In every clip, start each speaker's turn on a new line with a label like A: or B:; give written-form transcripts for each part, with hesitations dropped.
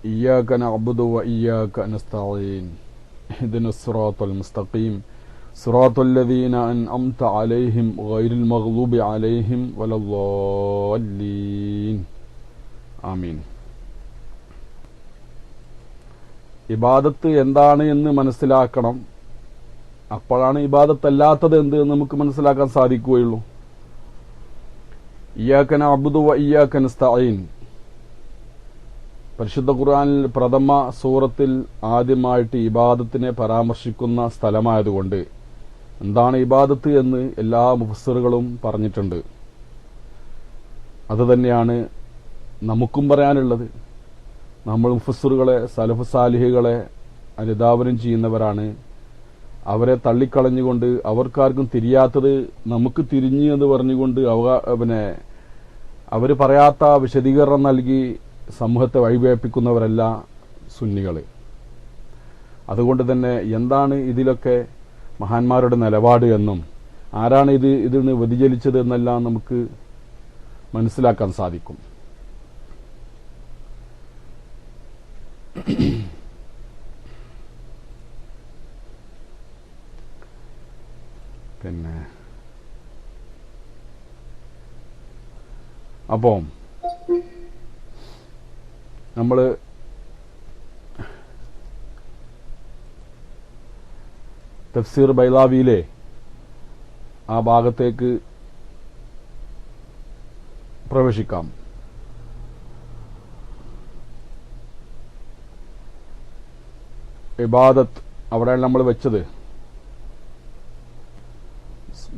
A: إياك نعبد وإياك نستعين اهدنا الصراط المستقيم صراط الذين أنعمت عليهم غير المغضوب عليهم ولا الضالين ആമീൻ. ഇബാദത്ത് എന്താണ് എന്ന് മനസ്സിലാക്കണം. അപ്പോഴാണ് ഇബാദത്തല്ലാത്തത് എന്ത് എന്ന് നമുക്ക് മനസ്സിലാക്കാൻ സാധിക്കുകയുള്ളൂ. ഇയ്യാക നഅ്ബുദു വ ഇയ്യാക നസ്തഈൻ പരിശുദ്ധ ഖുർആനിൽ പ്രഥമ സൂറത്തിൽ ആദ്യമായിട്ട് ഇബാദത്തിനെ പരാമർശിക്കുന്ന സ്ഥലമായതുകൊണ്ട് എന്താണ് ഇബാദത്ത് എന്ന് എല്ലാ മുഫസ്സിറുകളും പറഞ്ഞിട്ടുണ്ട്. അതുതന്നെയാണ് നമുക്കും പറയാനുള്ളത്. നമ്മൾ മുഫസ്സിറുകളെ സലഫ് സാലിഹുകളെ അനുധാവനം ചെയ്യുന്നവരാണ്. അവരെ തള്ളിക്കളഞ്ഞുകൊണ്ട് അവർക്കാർക്കും തിരിയാത്തത് നമുക്ക് തിരിഞ്ഞു എന്ന് പറഞ്ഞുകൊണ്ട് അവർ പറയാത്ത വിശദീകരണം നൽകി സമൂഹത്തെ വഴിവേപ്പിക്കുന്നവരല്ല സുന്നികൾ. അതുകൊണ്ട് തന്നെ എന്താണ് ഇതിലൊക്കെ മഹാന്മാരുടെ നിലപാട് എന്നും ആരാണ് ഇതിൽ നിന്ന് വ്യതിചലിച്ചത് എന്നെല്ലാം നമുക്ക് മനസ്സിലാക്കാൻ സാധിക്കും. പിന്നെ അപ്പോൾ നമ്മൾ തഫ്സീർ ബൈലാവിയിലെ ആ ഭാഗത്തേക്ക് പ്രവേശിക്കാം. ഇബാദത്ത് അവിടെയാണ് നമ്മൾ വെച്ചത്.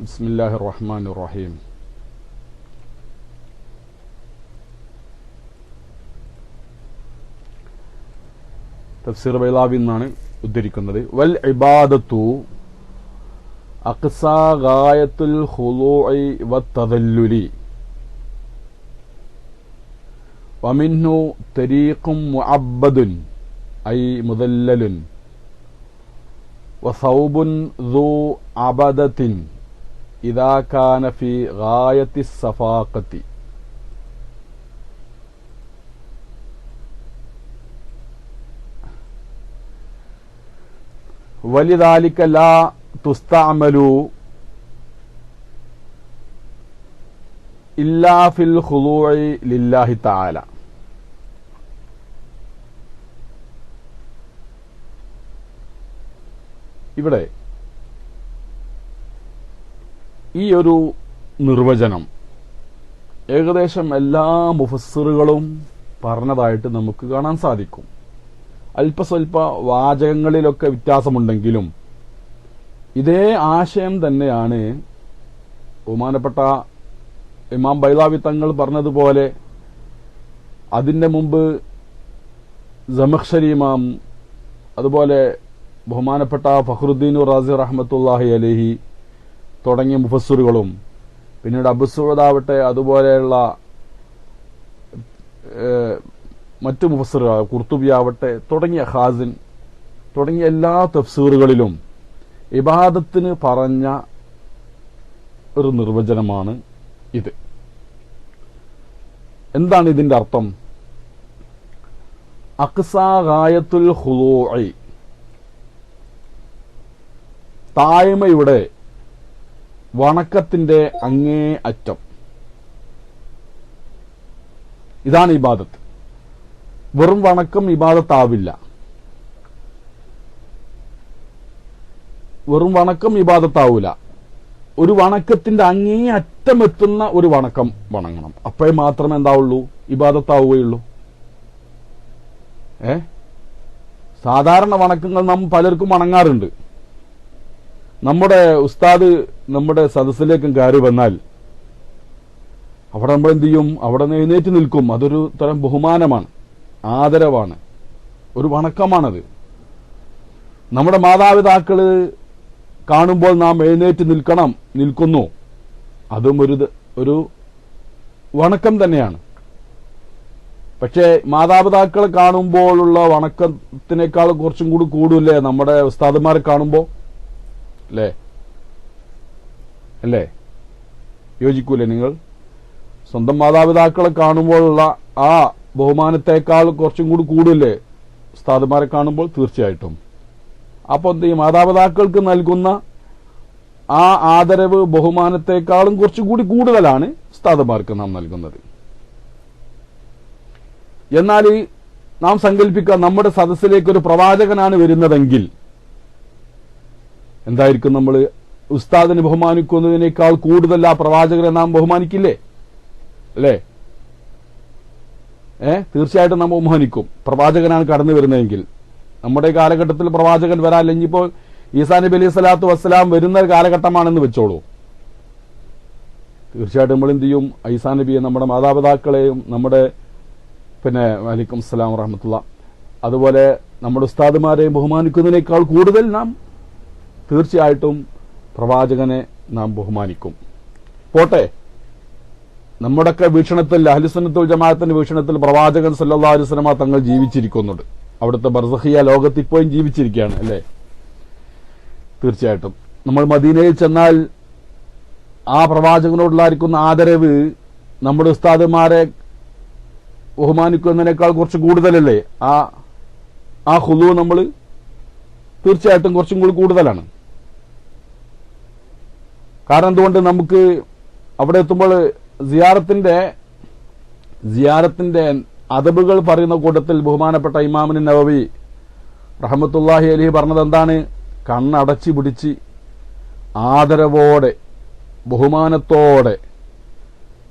A: ബിസ്മില്ലാഹിർ റഹ്മാനിർ റഹീം. തഫ്സീർ ബൈലാവി എന്നാണ് ഉദ്ധരിക്കുന്നത്. വൽ ഇബാദത്തു അഖ്സാ ഗായത്തുൽ ഖുളൂഇ വത്തദല്ലുലി വമിൻഹു തരീഖും മുഅബ്ബദുൻ ഐ മുദല്ലലുൻ വസൗബുൻ ദു അബദത്തിൻ ഇദാ കാന ഫി ഗായത്തി സഫാഖത്തി. വലിദാലിക ലാ തുസ്തഅമലു ഇല്ലാ ഫിൽ ഖുളൂഇ ലില്ലാഹി തആല. ഇവിടെ ഈ ഒരു നിർവചനം ഏകദേശം എല്ലാ മുഫസ്സിറുകളും പറഞ്ഞതായിട്ട് നമുക്ക് കാണാൻ സാധിക്കും. അല്പസ്വല്പ വാചകങ്ങളിലൊക്കെ വ്യത്യാസമുണ്ടെങ്കിലും ഇതേ ആശയം തന്നെയാണ് ബഹുമാനപ്പെട്ട ഇമാം ബൈലാവി തങ്ങൾ പറഞ്ഞതുപോലെ അതിന്റെ മുമ്പ് സമഖ്ശരി ഇമാം, അതുപോലെ ബഹുമാനപ്പെട്ട ഫഖ്റുദ്ദീൻ റാസി റഹ്മത്തുള്ളാഹി അലൈഹി തുടങ്ങിയ മുഫസ്സിറുകളും, പിന്നീട് അബൂ സഊദ് ആവട്ടെ, അതുപോലെയുള്ള മറ്റു മുഫസ്സിറുകൾ ഖുർത്തുബി ആവട്ടെ തുടങ്ങിയ ഖാസിൻ തുടങ്ങിയ എല്ലാ തഫ്സീറുകളിലും ഇബാദത്തിന് പറഞ്ഞ ഒരു നിർവചനമാണ് ഇത്. എന്താണ് ഇതിന്റെ അർത്ഥം? അഖ്സാ ഗായത്തുൽ ഖുളൂഇ, താഴ്മയുടെ വണക്കത്തിന്റെ അങ്ങേ അറ്റം. ഇതാണ് ഇബാദത്ത്. വെറും വണക്കം ഇബാദത്താവില്ല. വെറും വണക്കം ഇബാദത്താവൂല. ഒരു വണക്കത്തിന്റെ അങ്ങേ അറ്റമെത്തുന്ന ഒരു വണക്കം വണങ്ങണം. അപ്പോഴേ മാത്രമേ എന്താവുള്ളൂ, ഇബാദത്താവുകയുള്ളൂ. സാധാരണ വണക്കങ്ങൾ നാം പലർക്കും വണങ്ങാറുണ്ട്. നമ്മുടെ ഉസ്താദ് നമ്മുടെ സദസ്സിലേക്കും കയറി വന്നാൽ അവിടെ നമ്മൾ എന്ത് ചെയ്യും? അവിടെ നിന്ന് എഴുന്നേറ്റ് നിൽക്കും. അതൊരു തരം ബഹുമാനമാണ്, ആദരവാണ്, ഒരു വണക്കമാണത്. നമ്മുടെ മാതാപിതാക്കള് കാണുമ്പോൾ നാം എഴുന്നേറ്റ് നിൽക്കുന്നു. അതും ഒരു വണക്കം തന്നെയാണ്. പക്ഷേ മാതാപിതാക്കളെ കാണുമ്പോഴുള്ള വണക്കത്തിനേക്കാൾ കുറച്ചും കൂടി കൂടില്ലേ നമ്മുടെ ഉസ്താദുമാരെ കാണുമ്പോൾ? അല്ലേ? യോജിക്കൂലേ നിങ്ങൾ? സ്വന്തം മാതാപിതാക്കളെ കാണുമ്പോഴുള്ള ആ ബഹുമാനത്തെക്കാൾ കുറച്ചും കൂടി കൂടുതലേ ഉസ്താദുമാരെ കാണുമ്പോൾ? തീർച്ചയായിട്ടും. അപ്പോൾ ഈ മാതാപിതാക്കൾക്ക് നൽകുന്ന ആ ആദരവ് ബഹുമാനത്തെക്കാളും കുറച്ചുകൂടി കൂടുതലാണ് ഉസ്താദുമാർക്ക് നാം നൽകുന്നത്. എന്നാൽ നാം സങ്കല്പിക്കുക, നമ്മുടെ സദസ്സിലേക്ക് ഒരു പ്രവാചകനാണ് വരുന്നതെങ്കിൽ എന്തായിരിക്കും? നമ്മൾ ഉസ്താദിനെ ബഹുമാനിക്കുന്നതിനേക്കാൾ കൂടുതൽ ആ പ്രവാചകനെ നാം ബഹുമാനിക്കില്ലേ? അല്ലേ? തീർച്ചയായിട്ടും നാം ബഹുമാനിക്കും. പ്രവാചകനാണ് കടന്നു വരുന്നതെങ്കിൽ. നമ്മുടെ കാലഘട്ടത്തിൽ പ്രവാചകൻ വരാൻ, അല്ലെങ്കിൽ ഇപ്പോൾ ഈസാ നബി അലൈഹി സ്വലാത്തു വസ്സലാം വരുന്ന കാലഘട്ടമാണെന്ന് വെച്ചോളൂ, തീർച്ചയായിട്ടും നമ്മൾ എന്ത് ചെയ്യും? ഈസാ നബിയെ, നമ്മുടെ മാതാപിതാക്കളെയും, നമ്മുടെ വലൈക്കും അസ്സലാം വറഹ്മത്തുള്ളാ, അതുപോലെ നമ്മുടെ ഉസ്താദുമാരെയും ബഹുമാനിക്കുന്നതിനേക്കാൾ കൂടുതൽ നാം തീർച്ചയായിട്ടും പ്രവാചകനെ നാം ബഹുമാനിക്കും. പോട്ടെ, നമ്മുടെയൊക്കെ വീക്ഷണത്തിൽ, അഹ്ലുസുന്നത്തുൽ ജമാഅത്തിന്റെ വീക്ഷണത്തിൽ പ്രവാചകൻ സല്ലല്ലാഹു അലൈഹി വസല്ലമ തങ്ങൾ ജീവിച്ചിരിക്കുന്നുണ്ട്. അവിടുത്തെ ബർസഖിയ ലോകത്ത് ഇപ്പോഴും ജീവിച്ചിരിക്കുകയാണ്, അല്ലേ? തീർച്ചയായിട്ടും. നമ്മൾ മദീനയിൽ ചെന്നാൽ ആ പ്രവാചകനോടുള്ളായിരിക്കുന്ന ആദരവ് നമ്മുടെ ഉസ്താദുമാരെ ബഹുമാനിക്കുന്നതിനേക്കാൾ കുറച്ച് കൂടുതലല്ലേ? ആ ഖുദൂ നമ്മൾ തീർച്ചയായിട്ടും കുറച്ചും കൂടി കൂടുതലാണ്. കാരണം എന്തുകൊണ്ട്? നമുക്ക് അവിടെ എത്തുമ്പോൾ സിയാറത്തിന്റെ അദബുകൾ പറയുന്ന കൂട്ടത്തിൽ ബഹുമാനപ്പെട്ട ഇമാം നവവി റഹ്മത്തുള്ളാഹി അലൈഹി പറഞ്ഞത് എന്താണ്? കണ്ണടച്ചു പിടിച്ച് ആദരവോടെ ബഹുമാനത്തോടെ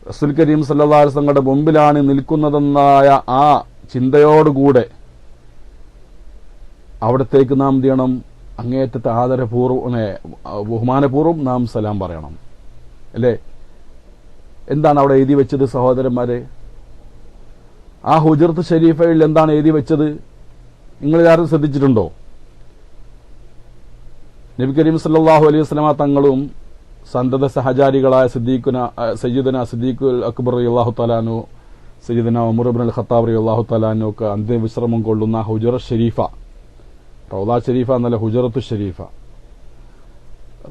A: റസൂൽ കരീം സല്ലല്ലാഹു അലൈഹി വസല്ലമയുടെ മുമ്പിലാണ് നിൽക്കുന്നതെന്നായ ആ ചിന്തയോടുകൂടെ അവിടത്തേക്ക് നാം എന്ത് ചെയ്യണം? അങ്ങേയറ്റത്തെ ആദരപൂർവ്വം, ബഹുമാനപൂർവ്വം നാം സലാം പറയണം, അല്ലേ? എന്താണ് അവിടെ എഴുതി വെച്ചത് സഹോദരന്മാരെ? ആ ഹുജറത്ത് ഷരീഫയിൽ എന്താണ് എഴുതി വെച്ചത്? നിങ്ങൾ ആരും ശ്രദ്ധിച്ചിട്ടുണ്ടോ? നബി കരീം സല്ലല്ലാഹു അലൈഹി വസല്ലമ തങ്ങളും സന്തത സഹചാരികളായ സയ്യിദുന സിദ്ദീഖുൽ അക്ബർ റളിയല്ലാഹു തആല അൻഹു, സയ്യിദുന ഉമർ ഇബ്നുൽ ഖത്താബ് റളിയല്ലാഹു തആല അൻഹു ഒക്കെ അന്ത്യവിശ്രമം കൊള്ളുന്ന ഹുജറത്ത് ഷരീഫ, റൗള ഷരീഫ എന്നല്ല, ഹുജറത്ത് ഷരീഫ.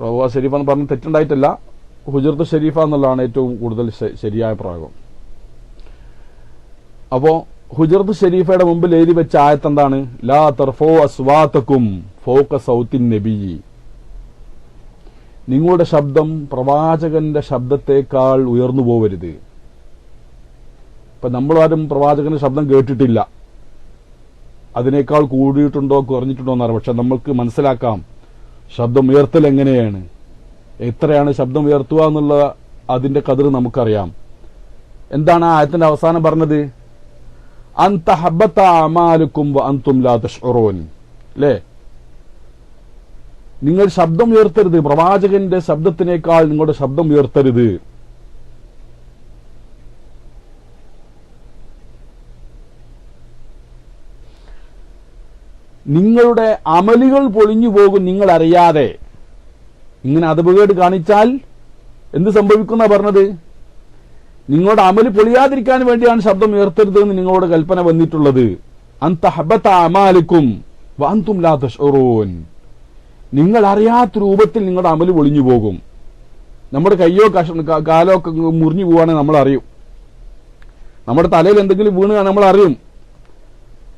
A: റൗള ഷരീഫ എന്ന് പറഞ്ഞ് തെറ്റുണ്ടായിട്ടല്ല, ഹുജറത്ത് ഷരീഫ എന്നുള്ളതാണ് ഏറ്റവും കൂടുതൽ ശരിയായ പ്രയോഗം. അപ്പോ ഹുജറത്ത് ഷരീഫയുടെ മുമ്പിൽ എഴുതി വെച്ച ആയത്ത് എന്താണ്? ലാ തർഫൂ അസ്വാതകും ഫൗക സൗത്തിൻ നബിയ്യി. നിങ്ങളുടെ ശബ്ദം പ്രവാചകന്റെ ശബ്ദത്തേക്കാൾ ഉയർന്നു പോവരുത്. ഇപ്പൊ നമ്മളാരും പ്രവാചകന്റെ ശബ്ദം കേട്ടിട്ടില്ല, അതിനേക്കാൾ കൂടിയിട്ടുണ്ടോ കുറഞ്ഞിട്ടുണ്ടോ എന്നറിയാം. പക്ഷെ നമ്മൾക്ക് മനസ്സിലാക്കാം ശബ്ദം ഉയർത്തൽ എങ്ങനെയാണ്, എത്രയാണ് ശബ്ദം ഉയർത്തുക എന്നുള്ള അതിന്റെ കതിർ നമുക്കറിയാം. എന്താണ് ആ ആയത്തിന്റെ അവസാനം പറഞ്ഞത്? അൻത ഹബ്ബത അമാലുക്കും വഅൻതും ലാ തശ്ഉറൂൻ. അല്ലേ? നിങ്ങൾ ശബ്ദം ഉയർത്തരുത്, പ്രവാചകന്റെ ശബ്ദത്തിനേക്കാൾ നിങ്ങളുടെ ശബ്ദം ഉയർത്തരുത്. നിങ്ങളുടെ അമലുകൾ പൊളിഞ്ഞു പോകും നിങ്ങൾ അറിയാതെ. ഇങ്ങനെ അതപകേട് കാണിച്ചാൽ എന്ത് സംഭവിക്കുന്ന പറഞ്ഞത്? നിങ്ങളുടെ അമല് പൊളിയാതിരിക്കാൻ വേണ്ടിയാണ് ശബ്ദം ഉയർത്തരുത് എന്ന് നിങ്ങളോട് കൽപ്പന വന്നിട്ടുള്ളത്. അൻത ഹബ്ബത അമാലുക്കും വഅൻതും ലാ തശ്ഉറൂൻ. നിങ്ങൾ അറിയാത്ത രൂപത്തിൽ നിങ്ങളുടെ അമല് പൊളിഞ്ഞു പോകും. നമ്മുടെ കയ്യോ കാലോ ഒക്കെ മുറിഞ്ഞു പോവാണെങ്കിൽ നമ്മൾ അറിയും. നമ്മുടെ തലയിൽ എന്തെങ്കിലും വീണ് നമ്മൾ അറിയും.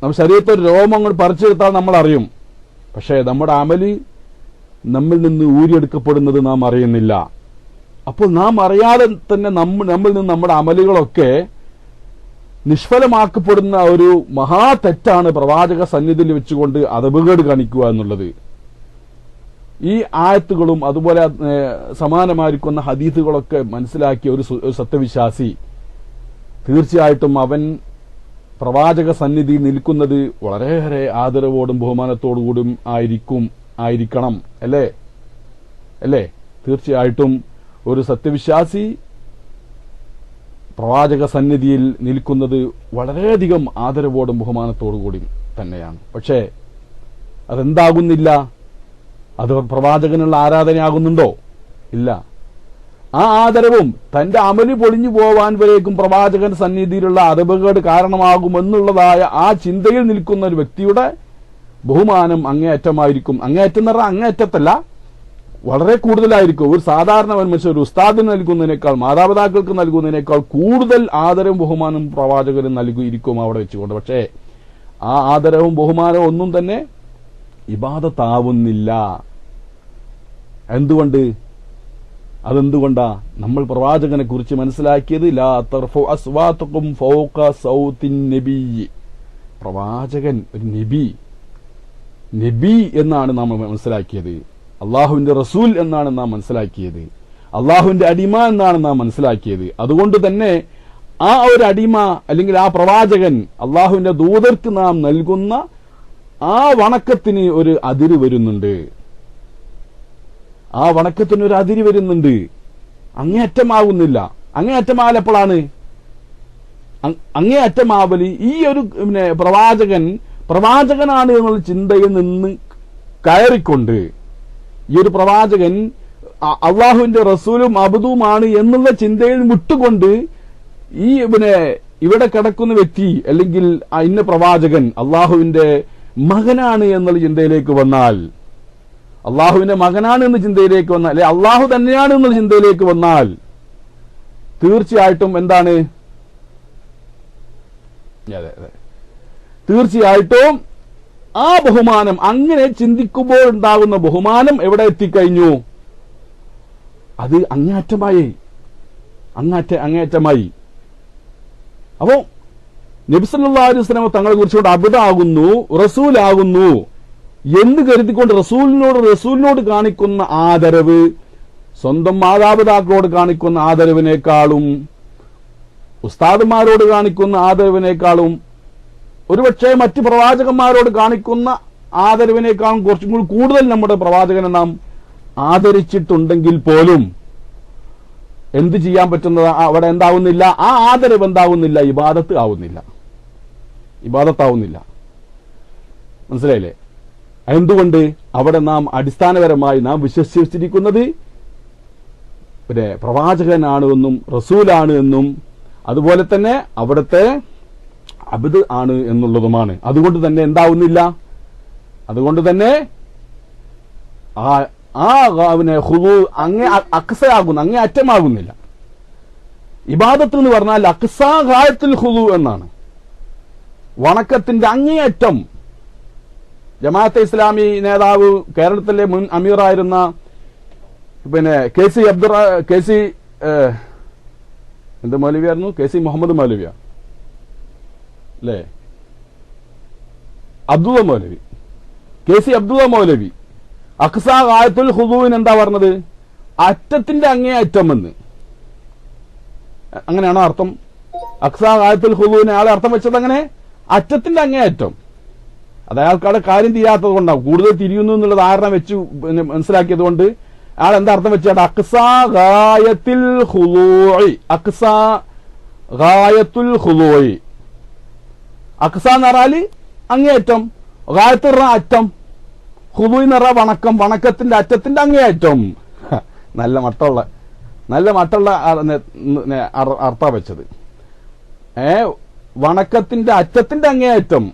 A: നമ്മുടെ ശരീരത്തെ രോമങ്ങൾ പറിച്ചെടുത്താൽ നമ്മൾ അറിയും. പക്ഷേ നമ്മുടെ അമല് നമ്മിൽ നിന്ന് ഊരിയെടുക്കപ്പെടുന്നത് നാം അറിയുന്നില്ല. അപ്പോൾ നാം അറിയാതെ തന്നെ നമ്മിൽ നിന്ന് നമ്മുടെ അമലുകളൊക്കെ നിഷ്ഫലമാക്കപ്പെടുന്ന ഒരു മഹാ തെറ്റാണ് പ്രവാചക സന്നിധിയിൽ വെച്ചുകൊണ്ട് അതപകേട് കാണിക്കുക എന്നുള്ളത്. ഈ ആയത്തുകളും അതുപോലെ സമാനമായിരിക്കുന്ന ഹദീസുകളൊക്കെ മനസ്സിലാക്കിയ ഒരു സത്യവിശ്വാസി തീർച്ചയായിട്ടും അവൻ പ്രവാചക സന്നിധി നിൽക്കുന്നത് വളരെയേറെ ആദരവോടും ബഹുമാനത്തോടുകൂടും ആയിരിക്കണം. അല്ലേ? തീർച്ചയായിട്ടും ഒരു സത്യവിശ്വാസി പ്രവാചക സന്നിധിയിൽ നിൽക്കുന്നത് വളരെയധികം ആദരവോടും ബഹുമാനത്തോടുകൂടി തന്നെയാണ്. പക്ഷേ അതെന്താകുന്നില്ല? അത് പ്രവാചകനുള്ള ആരാധനയാകുന്നുണ്ടോ? ഇല്ല. ആ ആദരവും തന്റെ അമല് പൊളിഞ്ഞു പോവാൻ വരേക്കും പ്രവാചകൻ സന്നിധിയിലുള്ള അതപകേട് കാരണമാകുമെന്നുള്ളതായ ആ ചിന്തയിൽ നിൽക്കുന്ന ഒരു വ്യക്തിയുടെ ബഹുമാനം അങ്ങേയറ്റമായിരിക്കും. അങ്ങേയറ്റം എന്ന് പറഞ്ഞാൽ അങ്ങേയറ്റത്തല്ല, വളരെ കൂടുതലായിരിക്കും. ഒരു സാധാരണ മനുഷ്യൻ ഒരു ഉസ്താദിന് നൽകുന്നതിനേക്കാൾ, മാതാപിതാക്കൾക്ക് നൽകുന്നതിനേക്കാൾ കൂടുതൽ ആദരവും ബഹുമാനവും പ്രവാചകന് നൽകിയിരിക്കും അവിടെ വെച്ചുകൊണ്ട്. പക്ഷേ ആ ആദരവും ബഹുമാനവും ഒന്നും തന്നെ ഇബാദത്താവുന്നില്ല. എന്തുകൊണ്ട്? അതെന്തുകൊണ്ടാ? നമ്മൾ പ്രവാചകനെ കുറിച്ച് മനസ്സിലാക്കിയത് ലാ തർഫു അസ്വാതകും ഫൗക സൗത്തിൻ നബി. പ്രവാചകൻ ഒരു നബി എന്നാണ് നാം മനസ്സിലാക്കിയത്. അള്ളാഹുവിന്റെ റസൂൽ എന്നാണ് നാം മനസ്സിലാക്കിയത്. അള്ളാഹുവിന്റെ അടിമ എന്നാണ് നാം മനസ്സിലാക്കിയത്. അതുകൊണ്ട് തന്നെ ആ ഒരു അടിമ അല്ലെങ്കിൽ ആ പ്രവാചകൻ അള്ളാഹുവിന്റെ ദൂതർക്ക് നാം നൽകുന്ന ആ വണക്കത്തിന് ഒരു അതിര് വരുന്നുണ്ട്. ആ വണക്കത്തിന് ഒരു അതിര് വരുന്നുണ്ട്. അങ്ങേയറ്റമാവുന്നില്ല. അങ്ങേയറ്റമാവലെപ്പോഴാണ്? അങ്ങേയറ്റമാവല് ഈ ഒരു പ്രവാചകനാണ് എന്നുള്ള ചിന്തയിൽ നിന്ന് കയറിക്കൊണ്ട് ഈ ഒരു പ്രവാചകൻ അള്ളാഹുവിന്റെ റസൂലും അബ്ദുമാണ് എന്നുള്ള ചിന്തയിൽ വിട്ടുകൊണ്ട് ഈ ഇവിടെ കിടക്കുന്ന വ്യക്തി അല്ലെങ്കിൽ ഇന്ന പ്രവാചകൻ അള്ളാഹുവിന്റെ മകനാണ് എന്നുള്ള ചിന്തയിലേക്ക് വന്നാൽ, അള്ളാഹുവിന്റെ മകനാണ് എന്ന ചിന്തയിലേക്ക് വന്നാൽ, അല്ലെ അള്ളാഹു തന്നെയാണ് എന്നുള്ള ചിന്തയിലേക്ക് വന്നാൽ തീർച്ചയായിട്ടും എന്താണ്? തീർച്ചയായിട്ടും ആ ബഹുമാനം, അങ്ങനെ ചിന്തിക്കുമ്പോൾ ഉണ്ടാകുന്ന ബഹുമാനം എവിടെ എത്തിക്കഴിഞ്ഞു? അത് അങ്ങേയറ്റമായി. അപ്പോ നബി സല്ലല്ലാഹു അലൈഹി വസല്ലം തങ്ങളെ കുറിച്ചുകൊണ്ട് അബ്ദാകുന്നു, റസൂലാകുന്നു എന്ന് കരുതിക്കൊണ്ട് റസൂലിനോട് കാണിക്കുന്ന ആദരവ് സ്വന്തം മാതാപിതാക്കളോട് കാണിക്കുന്ന ആദരവിനേക്കാളും ഉസ്താദുമാരോട് കാണിക്കുന്ന ആദരവിനേക്കാളും ഒരുപക്ഷെ മറ്റ് പ്രവാചകന്മാരോട് കാണിക്കുന്ന ആദരവിനേക്കാളും കുറച്ചും കൂടി കൂടുതൽ നമ്മുടെ പ്രവാചകനെ നാം ആദരിച്ചിട്ടുണ്ടെങ്കിൽ പോലും എന്ത് ചെയ്യാൻ പറ്റുന്നത് അവിടെ എന്താവുന്നില്ല? ആ ആദരവ് എന്താവുന്നില്ല? ഇബാദത്താവുന്നില്ല. മനസ്സിലായില്ലേ? എന്തുകൊണ്ട്? അവിടെ നാം അടിസ്ഥാനപരമായി നാം വിശ്വസിച്ചിരിക്കുന്നത് പ്രവാചകനാണ് എന്നും റസൂലാണ് എന്നും അതുപോലെ തന്നെ അവിടുത്തെ അബ്ദ് ആണ് എന്നുള്ളതുമാണ്. അതുകൊണ്ട് തന്നെ എന്താവുന്നില്ല? അതുകൊണ്ട് തന്നെ അങ്ങേ അറ്റമാകുന്നില്ല. ഇബാദത്ത് എന്ന് പറഞ്ഞാൽ അക്സാ ഗായത്തുൽ ഖുദു എന്നാണ്. വണക്കത്തിന്റെ അങ്ങേയറ്റം. ജമാഅത്തെ ഇസ്ലാമി നേതാവ്, കേരളത്തിലെ മുൻ അമീറായിരുന്ന എന്ത് മൗലവിയായിരുന്നു? കെ.സി. മുഹമ്മദ് മൗലവിയ അല്ലേ? അബ്ദുള്ള മൗലവി, കെ.സി. അബ്ദുള്ള മൗലവി അക്സാ ഗായത്തുൽ ഖുദൂവിന് എന്താ പറഞ്ഞത്? അറ്റത്തിന്റെ അങ്ങേയറ്റം എന്ന്. അങ്ങനെയാണോ അർത്ഥം? അക്സാ ഗായത്തുൽ ഖുദൂവിന് അയാളെ അർത്ഥം വെച്ചത് അങ്ങനെ അറ്റത്തിന്റെ അങ്ങേയറ്റം. അത് അയാൾക്കവിടെ കാര്യം തീരാത്തത് കൊണ്ടാവും, കൂടുതൽ തിരിയുന്നു എന്നുള്ള ധാരണ വെച്ച് മനസ്സിലാക്കിയത് കൊണ്ട് അയാൾ എന്താ അർത്ഥം വെച്ചാൽ അക്സാ ഗായത്തുൽ ഖുദൂഇ. അക്സാ ഗായത്തുൽ ഖുദൂഇ. അക്സ എന്ന് പറഞ്ഞാല് അങ്ങേയറ്റം, ഗായത്ത് പറഞ്ഞാൽ അറ്റം, ഖുദൂ എന്ന് പറഞ്ഞാൽ വണക്കം, വണക്കത്തിന്റെ അറ്റത്തിന്റെ അങ്ങേയറ്റം. നല്ല മട്ടുള്ള അർത്ഥ വെച്ചത്. വണക്കത്തിന്റെ അറ്റത്തിന്റെ അങ്ങേയറ്റം.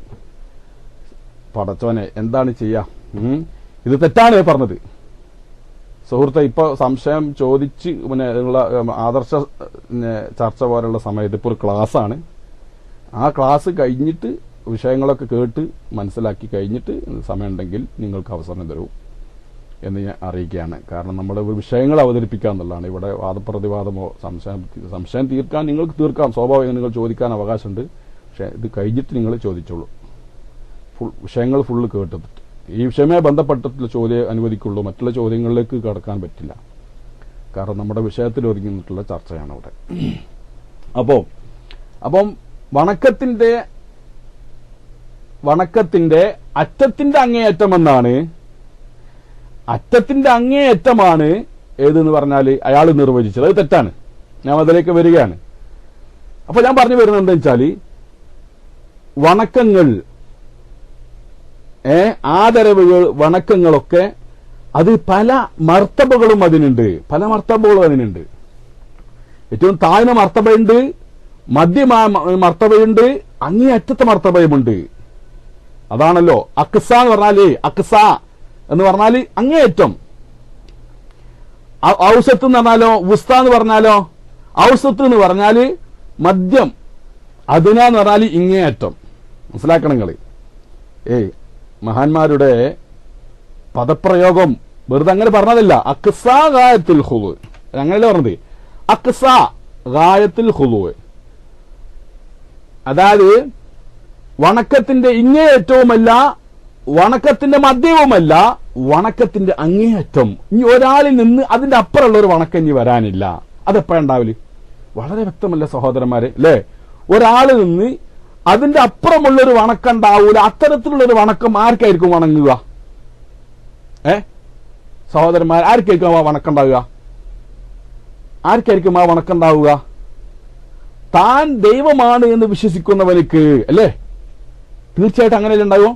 A: പടച്ചോനെ എന്താണ് ചെയ്യാ? ഇത് തെറ്റാണ് പറഞ്ഞത്. സുഹൃത്തെ, ഇപ്പൊ സംശയം ചോദിച്ച് ഉള്ള ആദർശ ചർച്ച പോലുള്ള സമയത്ത് ഇപ്പൊ ഒരു ക്ലാസ്സാണ്. ആ ക്ലാസ് കഴിഞ്ഞിട്ട് വിഷയങ്ങളൊക്കെ കേട്ട് മനസ്സിലാക്കി കഴിഞ്ഞിട്ട് സമയമുണ്ടെങ്കിൽ നിങ്ങൾക്ക് അവസരം തരൂ എന്ന് ഞാൻ അറിയിക്കുകയാണ്. കാരണം നമ്മുടെ വിഷയങ്ങൾ അവതരിപ്പിക്കുക എന്നുള്ളതാണ്. ഇവിടെ വാദപ്രതിവാദമോ സംശയം തീർക്കാൻ നിങ്ങൾക്ക് തീർക്കാം, സ്വാഭാവികം നിങ്ങൾ ചോദിക്കാൻ അവകാശമുണ്ട്. പക്ഷെ ഇത് കഴിഞ്ഞിട്ട് നിങ്ങൾ ചോദിച്ചോളൂ. വിഷയങ്ങൾ ഫുള്ള് കേട്ടിട്ട് ഈ വിഷയവുമായി ബന്ധപ്പെട്ടിട്ടുള്ള ചോദ്യം അനുവദിക്കുള്ളൂ. മറ്റുള്ള ചോദ്യങ്ങളിലേക്ക് കടക്കാൻ പറ്റില്ല. കാരണം നമ്മുടെ വിഷയത്തിൽ ഒതുങ്ങിയിട്ടുള്ള ചർച്ചയാണ് അവിടെ. അപ്പം വണക്കത്തിന്റെ അറ്റത്തിന്റെ അങ്ങേയറ്റമെന്നാണ്. അറ്റത്തിന്റെ അങ്ങേയറ്റമാണ് ഏതെന്ന് പറഞ്ഞാൽ അയാൾ നിർവചിച്ചത്. അത് തെറ്റാണ്. ഞാൻ അതിലേക്ക് വരികയാണ്. അപ്പൊ ഞാൻ പറഞ്ഞു വരുന്നത് എന്താ വെച്ചാല്, വണക്കങ്ങൾ, ആദരവുകൾ, വണക്കങ്ങളൊക്കെ അത് പല മർത്തബകളും അതിനുണ്ട്. ഏറ്റവും താഴ്ന്ന മർത്തബയുണ്ട്, മധ്യമായ മർത്തബയുണ്ട്, അങ്ങേയറ്റത്തെ മർത്തബയുമുണ്ട്. അതാണല്ലോ അക്സ എന്ന് പറഞ്ഞാല്. അക്സ എന്ന് പറഞ്ഞാല് അങ്ങേയറ്റം. ഔസത്ത് എന്ന് പറഞ്ഞാലോ വുസ്ത എന്ന് പറഞ്ഞാലോ ഔസത്ത് എന്ന് പറഞ്ഞാല് മദ്യം, അദ്ന എന്ന് പറഞ്ഞാല് ഇങ്ങേയറ്റം. മനസ്സിലാക്കണം നിങ്ങള്. മഹാന്മാരുടെ പദപ്രയോഗം വെറുതെ അങ്ങനെ പറഞ്ഞതല്ല. അക്സാ ഗായത്തുൽ ഖുളു, അങ്ങനെയല്ലേ പറഞ്ഞത്. അക്സാ ഗായത്തുൽ ഖുളു, അതായത് വണക്കത്തിന്റെ ഇങ്ങേയറ്റവുമല്ല, വണക്കത്തിന്റെ മധ്യവുമല്ല, വണക്കത്തിന്റെ അങ്ങേയറ്റം. ഇനി ഒരാളിൽ നിന്ന് അതിന്റെ അപ്പുറമുള്ള ഒരു വണക്കം ഇനി വരാനില്ല. അതെപ്പോഴുണ്ടാവില്ല? വളരെ വ്യക്തമല്ല സഹോദരന്മാരെ, അല്ലേ? ഒരാളിൽ നിന്ന് അതിന്റെ അപ്പുറമുള്ളൊരു വണക്കം ഉണ്ടാവൂല. അത്തരത്തിലുള്ളൊരു വണക്കം ആർക്കായിരിക്കും വണങ്ങുക? സഹോദരന്മാർ, ആർക്കായിരിക്കും ആ വണക്കം ഉണ്ടാവുക? ആർക്കായിരിക്കും ആ വണക്കം ഉണ്ടാവുക? താൻ ദൈവമാണ് എന്ന് വിശ്വസിക്കുന്നവനിക്ക്, അല്ലേ? തീർച്ചയായിട്ടും അങ്ങനെയല്ലേ ഉണ്ടാവുമോ?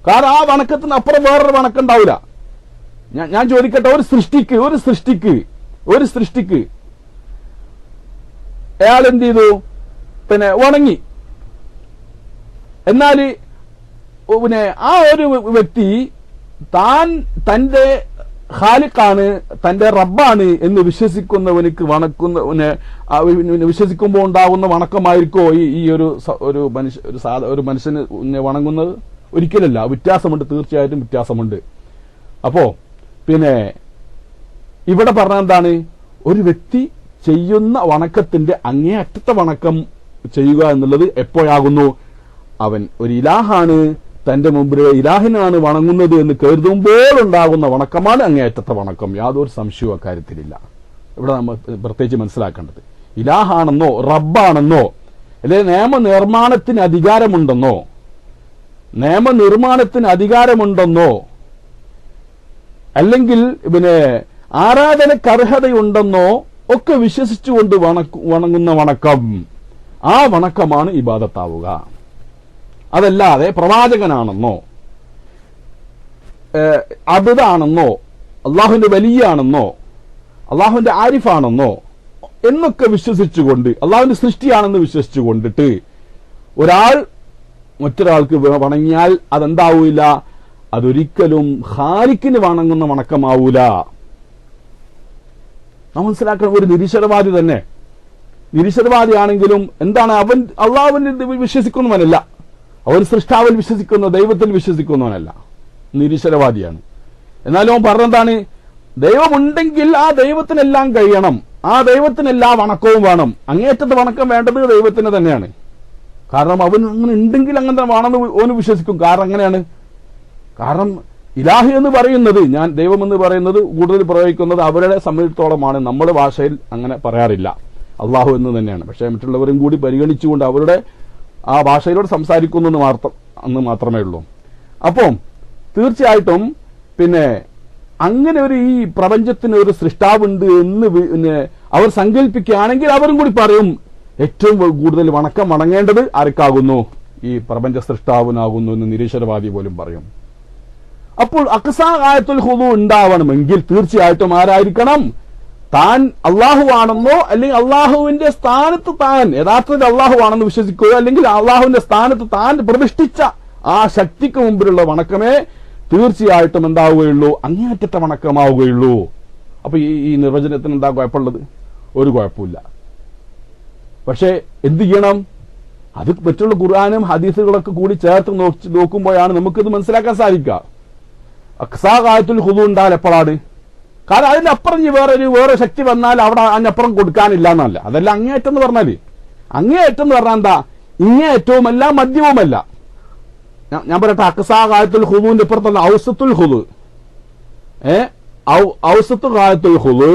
A: കാരണം ആ വണക്കത്തിന് അപ്പുറം വേറൊരു വണക്കം ഉണ്ടാവില്ല. ഞാൻ ചോദിക്കട്ടെ, ഒരു സൃഷ്ടിക്ക് അയാൾ എന്ത് ചെയ്തു? പിന്നെ വണങ്ങി. എന്നാല് പിന്നെ ആ ഒരു വ്യക്തി താൻ തന്റെ ഖാലിഖാണ്, തന്റെ റബ്ബാണ് എന്ന് വിശ്വസിക്കുന്നവനിക്ക് വിശ്വസിക്കുമ്പോൾ ഉണ്ടാകുന്ന വണക്കമായിരിക്കോ ഈ ഒരു മനുഷ്യന് വണങ്ങുന്നത്? ഒരിക്കലല്ല. വ്യത്യാസമുണ്ട്, തീർച്ചയായിട്ടും വ്യത്യാസമുണ്ട്. അപ്പോ പിന്നെ ഇവിടെ പറഞ്ഞ എന്താണ്? ഒരു വ്യക്തി ചെയ്യുന്ന വണക്കത്തിന്റെ അങ്ങേയറ്റത്തെ വണക്കം ചെയ്യുക എന്നുള്ളത് എപ്പോഴാകുന്നു? അവൻ ഒരു ഇലാഹാണ്, തന്റെ മുമ്പിൽ ഇലാഹിനാണ് വണങ്ങുന്നത് എന്ന് കരുതുമ്പോൾ ഉണ്ടാകുന്ന വണക്കമാണ് അങ്ങേയറ്റത്തെ വണക്കം. യാതൊരു സംശയവും അക്കാര്യത്തിലില്ല. ഇവിടെ നമ്മൾ പ്രത്യേകിച്ച് മനസ്സിലാക്കേണ്ടത്, ഇലാഹാണെന്നോ റബ്ബാണെന്നോ അല്ലെ നിയമനിർമ്മാണത്തിന് അധികാരമുണ്ടെന്നോ അല്ലെങ്കിൽ പിന്നെ ആരാധനക്കർഹതയുണ്ടെന്നോ ഒക്കെ വിശ്വസിച്ചുകൊണ്ട് വണങ്ങുന്ന വണക്കം, ആ വണക്കമാണ് ഇബാദത്താവുക. അതല്ലാതെ പ്രവാചകനാണെന്നോ അബ്ദാണെന്നോ അള്ളാഹുവിന്റെ വലിയാണെന്നോ അള്ളാഹുവിന്റെ ആരിഫാണെന്നോ എന്നൊക്കെ വിശ്വസിച്ചുകൊണ്ട്, അള്ളാഹുവിന്റെ സൃഷ്ടിയാണെന്ന് വിശ്വസിച്ചുകൊണ്ടിട്ട് ഒരാൾ മറ്റൊരാൾക്ക് വണങ്ങിയാൽ അതെന്താവൂല? അതൊരിക്കലും ഖാലിഖിന് വണങ്ങുന്ന വണക്കമാവൂല. നാം മനസ്സിലാക്കണം, ഒരു നിരീശ്വരവാദി തന്നെ, നിരീശ്വരവാദിയാണെങ്കിലും എന്താണ്? അവൻ അള്ളാഹുവിനെ വിശ്വസിക്കുന്നവനല്ല, അവൻ സൃഷ്ടാവിൽ വിശ്വസിക്കുന്ന ദൈവത്തിൽ വിശ്വസിക്കുന്നവനല്ല, നിരീശ്വരവാദിയാണ്. എന്നാലും അവൻ പറഞ്ഞെന്താണ്? ദൈവമുണ്ടെങ്കിൽ ആ ദൈവത്തിനെല്ലാം കഴിയണം, ആ ദൈവത്തിനെല്ലാ വണക്കവും വേണം. അങ്ങേയറ്റത്തെ വണക്കം വേണ്ടത് ദൈവത്തിന് തന്നെയാണ്. കാരണം അവൻ അങ്ങനെ ഉണ്ടെങ്കിൽ അങ്ങനെ വേണമെന്ന് ഓന് വിശ്വസിക്കും. കാരണം അങ്ങനെയാണ്. കാരണം ഇലാഹി എന്ന് പറയുന്നത്, ഞാൻ ദൈവം എന്ന് പറയുന്നത് കൂടുതൽ പ്രയോഗിക്കുന്നത് അവരുടെ സംബന്ധിച്ചിടത്തോളമാണ്. നമ്മുടെ ഭാഷയിൽ അങ്ങനെ പറയാറില്ല, അള്ളാഹു എന്ന് തന്നെയാണ്. പക്ഷേ മറ്റുള്ളവരും കൂടി പരിഗണിച്ചുകൊണ്ട് അവരുടെ ആ ഭാഷയിലൂടെ സംസാരിക്കുന്നു എന്ന് മാത്രമേ ഉള്ളൂ. അപ്പം തീർച്ചയായിട്ടും പിന്നെ അങ്ങനെ ഈ പ്രപഞ്ചത്തിന് ഒരു സൃഷ്ടാവുണ്ട് എന്ന് അവർ സങ്കല്പിക്കുകയാണെങ്കിൽ അവരും കൂടി പറയും ഏറ്റവും കൂടുതൽ വണക്കം വണങ്ങേണ്ടത് ആർക്കാകുന്നു? ഈ പ്രപഞ്ച സൃഷ്ടാവിനാകുന്നു എന്ന് നിരീശ്വരവാദി പോലും പറയും. അപ്പോൾ അക്സാ ആയത്തുൽ ഖുദു ഉണ്ടാവണമെങ്കിൽ തീർച്ചയായിട്ടും ആരായിരിക്കണം? താൻ അള്ളാഹു ആണെന്നോ അല്ലെങ്കിൽ അള്ളാഹുവിന്റെ സ്ഥാനത്ത് താൻ യഥാർത്ഥത്തിൽ അള്ളാഹു ആണെന്ന് വിശ്വസിക്കുകയോ അല്ലെങ്കിൽ അള്ളാഹുവിന്റെ സ്ഥാനത്ത് താൻ പ്രതിഷ്ഠിച്ച ആ ശക്തിക്ക് മുമ്പിലുള്ള വണക്കമേ തീർച്ചയായിട്ടും എന്താവുകയുള്ളൂ? അങ്ങേയറ്റത്തെ വണക്കമാവുകയുള്ളൂ. അപ്പൊ ഈ നിർവചനത്തിന് എന്താ കുഴപ്പമുള്ളത്? ഒരു കുഴപ്പമില്ല. പക്ഷേ എന്ത് ചെയ്യണം? അത് മറ്റുള്ള ഖുർആനും ഹദീസുകളൊക്കെ കൂടി ചേർത്ത് നോക്കുമ്പോഴാണ് നമുക്കിത് മനസ്സിലാക്കാൻ സാധിക്കുക. അക്സാ ഖായത്തുൽ ഖുദു ഉണ്ടാൽ എപ്പോഴാണ്? കാരണം അതിന്റെ അപ്പുറം വേറെ ശക്തി വന്നാൽ അവിടെ അതിനപ്പുറം കൊടുക്കാനില്ല എന്നല്ല. അതല്ല അങ്ങേയറ്റം എന്ന് പറഞ്ഞാല്. അങ്ങേയറ്റം എന്ന് പറഞ്ഞാൽ എന്താ? ഇങ്ങേയറ്റവുമല്ല മധ്യവുമല്ല. ഞാൻ പറയട്ടെ, അക്സാ ഖായത്തുൽ ഖുദുവിന്റെ ഇപ്പുറത്തുള്ള ഔസത്തുൽ ഖുദു, ഔസത്ത് ഖായത്തുൽ ഖുദു,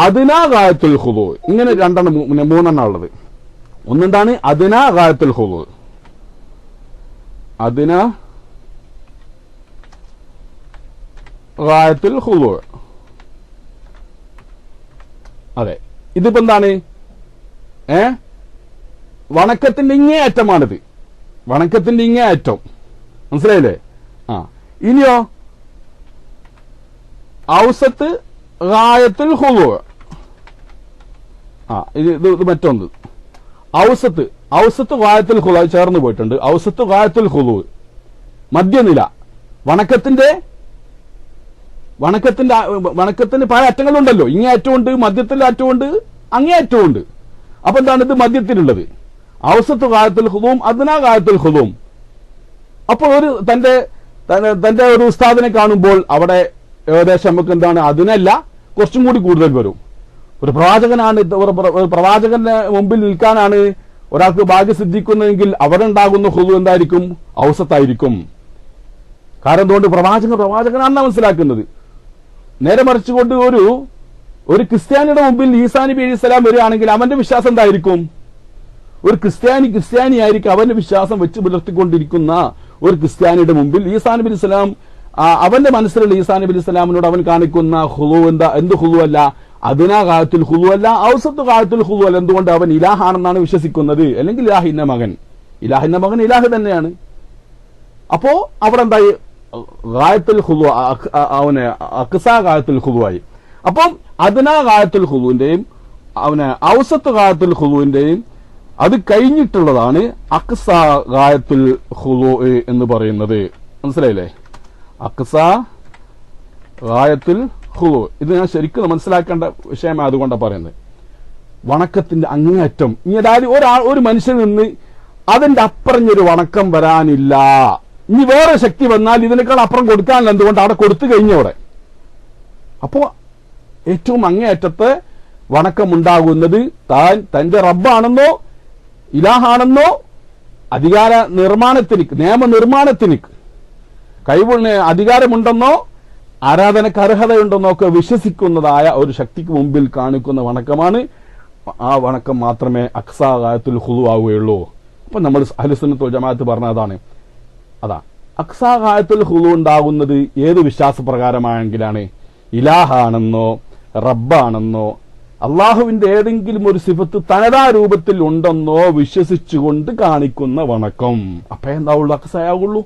A: അദ്നാ ഖായത്തുൽ ഖുദു, ഇങ്ങനെ മൂന്നെണ്ണം ഉള്ളത്. ഒന്നെന്താണ്? അദ്നാ ഖായത്തുൽ ഖുദു, അദ്നാ ഖായത്തുൽ ഖുദു. അതെ, ഇതിപ്പോ എന്താണ്? വണക്കത്തിന്റെ ഇങ്ങേയറ്റമാണിത്, വണക്കത്തിന്റെ ഇങ്ങേയറ്റം. മനസ്സിലായില്ലേ? ഇനിയോ ഔസത്ത് ഖായത്തുൽ ഖുദു. ഇത് മറ്റൊന്ന് ഔസത്ത് ഖായത്തുൽ ഖുദു ചേർന്ന് പോയിട്ടുണ്ട്. ഔസത്ത് ഖായത്തുൽ ഖുദു മധ്യനില, വണക്കത്തിന്റെ വണക്കത്തിന് പല അറ്റങ്ങളുണ്ടല്ലോ. ഇങ്ങേ അറ്റമുണ്ട്, മധ്യത്തിലെ അറ്റമുണ്ട്, അങ്ങേ അറ്റമുണ്ട്. അപ്പൊ എന്താണ് ഇത് മധ്യത്തിലുള്ളത്? ഔസത്ത് ഗായത്തുൽ ഖുദൂം, അദ്നാ ഗായത്തുൽ ഖുദൂം. അപ്പോൾ ഒരു തന്റെ ഒരു ഉസ്താദിനെ കാണുമ്പോൾ അവിടെ ഏകദേശം നമുക്ക് എന്താണ് അതിനല്ല കുറച്ചും കൂടി കൂടുതൽ വരും. ഒരു പ്രവാചകനാണ്, ഒരു പ്രവാചകന്റെ മുമ്പിൽ നിൽക്കാനാണ് ഒരാൾക്ക് ഭാഗ്യം സിദ്ധിക്കുന്നതെങ്കിൽ അവിടെ ഉണ്ടാകുന്ന ഖുദൂ എന്തായിരിക്കും? ഔസത്തായിരിക്കും. കാരണം എന്തുകൊണ്ട്? പ്രവാചകനാണെന്നാണ് മനസ്സിലാക്കുന്നത്. നേരെ മറിച്ചുകൊണ്ട് ഒരു ക്രിസ്ത്യാനിയുടെ മുമ്പിൽ ഈസാ നബി അലൈഹി സ്വലാം വരികയാണെങ്കിൽ അവന്റെ വിശ്വാസം എന്തായിരിക്കും? ഒരു ക്രിസ്ത്യാനിയായിരിക്കും അവന്റെ വിശ്വാസം വെച്ച് പുലർത്തിക്കൊണ്ടിരിക്കുന്ന ഒരു ക്രിസ്ത്യാനിയുടെ മുമ്പിൽ ഈസാ നബി അലൈഹി സ്വലാം അവന്റെ മനസ്സിലുള്ള ഈസാ നബി അലൈഹി സ്വലാമിനോട് അവൻ കാണിക്കുന്ന ഖുദൂ എന്ത് ഖുദൂ അല്ല? അദ്നാ ഗായത്തുൽ ഖുദൂ അല്ല, ഔസത്ത് ഗായത്തുൽ ഖുദൂ അല്ല. എന്തുകൊണ്ട്? അവൻ ഇലാഹാണെന്നാണ് വിശ്വസിക്കുന്നത്. അല്ലെങ്കിൽ ഇലാഹിന്റെ മകൻ ഇലാഹ് തന്നെയാണ്. അപ്പോ അവിടെ എന്തായി? ഗായത്തുൽ ഖുദൂ അവന് അഖ്സാ ഗായത്തുൽ ഖുദൂ ആയി. അപ്പം അദ്നാ ഗായത്തുൽ ഖുദൂന്റെയും ഔസത്ത് ഗായത്തുൽ ഖുദൂന്റെയും അത് കഴിഞ്ഞിട്ടുള്ളതാണ് അഖ്സാ ഗായത്തുൽ ഖുദൂ എന്ന് പറയുന്നത്. മനസ്സിലായില്ലേ? അഖ്സാ ഗായത്തുൽ ഖുദൂ. ഇത് ഞാൻ ശരിക്കും മനസ്സിലാക്കേണ്ട വിഷയമായതുകൊണ്ടാണ് പറയുന്നത്. വണക്കത്തിന്റെ അങ്ങേയറ്റം. ഇനി അതായത് ഒരു മനുഷ്യനിൽ നിന്ന് അതിന്റെ അപ്പുറഞ്ഞൊരു വണക്കം വരാനില്ല. ഇനി വേറെ ശക്തി വന്നാൽ ഇതിനേക്കാൾ അപ്പുറം കൊടുക്കാനില്ല. എന്തുകൊണ്ട്? അവിടെ കൊടുത്തു കഴിഞ്ഞോടെ. അപ്പോ ഏറ്റവും അങ്ങേയറ്റത്തെ വണക്കമുണ്ടാകുന്നത് തന്റെ റബ്ബാണെന്നോ ഇലാഹാണെന്നോ അധികാര നിർമ്മാണത്തിന് നിയമനിർമ്മാണത്തിന് അധികാരമുണ്ടെന്നോ ആരാധനക്ക് അർഹതയുണ്ടെന്നോ ഒക്കെ വിശ്വസിക്കുന്നതായ ഒരു ശക്തിക്ക് മുമ്പിൽ കാണിക്കുന്ന വണക്കമാണ്. ആ വണക്കം മാത്രമേ അഖ്സാ ഗായത്തുൽ ഖുദൂ ആവുകയുള്ളൂ. അപ്പൊ നമ്മൾ അഹ്ലുസുന്നത്ത് വൽ ജമാഅത്ത് പറഞ്ഞതാണ് അതാ അഖ്സാ ഗായത്തുൽ ഖുദൂ ഉണ്ടാകുന്നത് ഏത് വിശ്വാസപ്രകാരമാണെങ്കിലാണ്? ഇലാഹാണെന്നോ റബ്ബാണെന്നോ അള്ളാഹുവിന്റെ ഏതെങ്കിലും ഒരു സിഫത്ത് തനതാ രൂപത്തിൽ ഉണ്ടെന്നോ വിശ്വസിച്ചുകൊണ്ട് കാണിക്കുന്ന വണക്കം. അപ്പൊ എന്താവുള്ളൂ? അഖ്സയാവുള്ളൂ.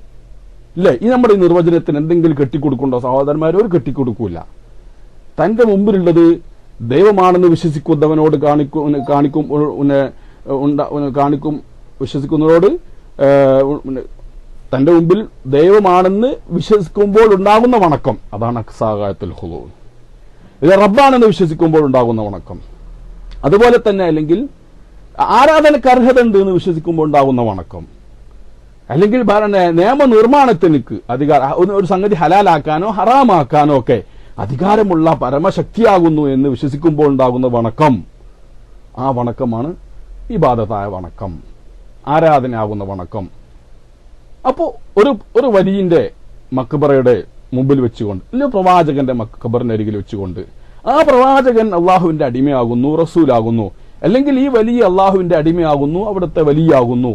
A: ഇല്ലേ? ഈ നമ്മുടെ നിർവചനത്തിന് എന്തെങ്കിലും കെട്ടിക്കൊടുക്കുണ്ടോ സഹോദരന്മാർ? ഒരു കെട്ടിക്കൊടുക്കൂല. തന്റെ മുമ്പിലുള്ളത് ദൈവമാണെന്ന് വിശ്വസിക്കുന്നവനോട് കാണിക്കും വിശ്വസിക്കുന്നവരോട് തന്റെ മുമ്പിൽ ദൈവമാണെന്ന് വിശ്വസിക്കുമ്പോൾ ഉണ്ടാകുന്ന വണക്കം, അതാണ് അഖ്സാ ഗായത്തുൽ ഖുദൂ. ഇത് റബ്ബാണെന്ന് വിശ്വസിക്കുമ്പോൾ ഉണ്ടാകുന്ന വണക്കം. അതുപോലെ തന്നെ അല്ലെങ്കിൽ ആരാധനക്ക് അർഹത ഉണ്ട് എന്ന് വിശ്വസിക്കുമ്പോൾ ഉണ്ടാകുന്ന വണക്കം, അല്ലെങ്കിൽ നിയമനിർമ്മാണത്തിന് ഒരു സംഗതി ഹലാലാക്കാനോ ഹറാമാക്കാനോ ഒക്കെ അധികാരമുള്ള പരമശക്തിയാകുന്നു എന്ന് വിശ്വസിക്കുമ്പോൾ ഉണ്ടാകുന്ന വണക്കം, ആ വണക്കമാണ് ഇബാദത്തായ വണക്കം, ആരാധനയാകുന്ന വണക്കം. അപ്പോ ഒരു വലിയന്റെ മക്ബറയുടെ മുമ്പിൽ വെച്ചുകൊണ്ട്, അല്ലെങ്കിൽ പ്രവാചകന്റെ മക്ബറിന്റെ അരികിൽ വെച്ചുകൊണ്ട് ആ പ്രവാചകൻ അള്ളാഹുവിന്റെ അടിമയാകുന്നു, റസൂലാകുന്നു, അല്ലെങ്കിൽ ഈ വലിയ അള്ളാഹുവിന്റെ അടിമയാകുന്നു, അവിടുത്തെ വലിയാകുന്നു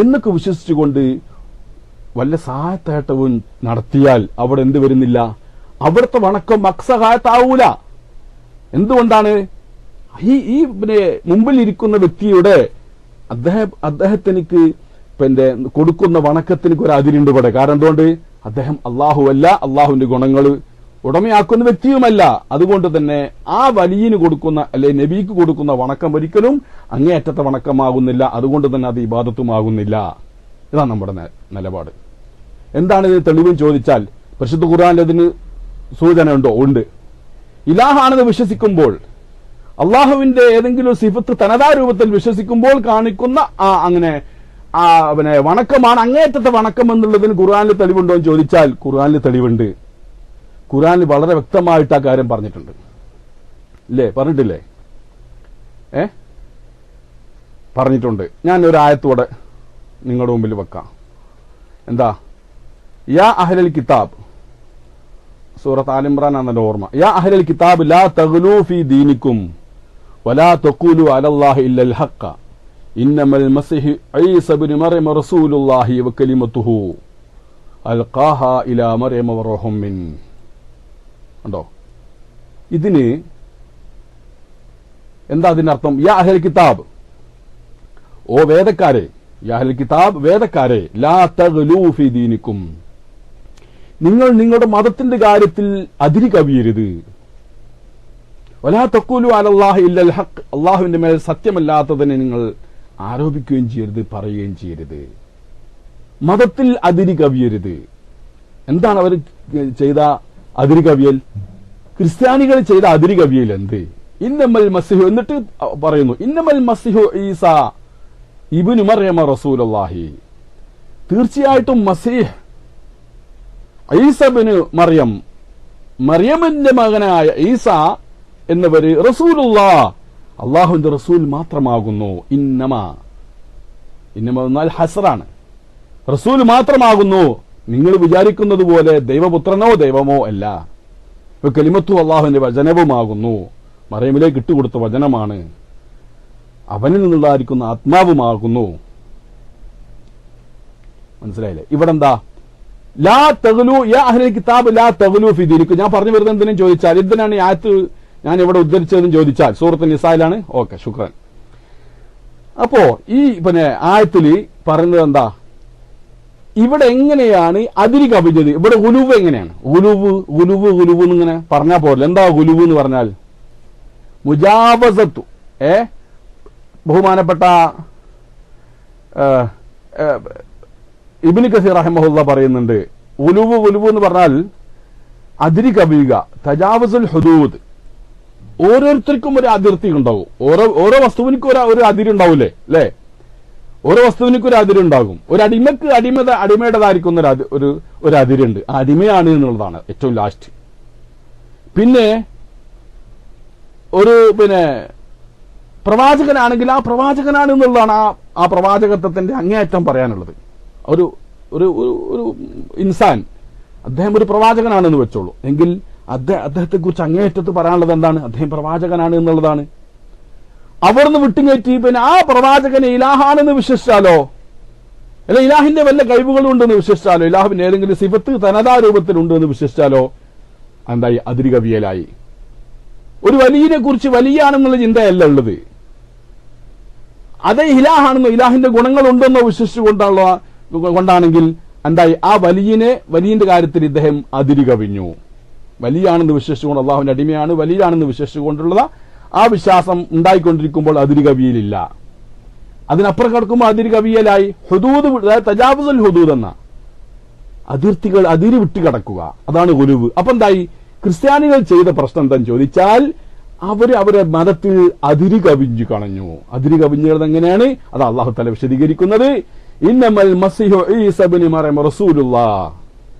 A: എന്നൊക്കെ വിശ്വസിച്ചുകൊണ്ട് വല്ല സഹായത്തേട്ടവും നടത്തിയാൽ അവിടെ എന്ത് വരുന്നില്ല? അവിടുത്തെ വണക്കം അക്സഹായത്താവൂല. എന്തുകൊണ്ടാണ്? ഈ മുമ്പിൽ ഇരിക്കുന്ന വ്യക്തിയുടെ അദ്ദേഹത്തിന് കൊടുക്കുന്ന വണക്കത്തിന് ഒരു അതിരുണ്ട് ഇവിടെ. കാരണം എന്തുകൊണ്ട്? അദ്ദേഹം അള്ളാഹുവല്ല, അള്ളാഹുവിന്റെ ഗുണങ്ങൾ ഉടമയാക്കുന്ന വ്യക്തിയുമല്ല. അതുകൊണ്ട് തന്നെ ആ വലിയന് കൊടുക്കുന്ന അല്ലെ നബിക്ക് കൊടുക്കുന്ന വണക്കം ഒരിക്കലും അങ്ങേയറ്റത്തെ വണക്കമാകുന്നില്ല. അതുകൊണ്ട് തന്നെ അത് ഇബാദത്തുമാകുന്നില്ല. ഇതാണ് നമ്മുടെ നിലപാട്. എന്താണ് ഇത് തെളിവ് ചോദിച്ചാൽ, പരിശുദ്ധ ഖുർആനിൽ അതിന് സൂചന ഉണ്ടോ? ഉണ്ട്. ഇലാഹാണെന്ന് വിശ്വസിക്കുമ്പോൾ, അള്ളാഹുവിന്റെ ഏതെങ്കിലും സിഫത്ത് തനതാ രൂപത്തിൽ വിശ്വസിക്കുമ്പോൾ കാണിക്കുന്ന വണക്കമാണ് അങ്ങേയറ്റത്തെ വണക്കം എന്നുള്ളതിന് ഖുർആനിൽ തെളിവുണ്ടോ എന്ന് ചോദിച്ചാൽ ഖുർആനിൽ തെളിവുണ്ട്. ഖുർആനിൽ വളരെ വ്യക്തമായിട്ട് ആ കാര്യം പറഞ്ഞിട്ടുണ്ട്. ഇല്ലേ? പറഞ്ഞിട്ടില്ലേ? പറഞ്ഞിട്ടുണ്ട്. ഞാൻ ഒരു ആയത്തോടെ നിങ്ങളുടെ മുമ്പിൽ വെക്കാം. എന്താ? യാ അഹ്ലൽ കിതാബ്, സൂറത്ത് ആൽ ഇംറാൻ ആണെന്റെ ഓർമ്മ. യാ അഹ്ലൽ കിതാബ് ലാ തഗ്ലൂ ഫീ ദീനിക്കും വലാ തഖൂലു അലല്ലാഹി ഇല്ലൽ ഹഖ് ഇന്നമൽ മസീഹ് ഈസ ഇബ്നു മർയം റസൂലുള്ളാഹി വകലിമതുഹു അൽഖാഹാ ഇലാ മർയം വറൂഹും മിൻ. ഉണ്ടോ? ഇതിന് എന്താ അതിനർത്ഥം? യാ അഹ്ലൽ കിതാബ്, ഓ വേദക്കാരെ, യാ അഹ്ലൽ കിതാബ് വേദക്കാരെ, ലാ തഗ്ലൂ ഫീ ദീനിക്കും, നിങ്ങൾ നിങ്ങളുടെ മതത്തിന്റെ കാര്യത്തിൽ അതിരി കവിയരുത്. വലാ തഖൂലു അലല്ലാഹി ഇല്ലൽ ഹഖ്, അള്ളാഹുവിന്റെ മേൽ സത്യമല്ലാത്തതിനെ നിങ്ങൾ ആരോപിക്കുകയും ചെയ്യരുത്, പറയുകയും ചെയ്യരുത്. മതത്തിൽ അതിരി കവിയരുത്. എന്താണ് അവർ ചെയ്ത അതിര് കവിയൽ? ക്രിസ്ത്യാനികൾ ചെയ്ത അതിര് കവിയൽ എന്ത്? ഇന്നമൽ മസിഹു, എന്നിട്ട് പറയുന്നു ഇന്നമൽ മസിഹു ഈസ ഇബ്നു മർയമ റസൂലുള്ളാഹി, തീർച്ചയായിട്ടും മസീഹ് ഈസ ഇബ്നു മറിയം, മറിയമിന്റെ മകനായ ഈസ എന്നവര് റസൂലുള്ളാഹ്, അള്ളാഹുവിന്റെ റസൂൽ മാത്രമാകുന്നു. ഇന്നമ എന്നാൽ ഹസറാണ്, റസൂൽ മാത്രമാകുന്നു. നിങ്ങൾ വിചാരിക്കുന്നത് പോലെ ദൈവപുത്രനോ ദൈവമോ അല്ല. കലിമത്തു അള്ളാഹുവിന്റെ വചനവുമാകുന്നു, മറിയമിലേക്ക് ഇട്ടുകൊടുത്ത വചനമാണ്, അവനിൽ നിന്നുള്ളതായിരിക്കുന്ന ആത്മാവുമാകുന്നു. മനസ്സിലായില്ലേ? ഇവിടെ എന്താ ലാ തഗ്ലു യാ അഹ്ലൽ കിതാബ് ലാ തഗ്ലു ഫി ദീനിക്കും. ഞാൻ പറഞ്ഞു വരുന്നത് എന്തിനും ചോദിച്ചാൽ, എന്തിനാണ് ഈ ആയത്ത് ഞാൻ ഇവിടെ ഉദ്ധരിച്ചതെന്ന് ചോദിച്ചാൽ സൂറത്ത് നിസായിലാണ്. ഓക്കെ, ശുക്രൻ. അപ്പോ ഈ ആയത്തില് പറയുന്നത് എന്താ, ഇവിടെ എങ്ങനെയാണ് അതിര് കവിഞ്ഞത്? ഇവിടെ ഗുലുവ് എങ്ങനെയാണ്? ഗുലുവ് എന്നിങ്ങനെ പറഞ്ഞാൽ പോരല്ലോ. എന്താ ഗുലുവ് എന്ന് പറഞ്ഞാൽ? മുജാവസത്തു. ബഹുമാനപ്പെട്ട ഇബ്നു കസീർ റഹിമഹുല്ലാഹ് പറയുന്നുണ്ട്, ഗുലുവ് എന്ന് പറഞ്ഞാൽ അതിര് കവിയുക, തജാവുസുൽ ഹുദൂദ്. ഓരോരുത്തർക്കും ഒരു അതിർത്തി ഉണ്ടാവും. ഓരോ വസ്തുവിനും ഒരു അതിരുണ്ടാവൂലേ അല്ലേ? ഓരോ വസ്തുവിനും ഒരു അതിരുണ്ടാകും. ഒരു അടിമക്ക് അടിമയുടേതായിരിക്കുന്ന ഒരു അതിരുണ്ട്. ആ അടിമയാണ് എന്നുള്ളതാണ് ഏറ്റവും ലാസ്റ്റ്. പിന്നെ ഒരു പ്രവാചകനാണെങ്കിൽ ആ പ്രവാചകനാണ് എന്നുള്ളതാണ് ആ പ്രവാചകത്വത്തിന്റെ അങ്ങേയറ്റം പറയാനുള്ളത്. ഒരു ഒരു ഒരു ഇൻസാൻ, അദ്ദേഹം ഒരു പ്രവാചകനാണെന്ന് വെച്ചോളൂ, എങ്കിൽ അദ്ദേഹത്തെ കുറിച്ച് അങ്ങേയറ്റത്ത് പറയാനുള്ളത് എന്താണ്? അദ്ദേഹം പ്രവാചകനാണ് എന്നുള്ളതാണ്. അവിടുന്ന് വിട്ടുകയറ്റി ആ പ്രവാചകനെ ഇലാഹാണെന്ന് വിശ്വസിച്ചാലോ, അല്ല ഇലാഹിന്റെ വല്ല കഴിവുകളുണ്ടെന്ന് വിശ്വസിച്ചാലോ, ഇലാഹിന്റെ ഏതെങ്കിലും സിഫത്ത് തനതാ രൂപത്തിലുണ്ട് എന്ന് വിശ്വസിച്ചാലോ എന്തായി? അതിര് കവിയലായി. ഒരു വലിയനെ കുറിച്ച് വലിയാണെന്നുള്ള ചിന്തയല്ല ഉള്ളത്, അതേ ഇലാഹാണെന്നോ ഇലാഹിന്റെ ഗുണങ്ങളുണ്ടെന്നോ വിശ്വസിച്ചുകൊണ്ടാണെങ്കിൽ എന്തായി? ആ വലിയന്റെ കാര്യത്തിൽ ഇദ്ദേഹം അതിര് കവിഞ്ഞു. വലിയാണെന്ന് വിശ്വസിച്ചുകൊണ്ട്, അള്ളാഹുവിന്റെ അടിമയാണ്, വലിയാണെന്ന് വിശ്വസിച്ചുകൊണ്ടുള്ള ആ വിശ്വാസം ഉണ്ടായിക്കൊണ്ടിരിക്കുമ്പോൾ അതിര് കവിയലില്ല. അതിനപ്പുറം കിടക്കുമ്പോൾ അതിര് കവിയലായി. ഹുദൂദ്, തജാവുസുൽ ഹുദൂദ് എന്ന അതിർത്തികൾ, അതിര് വിട്ട് കിടക്കുക, അതാണ് ഗുലുവ്. അപ്പൊ എന്തായി? ക്രിസ്ത്യാനികൾ ചെയ്ത പ്രശ്നം എന്താന്ന് ചോദിച്ചാൽ, അവരുടെ മതത്തിൽ അതിര് കവിഞ്ഞു കളഞ്ഞു. അതിര് കവിഞ്ഞത് എങ്ങനെയാണ്? അത് അള്ളാഹു തആല വിശദീകരിക്കുന്നത്, ഇന്നമൽ മസീഹു ഈസ ഇബ്നു മറിയം റസൂലുള്ളാഹ്,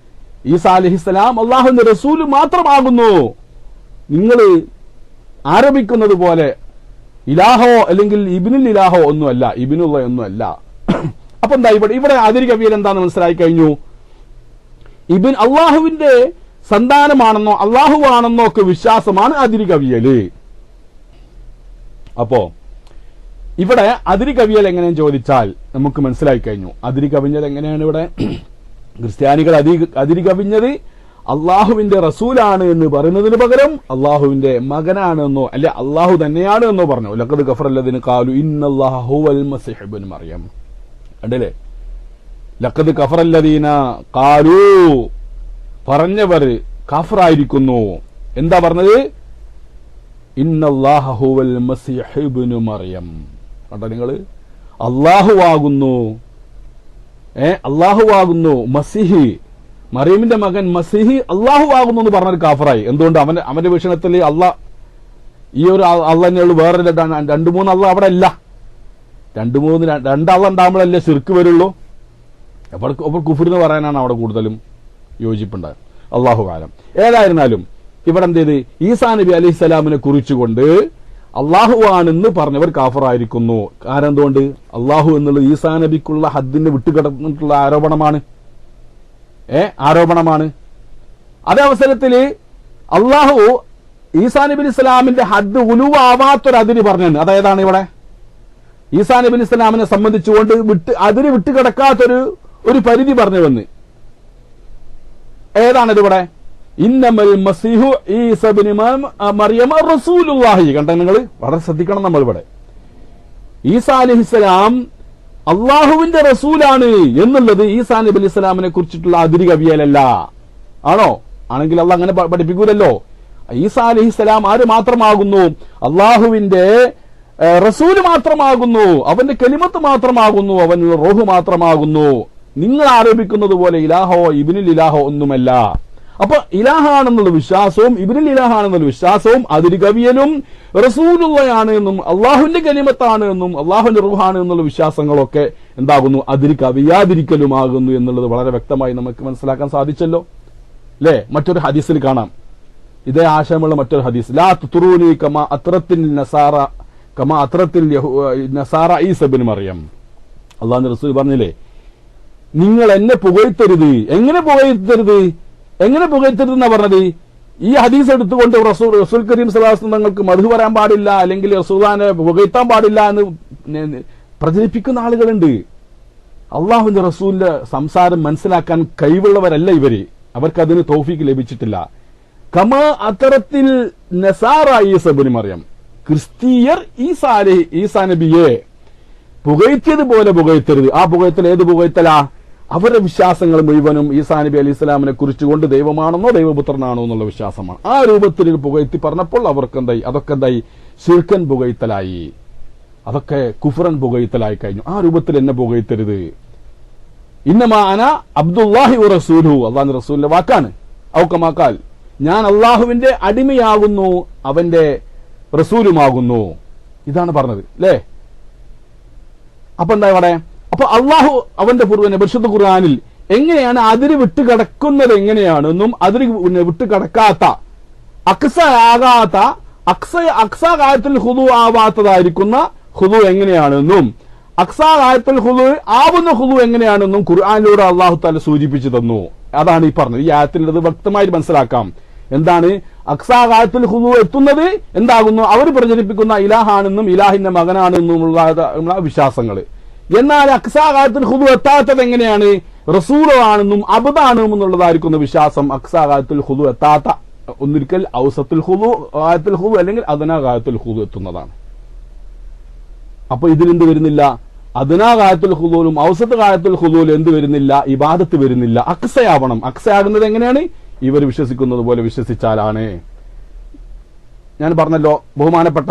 A: ഈസ അലൈഹിസ്സലാം അള്ളാഹുവിന്റെ റസൂൽ മാത്രമാകുന്നു. നിങ്ങൾ ആരോപിക്കുന്നത് പോലെ ഇലാഹോ അല്ലെങ്കിൽ ഇബ്നുൽ ഇലാഹോ ഒന്നുമല്ല, ഇബ്നുള്ള ഒന്നുമല്ല. അപ്പൊ എന്താ ഇവിടെ അതിര് കവിയൽ എന്താണെന്ന് മനസ്സിലായി കഴിഞ്ഞു. അള്ളാഹുവിന്റെ സന്താനമാണെന്നോ അള്ളാഹുവാണെന്നോ ഒക്കെ വിശ്വാസമാണ് അതിര് കവിയല്. അപ്പോ ഇവിടെ അതിര് കവിയൽ എങ്ങനെയെന്ന് ചോദിച്ചാൽ നമുക്ക് മനസ്സിലായി കഴിഞ്ഞു. അതിര് കവിഞ്ഞത് എങ്ങനെയാണ്? ഇവിടെ ക്രിസ്ത്യാനികൾ അതിര് കവിഞ്ഞത് അള്ളാഹുവിന്റെ റസൂലാണ് എന്ന് പറയുന്നതിന് പകരം അള്ളാഹുവിന്റെ മകനാണെന്നോ അല്ലെ അള്ളാഹു തന്നെയാണ് എന്നോ പറഞ്ഞു. ലഖദ് കഫറല്ലദീന ഖാലു ഇന്നല്ലാഹ ഹുവൽ മസീഹ് ഇബ്നു മറിയം. കണ്ടില്ലേ? ലഖദ് കഫറല്ലദീന ഖാലു, പറഞ്ഞവർ കാഫറായിരിക്കുന്നു. എന്താ പറഞ്ഞത്? ഇന്നല്ലാഹ ഹുവൽ മസീഹ് ഇബ്നു മറിയം. കണ്ടോ നിങ്ങൾ? അള്ളാഹുവാകുന്നു, അള്ളാഹുവാകുന്നു മസീഹ്, മറിയമിന്റെ മകൻ മസീഹ് അള്ളാഹുവാകുന്നു എന്ന് പറഞ്ഞൊരു കാഫറായി. എന്തുകൊണ്ട്? അവന്റെ വീക്ഷണത്തിൽ ഈ ഒരു അള്ള തന്നെയുള്ളൂ, വേറെ 2-3 അള്ള അവിടെ അല്ല. 2 അള്ള ഉണ്ടാകുമ്പോഴല്ലേ ശിർക്ക് വരുള്ളൂ. അപ്പോൾ കുഫർ എന്ന് പറയാനാണ് അവിടെ കൂടുതലും യോജിപ്പുണ്ടായത്. അള്ളാഹു ആലം. ഏതായിരുന്നാലും ഇവിടെ എന്ത് ചെയ്ത്? ഈസാ നബി അലൈഹിസ്സലാമിനെ കുറിച്ചുകൊണ്ട് അള്ളാഹുവാണെന്ന് പറഞ്ഞവർ കാഫറായിരിക്കുന്നു. കാരണം എന്തുകൊണ്ട്? അള്ളാഹു എന്നുള്ളത് ഈസാ നബിക്കുള്ള ഹദ്ദിന് വിട്ടുകിടന്നിട്ടുള്ള ആരോപണമാണ്. അതേ അവസരത്തിൽ അള്ളാഹു ഈസാ നബി ഇസ്ലാമിന്റെ ഹദ്ദ് ഉലുവാവാത്തൊരതിര് പറഞ്ഞു. അതേതാണ്? ഇവിടെ ഈസാ നബി ഇസ്ലാമിനെ സംബന്ധിച്ചുകൊണ്ട് അതിര് വിട്ടുകിടക്കാത്തൊരു പരിധി പറഞ്ഞു വന്ന്. ഏതാണിത്? ഇവിടെ ഇന്നമൽ മസീഹു ഈസ ഇബ്നു മറിയം റസൂലുള്ളാഹി. കണ്ട നിങ്ങൾ? വളരെ ശ്രദ്ധിക്കണം നമ്മൾ. ഇവിടെ ഈസാ അലൈഹിസ്സലാം അള്ളാഹുവിന്റെ റസൂലാണ് എന്നുള്ളത് ഈസാ നബി അലൈഹി സ്വലാമിനെ കുറിച്ചിട്ടുള്ള അതിര് കവിയലല്ല. ആണോ? ആണെങ്കിൽ അള്ളാഹ് അങ്ങനെ പഠിപ്പിക്കൂലല്ലോ. ഈസാ അലൈഹിസ്സലാം ആര് മാത്രമാകുന്നു? അള്ളാഹുവിന്റെ റസൂല് മാത്രമാകുന്നു, അവന്റെ കലിമത്ത് മാത്രമാകുന്നു, അവനുള്ള റൂഹ് മാത്രമാകുന്നു. നിങ്ങൾ ആരോപിക്കുന്നത് പോലെ ഇലാഹോ ഇബ്നുൽ ഇലാഹോ ഒന്നുമല്ല. അപ്പൊ ഇലാഹാണെന്നുള്ള വിശ്വാസവും ഇബ്നുൽ ഇലാഹാണെന്നുള്ള വിശ്വാസവും അതിര് കവിയലും റസൂലുള്ളയാണ് എന്നും അള്ളാഹുവിന്റെ കലിമത്താണ് എന്നും അള്ളാഹുവിന്റെ റൂഹാണ് എന്നുള്ള വിശ്വാസങ്ങളൊക്കെ എന്താകുന്നു അതിര് കവിയാതിരിക്കലുമാകുന്നു എന്നുള്ളത് വളരെ വ്യക്തമായി നമുക്ക് മനസ്സിലാക്കാൻ സാധിച്ചല്ലോ അല്ലേ. മറ്റൊരു ഹദീസിൽ കാണാം ഇതേ ആശയമുള്ള മറ്റൊരു ഹദീസ്, ലാ തുറൂനി കമാ അത്രത്തിൽ നസാറ ഈസ ഇബ്നു മറിയം. അള്ളാഹുവിന്റെ റസൂൽ പറഞ്ഞില്ലേ, നിങ്ങൾ എന്നെ പുകഴ്ത്തരുത്. എങ്ങനെ പുകഴ്ത്തരുത് എന്നാ പറഞ്ഞത്? ഈ ഹദീസ് എടുത്തുകൊണ്ട് റസൂൽ കരീം സ്വല്ലല്ലാഹു അലൈഹി വസല്ലം തങ്ങൾക്ക് മദ്ഹ് പറയാൻ പാടില്ല, അല്ലെങ്കിൽ റസൂലുള്ളാഹിനെ പുകഴ്ത്താൻ പാടില്ല എന്ന് പ്രചരിപ്പിക്കുന്ന ആളുകളുണ്ട്. അള്ളാഹുവിന്റെ റസൂലിന്റെ സംസാരം മനസ്സിലാക്കാൻ കഴിവുള്ളവരല്ല ഇവര്, അവർക്കതിന് തൗഫീക്ക് ലഭിച്ചിട്ടില്ല. കമാ അത്തരത്തിൽ നസാറ ഈസ ഇബ്നു മറിയം, ക്രിസ്തീയർ ഈസാ നബിയെ പുകഴ്ത്തിയതുപോലെ പുകഴ്ത്തരുത്. ആ പുകഴ്ത്തൽ ഏത് പുകഴ്ത്തലാ? അവരുടെ വിശ്വാസങ്ങൾ മുഴുവനും ഈസാ നബി അലൈഹി സ്വലാമിനെ കുറിച്ചുകൊണ്ട് ദൈവമാണെന്നോ ദൈവപുത്രനാണോ എന്നുള്ള വിശ്വാസമാണ്. ആ രൂപത്തിൽ പുകഴ്ത്തി പറഞ്ഞപ്പോൾ അതൊക്കെ എന്തായി? ശിർക്കൻ പുകഴ്ത്തലായി, അതൊക്കെ കുഫ്റൻ പുകഴ്ത്തലായി കഴിഞ്ഞു. ആ രൂപത്തിൽ എന്നെ പുകഴ്ത്തരുത്. ഇന്നമാ അന അബ്ദുല്ലാഹി വ റസൂലുഹു, അള്ളാഹുവിന്റെ റസൂലിന്റെ വാക്കാണ്. ഔക്കമാക്കാൽ, ഞാൻ അള്ളാഹുവിന്റെ അടിമയാകുന്നു, അവന്റെ റസൂലുമാകുന്നു. ഇതാണ് പറഞ്ഞത് അല്ലേ. അപ്പൊ എന്താ ഇവിടെ? അപ്പൊ അള്ളാഹു അവന്റെ പൂർവ്വനെ പരിശുദ്ധ ഖുർആനിൽ എങ്ങനെയാണ് അതിര് വിട്ടുകിടക്കുന്നത് എങ്ങനെയാണെന്നും അതിര് വിട്ടുകിടക്കാത്ത അക്സയാകാത്ത അക്സാകായത്തിൽ ഹുദു ആവാത്തതായിരിക്കുന്ന ഹുദു എങ്ങനെയാണെന്നും അക്സാകായത്തിൽ ഹുദു ആവുന്ന ഹുദു എങ്ങനെയാണെന്നും ഖുർആനിലൂടെ അള്ളാഹു തആല സൂചിപ്പിച്ചു തന്നു. അതാണ് ഈ പറഞ്ഞത്. ഈ ആയത്തിലുള്ളത് വ്യക്തമായിട്ട് മനസ്സിലാക്കാം. എന്താണ് അക്സാകായത്തിൽ ഹുദു എത്തുന്നത്? എന്താകുന്നു? അവർ പ്രചരിപ്പിക്കുന്ന ഇലാഹാണെന്നും ഇലാഹിന്റെ മകനാണെന്നുമുള്ള വിശ്വാസങ്ങൾ. എന്നാൽ അക്സാകായത്തിൽ ഹുദു എത്താത്തത് എങ്ങനെയാണ്? റസൂലാണെന്നും അബ്ദാണെന്നും എന്നുള്ളതായിരിക്കുന്ന വിശ്വാസം അക്സാകായത്തിൽ ഹുദു എത്താത്ത, ഒന്നിരിക്കൽ ഔസത്തുൽ ഹുദു ഗായത്തുൽ ഹുദു അല്ലെങ്കിൽ അദ്നാ ഗായത്തുൽ ഹുദു എത്തുന്നതാണ്. അപ്പൊ ഇതിലെന്ത് വരുന്നില്ല? അദ്നാ ഗായത്തുൽ ഹുദൂലും ഔസത്ത് ഗായത്തുൽ ഹുദൂലും എന്ത് വരുന്നില്ല? ഇബാദത്ത് വരുന്നില്ല. അക്സയാവണം. അക്സയാകുന്നത് എങ്ങനെയാണ്? ഇവർ വിശ്വസിക്കുന്നത് പോലെ വിശ്വസിച്ചാലാണ്. ഞാൻ പറഞ്ഞല്ലോ, ബഹുമാനപ്പെട്ട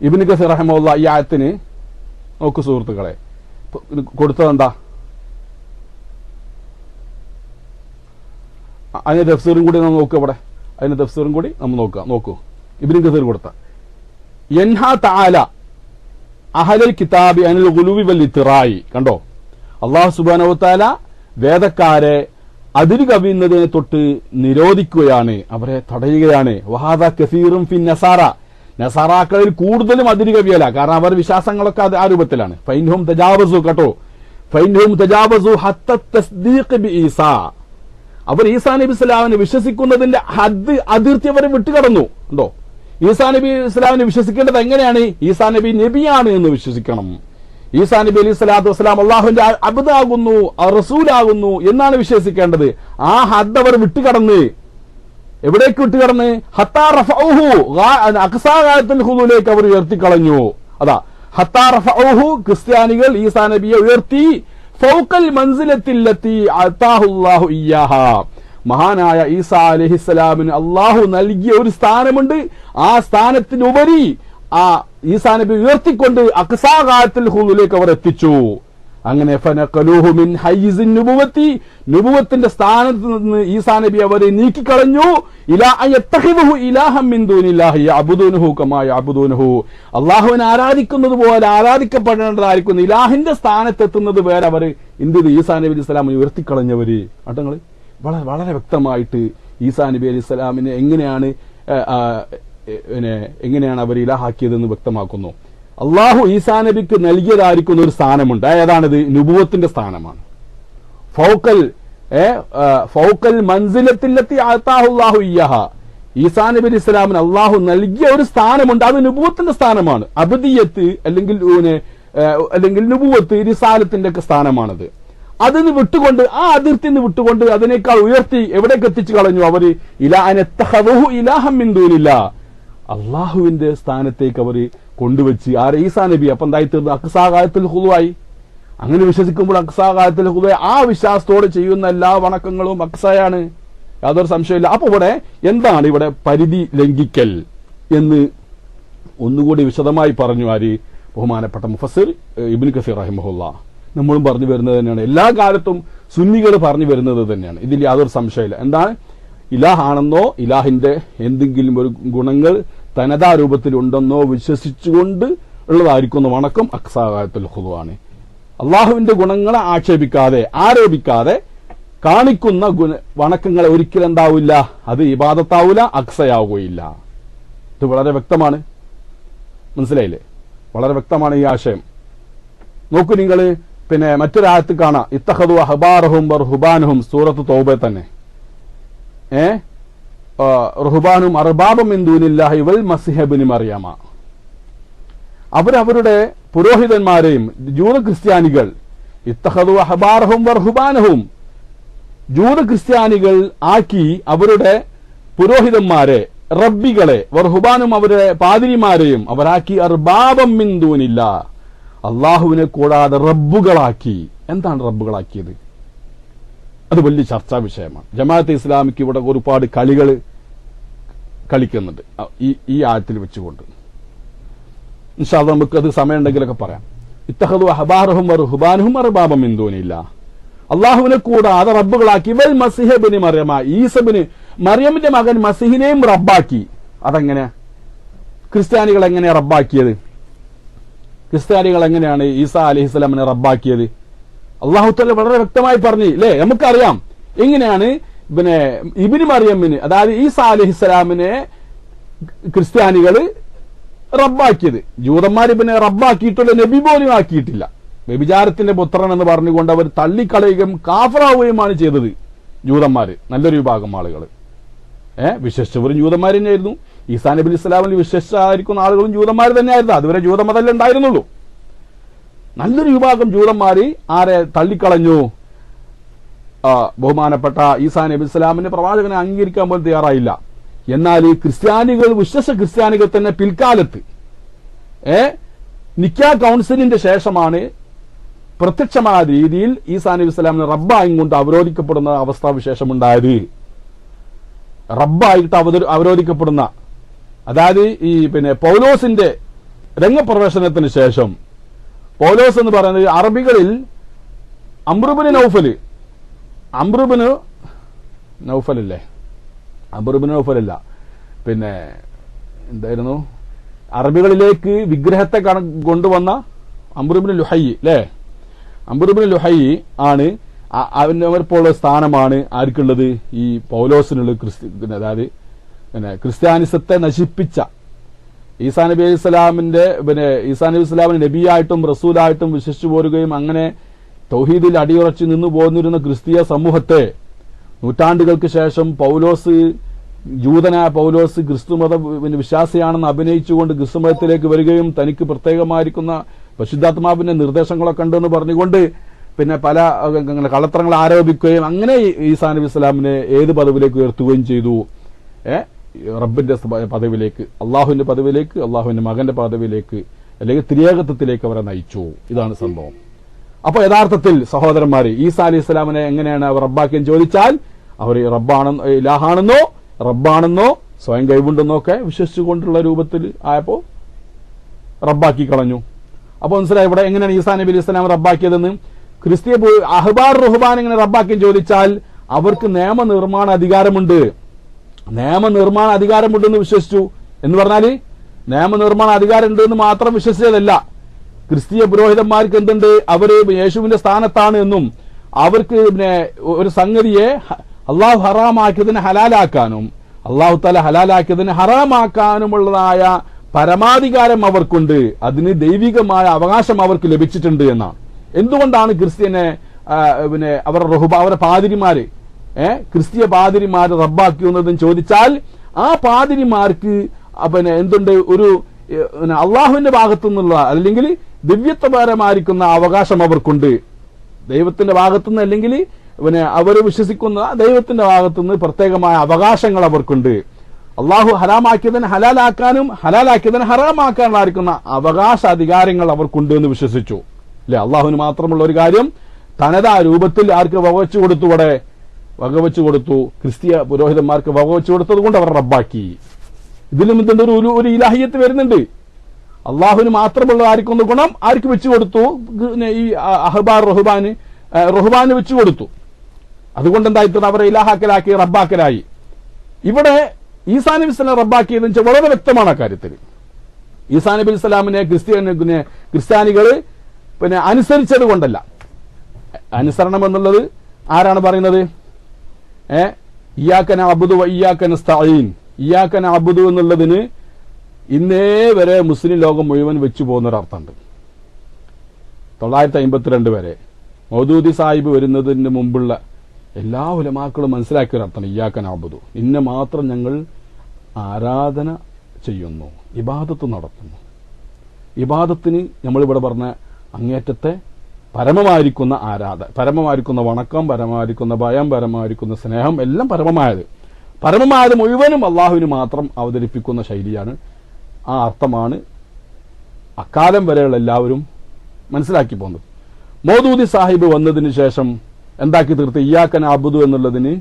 A: ഇബ്നു കസീർ റഹിമഹുല്ലാഹ് ഈ ആയത്തിന് നോക്കൂ സുഹൃത്തുക്കളെ, കൊടുത്തതെന്താ? അതിന്റെ തഫ്സീറും കൂടി നമ്മൾ നോക്കുക. ഇവിടെ അതിന്റെ തഫ്സീറും കൂടി നമ്മൾ നോക്കൂ. ഇബ്നു കസീർ കൊടുത്ത യൻഹാ തആല അഹ്ലൽ കിതാബി അനിൽ ഗുലുവി വൽ ഇത്റായി. കണ്ടോ, അല്ലാഹു സുബ്ഹാനഹു വ തആല വേദക്കാരെ അതിര് കവിയുന്നതിനെ തൊട്ട് നിരോധിക്കുകയാണ്, അവരെ തടയുകയാണ്. വഹാദ കസീറുൻ ഫി നസാറ, നസാറാക്കളിൽ കൂടുതലും അതിര് കവിയല. കാരണം അവരുടെ വിശ്വാസങ്ങളൊക്കെ ആ രൂപത്തിലാണ്. ഫൈൻഹും തജാവസു, കേട്ടോ, ഫൈൻഹും തജാവസു ഹത്ത തസ്ദീഖ് ബി ഈസാ, അവർ ഈസാ നബി ഇസ്ലാമിനെ വിശ്വസിക്കുന്നതിന്റെ അതിർത്തി അവർ വിട്ടുകടന്നു. ഉണ്ടോ? ഈസാ നബി ഇസ്ലാമിനെ വിശ്വസിക്കേണ്ടത് എങ്ങനെയാണ്? ഈസാ നബി നബിയാണ് എന്ന് വിശ്വസിക്കണം. ഈസാ നബി അലൈഹി സ്വലാത്തു വസ്സലാം അള്ളാഹുവിന്റെ അബ്ദാകുന്നു, റസൂലാകുന്നു എന്നാണ് വിശ്വസിക്കേണ്ടത്. ആ ഹദ് അവർ വിട്ടുകടന്ന് എവിടേക്ക് വിട്ടുകടന്ന്? ഹത്താ റഫഉഹു അഖ്സാ ഗായത്തുൽ ഹുദൂലേക്ക് അവർ ഉയർത്തിക്കളഞ്ഞു. അതാ ഹത്താ റഫഉഹു, ക്രിസ്ത്യാനികൾ ഈസാ നബിയെ ഉയർത്തി ഫൗഖൽ മൻസിലത്തില്ലത്തി അതാഹുല്ലാഹു ഇയ്യാഹാ, മഹാനായ ഈസാ അലൈഹിസ്സലാമിന് അള്ളാഹു നൽകിയ ഒരു സ്ഥാനമുണ്ട്. ആ സ്ഥാനത്തിനുപരി ആ ഈസാ നബി ഉയർത്തിക്കൊണ്ട് അഖ്സാ ഗായത്തുൽ ഹുദൂലേക്ക് അവർ എത്തിച്ചു. അങ്ങനെ ഫനഖലൂഹു മിൻ ഹൈസിൻ നുബുവത്തി, നുബുവത്തിന്റെ സ്ഥാനത്ത് നിന്ന് ഈസാ നബി അവരെ നീക്കിക്കളഞ്ഞു. ഇലാ അയത്തഖിദുഹു ഇലാഹം മിൻ ദൂനില്ലാഹി യഅബുദൂനഹു കമാ യഅബുദൂനഹു, അല്ലാഹുവിനെ ആരാധിക്കുന്നത് പോലെ ആരാധിക്കപ്പെടേണ്ടതായിരിക്കുന്ന ഇലാഹിന്റെ സ്ഥാനത്തെത്തുന്നത് വരെ അവർ എന്ത് ചെയ്തു? ഈസാ നബി അലൈഹി സ്വലാമിനെ ഉയർത്തിക്കളഞ്ഞവര്. അട്ടങ്ങൾ വളരെ വളരെ വ്യക്തമായിട്ട് ഈസാ നബി അലൈഹി സ്വലാമിനെ എങ്ങനെയാണ് അവർ ഇലാഹാക്കിയതെന്ന് വ്യക്തമാക്കുന്നു. അള്ളാഹു ഈസാ നബിക്ക് നൽകിയതായിരിക്കുന്ന ഒരു സ്ഥാനമുണ്ട്. ഏതാണത്? നുബുവത്തിന്റെ സ്ഥാനമാണ്. ഫൗക്കൽ മൻസിലത്തില്ലത്തി അതാഹുല്ലാഹു ഇയ്യാഹ, ഈസാ നബി അലൈഹി സ്വലാമിന് അള്ളാഹു നൽകിയ ഒരു സ്ഥാനമുണ്ട്. അത് നുബുവത്തിന്റെ സ്ഥാനമാണ്. അബ്ദിയത്ത് അല്ലെങ്കിൽ നുബുവത്ത് റിസാലത്തിന്റെ ഒക്കെ സ്ഥാനമാണത്. അതിന് വിട്ടുകൊണ്ട്, ആ അതിർത്തി നിന്ന് വിട്ടുകൊണ്ട് അതിനേക്കാൾ ഉയർത്തി എവിടേക്ക് എത്തിച്ചു കളഞ്ഞു അവര്? ഇലാ അനത്തഖദുഹു ഇലാഹം മിൻ ദൂനില്ലാഹ്, അള്ളാഹുവിന്റെ സ്ഥാനത്തേക്ക് അവർ കൊണ്ടുവച്ച്. ആരെ? ഈസാ നബി. അപ്പൊ എന്തായി തീർന്നു? അഖ്സാ ഗായത്തുൽ ഹുദൂആയി. അങ്ങനെ വിശ്വസിക്കുമ്പോൾ അഖ്സാ ഗായത്തുൽ ഹുദൂആ, ആ വിശ്വാസത്തോടെ ചെയ്യുന്ന എല്ലാ വണക്കങ്ങളും അഖ്സയാണ്, യാതൊരു സംശയമില്ല. അപ്പൊ ഇവിടെ എന്താണ് ഇവിടെ പരിധി ലംഘിക്കൽ എന്ന് ഒന്നുകൂടി വിശദമായി പറഞ്ഞു ആര്? ബഹുമാനപ്പെട്ട മുഫസ്സിർ ഇബ്നു കസീർ റഹിമഹുല്ലാഹ്. നമ്മളും പറഞ്ഞു വരുന്നത് തന്നെയാണ്. എല്ലാ കാലത്തും സുന്നികൾ പറഞ്ഞു വരുന്നത് തന്നെയാണ്. ഇതിൽ യാതൊരു സംശയമില്ല. എന്താണ്? ഇലാഹാണെന്നോ ഇലാഹിന്റെ എന്തെങ്കിലും ഒരു ഗുണങ്ങൾ തനതാ രൂപത്തിലുണ്ടെന്നോ വിശ്വസിച്ചുകൊണ്ട് ഉള്ളതായിരിക്കുന്ന വണക്കം അക്സാത്തുൽ ഖുദുവാണ്. അള്ളാഹുവിന്റെ ഗുണങ്ങളെ ആക്ഷേപിക്കാതെ ആരോപിക്കാതെ കാണിക്കുന്ന വണക്കങ്ങളെ ഒരിക്കലും എന്താവില്ല, അത് ഇബാദത്താവൂല, അക്സയാവുകയില്ല. ഇത് വളരെ വ്യക്തമാണ്. മനസ്സിലായില്ലേ? വളരെ വ്യക്തമാണ് ഈ ആശയം. നോക്കൂ നിങ്ങൾ, പിന്നെ മറ്റൊരായത്ത് കാണാം, ഇത്തഖദു അഹ്ബാറഹും വറുഹ്ബാനഹും, സൂറത്ത് തൗബ തന്നെ. റുഹ്ബാനും അർബാബം മിൻ ദൂനില്ലാഹി വൽ മസീഹ് ഇബ്നു മറിയമ. അവരവരുടെ പുരോഹിതന്മാരെയും ജൂത ക്രിസ്ത്യാനികൾ, ഇത്തഖദു അഹ്ബാറഹും വറുഹ്ബാനഹും, ജൂത ക്രിസ്ത്യാനികൾ ആക്കി അവരുടെ പുരോഹിതന്മാരെ, റബ്ബികളെ, വറുഹ്ബാനും അവരുടെ പാതിരിമാരെയും അവരാക്കി അർബാബം മിൻ ദൂനില്ലാ, അള്ളാഹുവിനെ കൂടാതെ റബ്ബുകളാക്കി. എന്താണ് റബ്ബുകളാക്കിയത്? അത് വലിയ ചർച്ചാ വിഷയമാണ്. ജമാഅത്തെ ഇസ്ലാമിക്ക് ഇവിടെ ഒരുപാട് കളികൾ കളിക്കുന്നുണ്ട് ഈ ആയത്തിൽ വെച്ചുകൊണ്ട്. ഇൻഷാ അല്ലാഹ് നമുക്ക് അത് സമയമുണ്ടെങ്കിലൊക്കെ പറയാം. ഇത്തഖദു അഹ്ബാറഹും വറുഹ്ബാനഹും അർബാബം മിൻ ദൂനില്ലാ, അള്ളാഹുവിനെ കൂടാതെ റബ്ബുകളാക്കി. വൽ മസീഹ് ഇബ്നു മറിയമ, ഈസബിന് മറിയമിന്റെ മകൻ മസീഹിനെയും റബ്ബാക്കി. അതെങ്ങനെ? ക്രിസ്ത്യാനികൾ എങ്ങനെയാ റബ്ബാക്കിയത്? ക്രിസ്ത്യാനികൾ എങ്ങനെയാണ് ഈസാ അലൈഹിസ്സലാമിനെ റബ്ബാക്കിയത്? അള്ളാഹു തആല വളരെ വ്യക്തമായി പറഞ്ഞു അല്ലേ? നമുക്കറിയാം എങ്ങനെയാണ് പിന്നെ ഇബ്നു മറിയമിന്, അതായത് ഈസാ അലൈഹിസ്സലാമിനെ ക്രിസ്ത്യാനികൾ റബ്ബാക്കിയത്. ജൂതന്മാർ ഇവനെ റബ്ബാക്കിയിട്ടുള്ള നബി പോലും ആക്കിയിട്ടില്ല. വ്യഭിചാരത്തിന്റെ പുത്രൻ എന്ന് പറഞ്ഞുകൊണ്ട് അവർ തള്ളിക്കളയുകയും കാഫറാവുകയുമാണ് ചെയ്തത് ജൂതന്മാര്. നല്ലൊരു വിഭാഗം ആളുകൾ വിശ്വസിച്ചവരും ജൂതന്മാർ തന്നെയായിരുന്നു. ഈസാ നബി അലൈഹി സ്വലാമിൽ വിശ്വസിച്ചായിരിക്കുന്ന ആളുകളും ജൂതന്മാർ തന്നെയായിരുന്നു. അതുവരെ ജൂതമതല്ലേ ഉണ്ടായിരുന്നുള്ളൂ. നല്ലൊരു വിഭാഗം ജൂതന്മാര് ആരെ തള്ളിക്കളഞ്ഞു? ബഹുമാനപ്പെട്ട ഈസാ നബി ഇസ്ലാമിന്റെ പ്രവാചകനെ അംഗീകരിക്കാൻ പോലും തയ്യാറായില്ല. എന്നാൽ ഈ ക്രിസ്ത്യാനികൾ, വിശ്വസ ക്രിസ്ത്യാനികൾ തന്നെ പിൽക്കാലത്ത് നിക്കാ കൗൺസിലിന്റെ ശേഷമാണ് പ്രത്യക്ഷമായ രീതിയിൽ ഈസാ നബി ഇസ്ലാമിനെ റബ്ബായും കൊണ്ട് അവരോധിക്കപ്പെടുന്ന അവസ്ഥാവിശേഷം ഉണ്ടായത്. റബ്ബായിട്ട് അവരോധിക്കപ്പെടുന്ന, അതായത് ഈ പിന്നെ പൗലോസിന്റെ രംഗപ്രവേശനത്തിന് ശേഷം, പൗലോസ് എന്ന് പറയുന്നത് അറബികളിൽ അംറുബ്നു നൗഫലല്ലേ, അംറുബ്നു നൗഫലല്ല, പിന്നെ എന്തായിരുന്നു, അറബികളിലേക്ക് വിഗ്രഹത്തെ കൊണ്ടുവന്ന അംറുബ്നു ലുഹൈ അല്ലേ? അംറുബ്നു ലുഹൈ ആണ് അവരിപ്പോൾ സ്ഥാനമാണ് ആർക്കുള്ളത്? ഈ പൗലോസിനുള്ള അതായത് പിന്നെ ക്രിസ്ത്യാനിസത്തെ നശിപ്പിച്ച ഈസാ നബി അലൈഹി സ്വലാമിന്റെ ഈസാ നബി സ്വലാമിന് നബിയായിട്ടും റസൂലായിട്ടും വിശ്വസിച്ചു പോരുകയും അങ്ങനെ തൗഹീദിൽ അടിയുറച്ചു നിന്നു പോന്നിരുന്ന ക്രിസ്തീയ സമൂഹത്തെ നൂറ്റാണ്ടുകൾക്ക് ശേഷം ജൂതനായ പൗലോസ് ക്രിസ്തുമത വിശ്വാസിയാണെന്ന് അഭിനയിച്ചുകൊണ്ട് ക്രിസ്തുമതത്തിലേക്ക് വരികയും തനിക്ക് പ്രത്യേകമായിരിക്കുന്ന പരിശുദ്ധാത്മാവിന്റെ നിർദ്ദേശങ്ങളൊക്കെ ഉണ്ടെന്ന് പറഞ്ഞുകൊണ്ട് പിന്നെ പല കള്ളത്തരങ്ങൾ ആരോപിക്കുകയും അങ്ങനെ ഈസാ നബി സ്വലാമിനെ ഏത് പദവിയിലേക്ക് ഉയർത്തുകയും ചെയ്തു? റബ്ബിന്റെ പദവിയിലേക്ക്, അള്ളാഹുവിന്റെ പദവിയിലേക്ക്, അള്ളാഹുവിന്റെ മകന്റെ പദവിയിലേക്ക്, അല്ലെങ്കിൽ ത്രിയേകത്വത്തിലേക്ക് അവരെ നയിച്ചു. ഇതാണ് സംഭവം. അപ്പൊ യഥാർത്ഥത്തിൽ സഹോദരന്മാര്, ഈസാ അലൈഹി സ്വലാമിനെ എങ്ങനെയാണ് അവർ റബ്ബാക്കിയെന്ന് ചോദിച്ചാൽ, അവർ ഇലാഹാണെന്നോ റബ്ബാണെന്നോ സ്വയം കൈവുണ്ടെന്നോ ഒക്കെ വിശ്വസിച്ചുകൊണ്ടുള്ള രൂപത്തിൽ ആയപ്പോ റബ്ബാക്കി കളഞ്ഞു. അപ്പൊ മനസ്സിലായി ഇവിടെ എങ്ങനെയാണ് ഈസാ നബി അലൈഹി സ്വലാം റബ്ബാക്കിയതെന്ന്. ക്രിസ്തീയ അഹ്ബാർ റുഹ്ബാൻ എങ്ങനെ റബ്ബാക്കിയെന്ന് ചോദിച്ചാൽ, അവർക്ക് നിയമനിർമ്മാണ അധികാരമുണ്ട്, നിയമനിർമ്മാണ അധികാരമുണ്ടെന്ന് വിശ്വസിച്ചു. എന്ന് പറഞ്ഞാല് നിയമനിർമ്മാണ അധികാരം ഉണ്ടെന്ന് മാത്രം വിശ്വസിച്ചതല്ല, ക്രിസ്തീയ പുരോഹിതന്മാർക്ക് എന്തുണ്ട്, അവര് യേശുവിന്റെ സ്ഥാനത്താണ് എന്നും അവർക്ക് പിന്നെ ഒരു സംഗതിയെ അള്ളാഹു ഹറാമാക്കിയതിനെ ഹലാലാക്കാനും അള്ളാഹു തആല ഹലാലാക്കിയതിനെ ഹറാമാക്കാനുമുള്ളതായ പരമാധികാരം അവർക്കുണ്ട്, അതിന് ദൈവികമായ അവകാശം അവർക്ക് ലഭിച്ചിട്ടുണ്ട് എന്നാണ്. എന്തുകൊണ്ടാണ് ക്രിസ്ത്യനെ പിന്നെ അവരുടെ പാതിരിമാര് ക്രിസ്തീയ പാതിരിമാര് റബ്ബാക്കുന്നതെന്ന് ചോദിച്ചാൽ, ആ പാതിരിമാർക്ക് പിന്നെ എന്തുണ്ട്, ഒരു അള്ളാഹുവിന്റെ ഭാഗത്തു നിന്നുള്ള അല്ലെങ്കിൽ ദിവ്യത്വപരമായിരിക്കുന്ന അവകാശം അവർക്കുണ്ട്. ദൈവത്തിന്റെ ഭാഗത്തുനിന്ന് അല്ലെങ്കിൽ പിന്നെ അവർ വിശ്വസിക്കുന്ന ദൈവത്തിന്റെ ഭാഗത്തുനിന്ന് പ്രത്യേകമായ അവകാശങ്ങൾ അവർക്കുണ്ട്. അള്ളാഹു ഹറാമാക്കിയതിനെ ഹലാലാക്കാനും ഹലാലാക്കിയതിനെ ഹറാമാക്കാനുമായിരിക്കുന്ന അവകാശ അധികാരങ്ങൾ അവർക്കുണ്ട് എന്ന് വിശ്വസിച്ചു അല്ലെ? അള്ളാഹുവിന് മാത്രമുള്ള ഒരു കാര്യം തനതാ രൂപത്തിൽ ആർക്ക് വകവെച്ചു കൊടുത്തു? ക്രിസ്തീയ പുരോഹിതന്മാർക്ക് വകവെച്ചു കൊടുത്തത് കൊണ്ട് അവർ റബ്ബാക്കി. ഇതിലും ഇതിന്റെ ഒരു ഇലാഹിയത്ത് വരുന്നുണ്ട്. അള്ളാഹുവിന് മാത്രമുള്ള ആർക്കൊന്ന് ഗുണം ആർക്ക് വെച്ചു കൊടുത്തു? ഈ അഹ്ബാർ റുഹ്ബാന് വെച്ചു കൊടുത്തു. അതുകൊണ്ട് എന്തായിത്തീർന്നു? അവരെ ഇലാഹാക്കലാക്കി, റബ്ബാക്കലായി. ഇവിടെ ഈസാ നബി സ്വലാം റബ്ബാക്കിയതെന്ന് വെച്ചാൽ വളരെ വ്യക്തമാണ് അക്കാര്യത്തിൽ. ഈസാ നബി സ്വലാമിനെ ക്രിസ്ത്യാനികൾ അനുസരിച്ചത് കൊണ്ടല്ല. അനുസരണം എന്നുള്ളത് ആരാണ് പറയുന്നത്? ഇയ്യാക നഅ്ബുദു വ ഇയ്യാക നസ്തഈൻ. ഇയ്യാക നഅ്ബുദു എന്നുള്ളതിന് ഇന്നേ വരെ മുസ്ലിം ലോകം മുഴുവൻ വെച്ചു പോകുന്നൊരർത്ഥമുണ്ട്. 952 വരെ മൗദൂദി സാഹിബ് വരുന്നതിന് മുമ്പുള്ള എല്ലാ ഉലമാക്കളും മനസ്സിലാക്കിയൊരർത്ഥമാണ് ഇയ്യാക നഅ്ബുദു. നിന്നെ മാത്രം ഞങ്ങൾ ആരാധന ചെയ്യുന്നു, ഇബാദത്ത് നടത്തുന്നു. ഇബാദത്തിന് നമ്മളിവിടെ പറഞ്ഞ അങ്ങേറ്റത്തെ പരമമായിരിക്കുന്ന പരമമായിരിക്കുന്ന വണക്കം, പരമമായിരിക്കുന്ന ഭയം, പരമമായിരിക്കുന്ന സ്നേഹം, എല്ലാം പരമമായത് മുഴുവനും അള്ളാഹുവിന് മാത്രം അവതരിപ്പിക്കുന്ന ശൈലിയാണ്. ആ അർത്ഥമാണ് അക്കാലം വരെയുള്ള എല്ലാവരും മനസ്സിലാക്കി പോകുന്നത്. മൗദൂദി സാഹിബ് വന്നതിന് ശേഷം എന്താക്കി തീർത്ത്? ഇയ്യാക നഅ്ബുദു എന്നുള്ളതിന്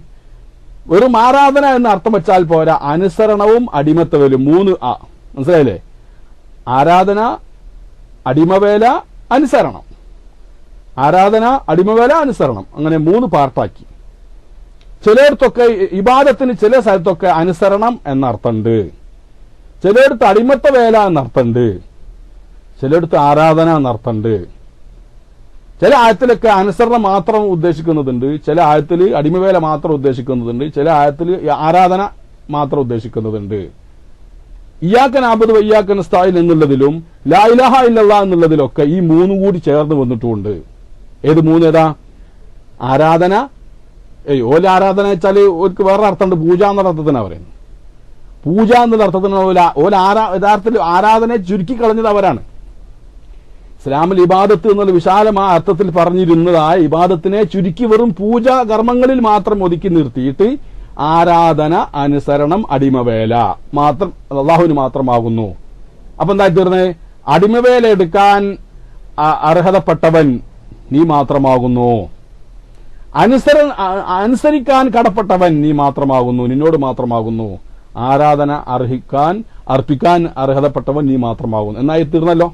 A: വെറും ആരാധന എന്ന അർത്ഥം വെച്ചാൽ പോരാ, അനുസരണവും അടിമത്തവേലും 3 മനസ്സിലായില്ലേ? ആരാധന, അടിമവേല, അനുസരണം. ആരാധന, അടിമവേല, അനുസരണം, അങ്ങനെ 3 പാർട്ടാക്കി. ചിലയിടത്തൊക്കെ ഇബാദത്തിന് ചില സ്ഥലത്തൊക്കെ അനുസരണം എന്നർത്ഥമുണ്ട്, ചിലയിടത്ത് അടിമത്ത വേല എന്നർത്ഥമുണ്ട്, ചിലയിടത്ത് ആരാധന എന്നർത്ഥമുണ്ട്. ചില ആയത്തിലൊക്കെ അനുസരണം മാത്രം ഉദ്ദേശിക്കുന്നതുണ്ട്, ചില ആയത്തിൽ അടിമവേല മാത്രം ഉദ്ദേശിക്കുന്നതുണ്ട്, ചില ആയത്തിൽ ആരാധന മാത്രം ഉദ്ദേശിക്കുന്നതുണ്ട്. ഇയ്യാക നഅ്ബുദു വ ഇയ്യാക നസ്തഈൻ എന്നുള്ളതിലും ലാ ഇലാഹ ഇല്ലല്ലാഹ് എന്നുള്ളതിലൊക്കെ ഈ 3 കൂടി ചേർന്ന് വന്നിട്ടുമുണ്ട്. ഏത് 3? ഏതാ? ആരാധന. ഓല ആരാധന വെച്ചാൽ ഓർക്ക് വേറെ അർത്ഥമുണ്ട്, പൂജ എന്നുള്ള അർത്ഥത്തിനാണ് പറയുന്നത്. പൂജ എന്നുള്ള അർത്ഥത്തിന് യഥാർത്ഥത്തിൽ ആരാധനയെ ചുരുക്കി കളഞ്ഞത് അവരാണ്. ഇസ്ലാമിൽ ഇബാദത്ത് എന്നുള്ള വിശാലമായ അർത്ഥത്തിൽ പറഞ്ഞിരുന്നതായ ഇബാദത്തിനെ ചുരുക്കി വെറും പൂജാ കർമ്മങ്ങളിൽ മാത്രം ഒതുക്കി നിർത്തിയിട്ട് ആരാധന, അനുസരണം, അടിമവേല മാത്രം അള്ളാഹുവിന് മാത്രമാകുന്നു. അപ്പൊ എന്താ തീർന്നേ? അടിമവേല എടുക്കാൻ അർഹതപ്പെട്ടവൻ നീ മാത്രമാകുന്നു, അനുസരിക്കാൻ കടപ്പെട്ടവൻ നീ മാത്രമാകുന്നു, നിന്നോട് മാത്രമാകുന്നു, ആരാധന അർപ്പിക്കാൻ അർഹതപ്പെട്ടവൻ നീ മാത്രമാകുന്നു എന്നായി തീർന്നല്ലോ.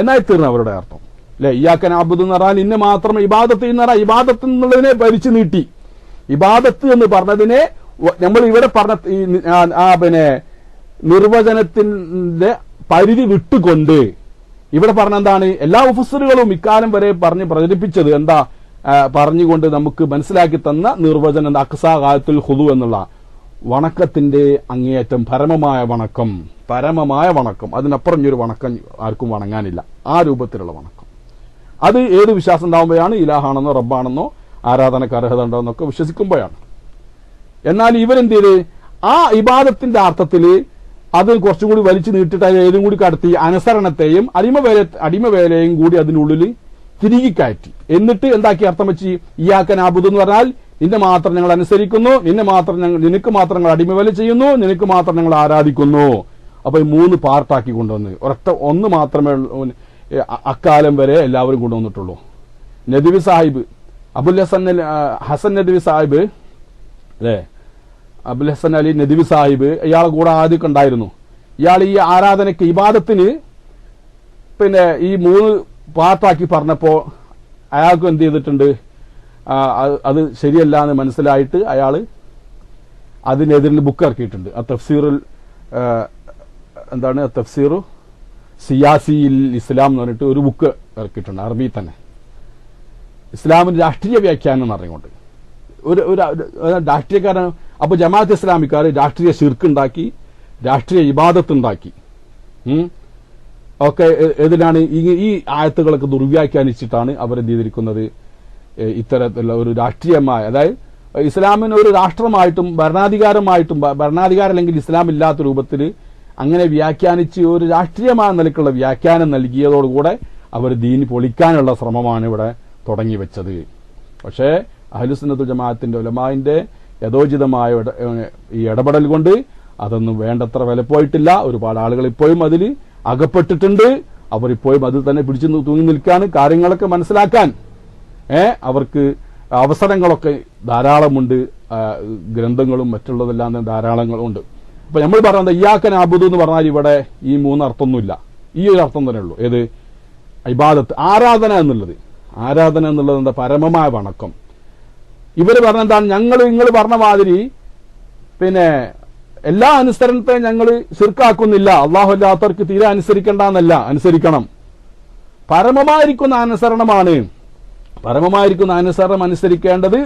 A: എന്നായി തീർന്നു അവരുടെ അർത്ഥം അല്ലെ? ഇയ്യാക നഅ്ബുദു എന്ന് പറഞ്ഞാൽ നിന്നെ മാത്രം, ഇബാദത്ത് എന്ന് പറഞ്ഞാൽ ഇബാദത്ത് എന്നുള്ളതിനെ ഭരിച്ചു നീട്ടി. ഇബാദത്ത് എന്ന് പറഞ്ഞതിനെ നമ്മൾ ഇവിടെ പറഞ്ഞ നിർവചനത്തിന്റെ പരിധി വിട്ടുകൊണ്ട് ഇവിടെ പറഞ്ഞ എന്താണ്? എല്ലാ മുഫസ്സിറുകളും ഇക്കാലം വരെ പറഞ്ഞ് പ്രചരിപ്പിച്ചത് എന്താ പറഞ്ഞുകൊണ്ട് നമുക്ക് മനസ്സിലാക്കി തന്ന നിർവചനം അഖ്സാ ഗായത്തുൽ ഖുദു എന്നുള്ള വണക്കത്തിന്റെ അങ്ങേയറ്റം പരമമായ വണക്കം. അതിനപ്പുറം ഒരു വണക്കം ആർക്കും വണങ്ങാനില്ല. ആ രൂപത്തിലുള്ള വണക്കം. അത് ഏത് വിശ്വാസം ഉണ്ടാകുമ്പോഴാണ്? ഇലാഹാണെന്നോ റബ്ബാണെന്നോ ആരാധനക്ക് അർഹത ഉണ്ടോ എന്നൊക്കെ വിശ്വസിക്കുമ്പോഴാണ്. എന്നാൽ ഇവരെന്ത് ചെയ്ത് ആ ഇബാദത്തിന്റെ അർത്ഥത്തിൽ അത് കുറച്ചും കൂടി വലിച്ചു നീട്ടിട്ട് ഏതും കൂടി കടത്തി അനുസരണത്തെയും അടിമവേലയും കൂടി അതിനുള്ളിൽ തിരികെ കയറ്റി. എന്നിട്ട് എന്താക്കി അർത്ഥം വെച്ച് ഇയ്യാക നഅ്ബുദു എന്ന് പറഞ്ഞാൽ നിന്നെ മാത്രം ഞങ്ങൾ അനുസരിക്കുന്നു, നിനക്ക് മാത്രം ഞങ്ങൾ അടിമവേല ചെയ്യുന്നു, നിനക്ക് മാത്രം ഞങ്ങൾ ആരാധിക്കുന്നു. അപ്പൊ ഈ 3 പാർട്ടാക്കി കൊണ്ടുവന്ന് ഒന്ന് മാത്രമേ അക്കാലം വരെ എല്ലാവരും കൊണ്ടുവന്നിട്ടുള്ളൂ. നദ്വി സാഹിബ്, ഹസൻ നദ്വി സാഹിബ് അല്ലെ, അബുൽ ഹസൻ അലി നദ്വി സാഹിബ്, ഇയാളെ കൂടെ ആദ്യമൊക്കെ ഉണ്ടായിരുന്നു. ഇയാൾ ഈ ആരാധനയ്ക്ക് ഇബാദത്തിന് ഈ 3 പാർട്ടാക്കി പറഞ്ഞപ്പോ അയാൾക്ക് എന്ത് ചെയ്തിട്ടുണ്ട്? അത് ശരിയല്ല എന്ന് മനസ്സിലായിട്ട് അയാൾ അതിനെതിരിൽ ബുക്ക് ഇറക്കിയിട്ടുണ്ട്. ആ തഫ്സീറുൽ തഫ്സീറു സിയാസിയിൽ ഇസ്ലാം എന്ന് പറഞ്ഞിട്ട് ഒരു ബുക്ക് ഇറക്കിയിട്ടുണ്ട്, അറബി തന്നെ. ഇസ്ലാമിന്റെ രാഷ്ട്രീയ വ്യാഖ്യാനം എന്ന് പറഞ്ഞുകൊണ്ട് ഒരു രാഷ്ട്രീയക്കാരൻ. അപ്പൊ ജമാഅത്ത് ഇസ്ലാമിക്കാർ രാഷ്ട്രീയ ശിർക്ക് ഉണ്ടാക്കി, രാഷ്ട്രീയ ഇബാദത്ത് ഉണ്ടാക്കി. ഒക്കെ ഏതിനാണ്? ഈ ആയത്തുകളൊക്കെ ദുർവ്യാഖ്യാനിച്ചിട്ടാണ് അവരെന്ത് ചെയ്തിരിക്കുന്നത്? ഇത്തരത്തിലുള്ള ഒരു രാഷ്ട്രീയമായ, അതായത് ഇസ്ലാമിന് ഒരു രാഷ്ട്രമായിട്ടും ഭരണാധികാരം അല്ലെങ്കിൽ ഇസ്ലാം ഇല്ലാത്ത രൂപത്തിൽ അങ്ങനെ വ്യാഖ്യാനിച്ച് ഒരു രാഷ്ട്രീയമായ നിലയ്ക്കുള്ള വ്യാഖ്യാനം നൽകിയതോടുകൂടെ അവർ ദീൻ പൊളിക്കാനുള്ള ശ്രമമാണ് ഇവിടെ തുടങ്ങി വെച്ചത്. പക്ഷേ അഹ്ലുസുന്നത്തുൽ ജമാഅത്തിന്റെ ഉലമാഇന്റെ യഥോചിതമായ ഈ ഇടപെടൽ കൊണ്ട് അതൊന്നും വേണ്ടത്ര വിലപ്പോയിട്ടില്ല. ഒരുപാട് ആളുകൾ ഇപ്പോഴും അതിൽ അകപ്പെട്ടിട്ടുണ്ട്. അവർ ഇപ്പോഴും അതിൽ തന്നെ പിടിച്ചു തൂങ്ങി നിൽക്കാണ്. കാര്യങ്ങളൊക്കെ മനസ്സിലാക്കാൻ അവർക്ക് അവസരങ്ങളൊക്കെ ധാരാളമുണ്ട്. ഗ്രന്ഥങ്ങളും മറ്റുള്ളതെല്ലാം ധാരാളങ്ങളുണ്ട്. അപ്പൊ നമ്മൾ പറയുന്നത് ഇയ്യാക നഅ്ബുദു എന്ന് പറഞ്ഞാൽ ഇവിടെ ഈ 3 അർത്ഥമൊന്നുമില്ല. ഈ ഒരു അർത്ഥം തന്നെ ഉള്ളൂ. ഏത് ഇബാദത്ത്, ആരാധന എന്നുള്ളത് എന്താ? പരമമായ വണക്കം. ഇവര് പറഞ്ഞെന്താണ്? നിങ്ങൾ പറഞ്ഞ മാതിരി പിന്നെ എല്ലാ അനുസരണത്തെയും ഞങ്ങൾ ശിർക്കാക്കുന്നില്ല, അള്ളാഹു അല്ലാത്തവർക്ക് തീരെ അനുസരിക്കേണ്ടെന്നല്ല, അനുസരിക്കണം. പരമമായിരിക്കുന്ന അനുസരണമാണ്. പരമമായിരിക്കുന്ന അനുസരണം അനുസരിക്കേണ്ടത്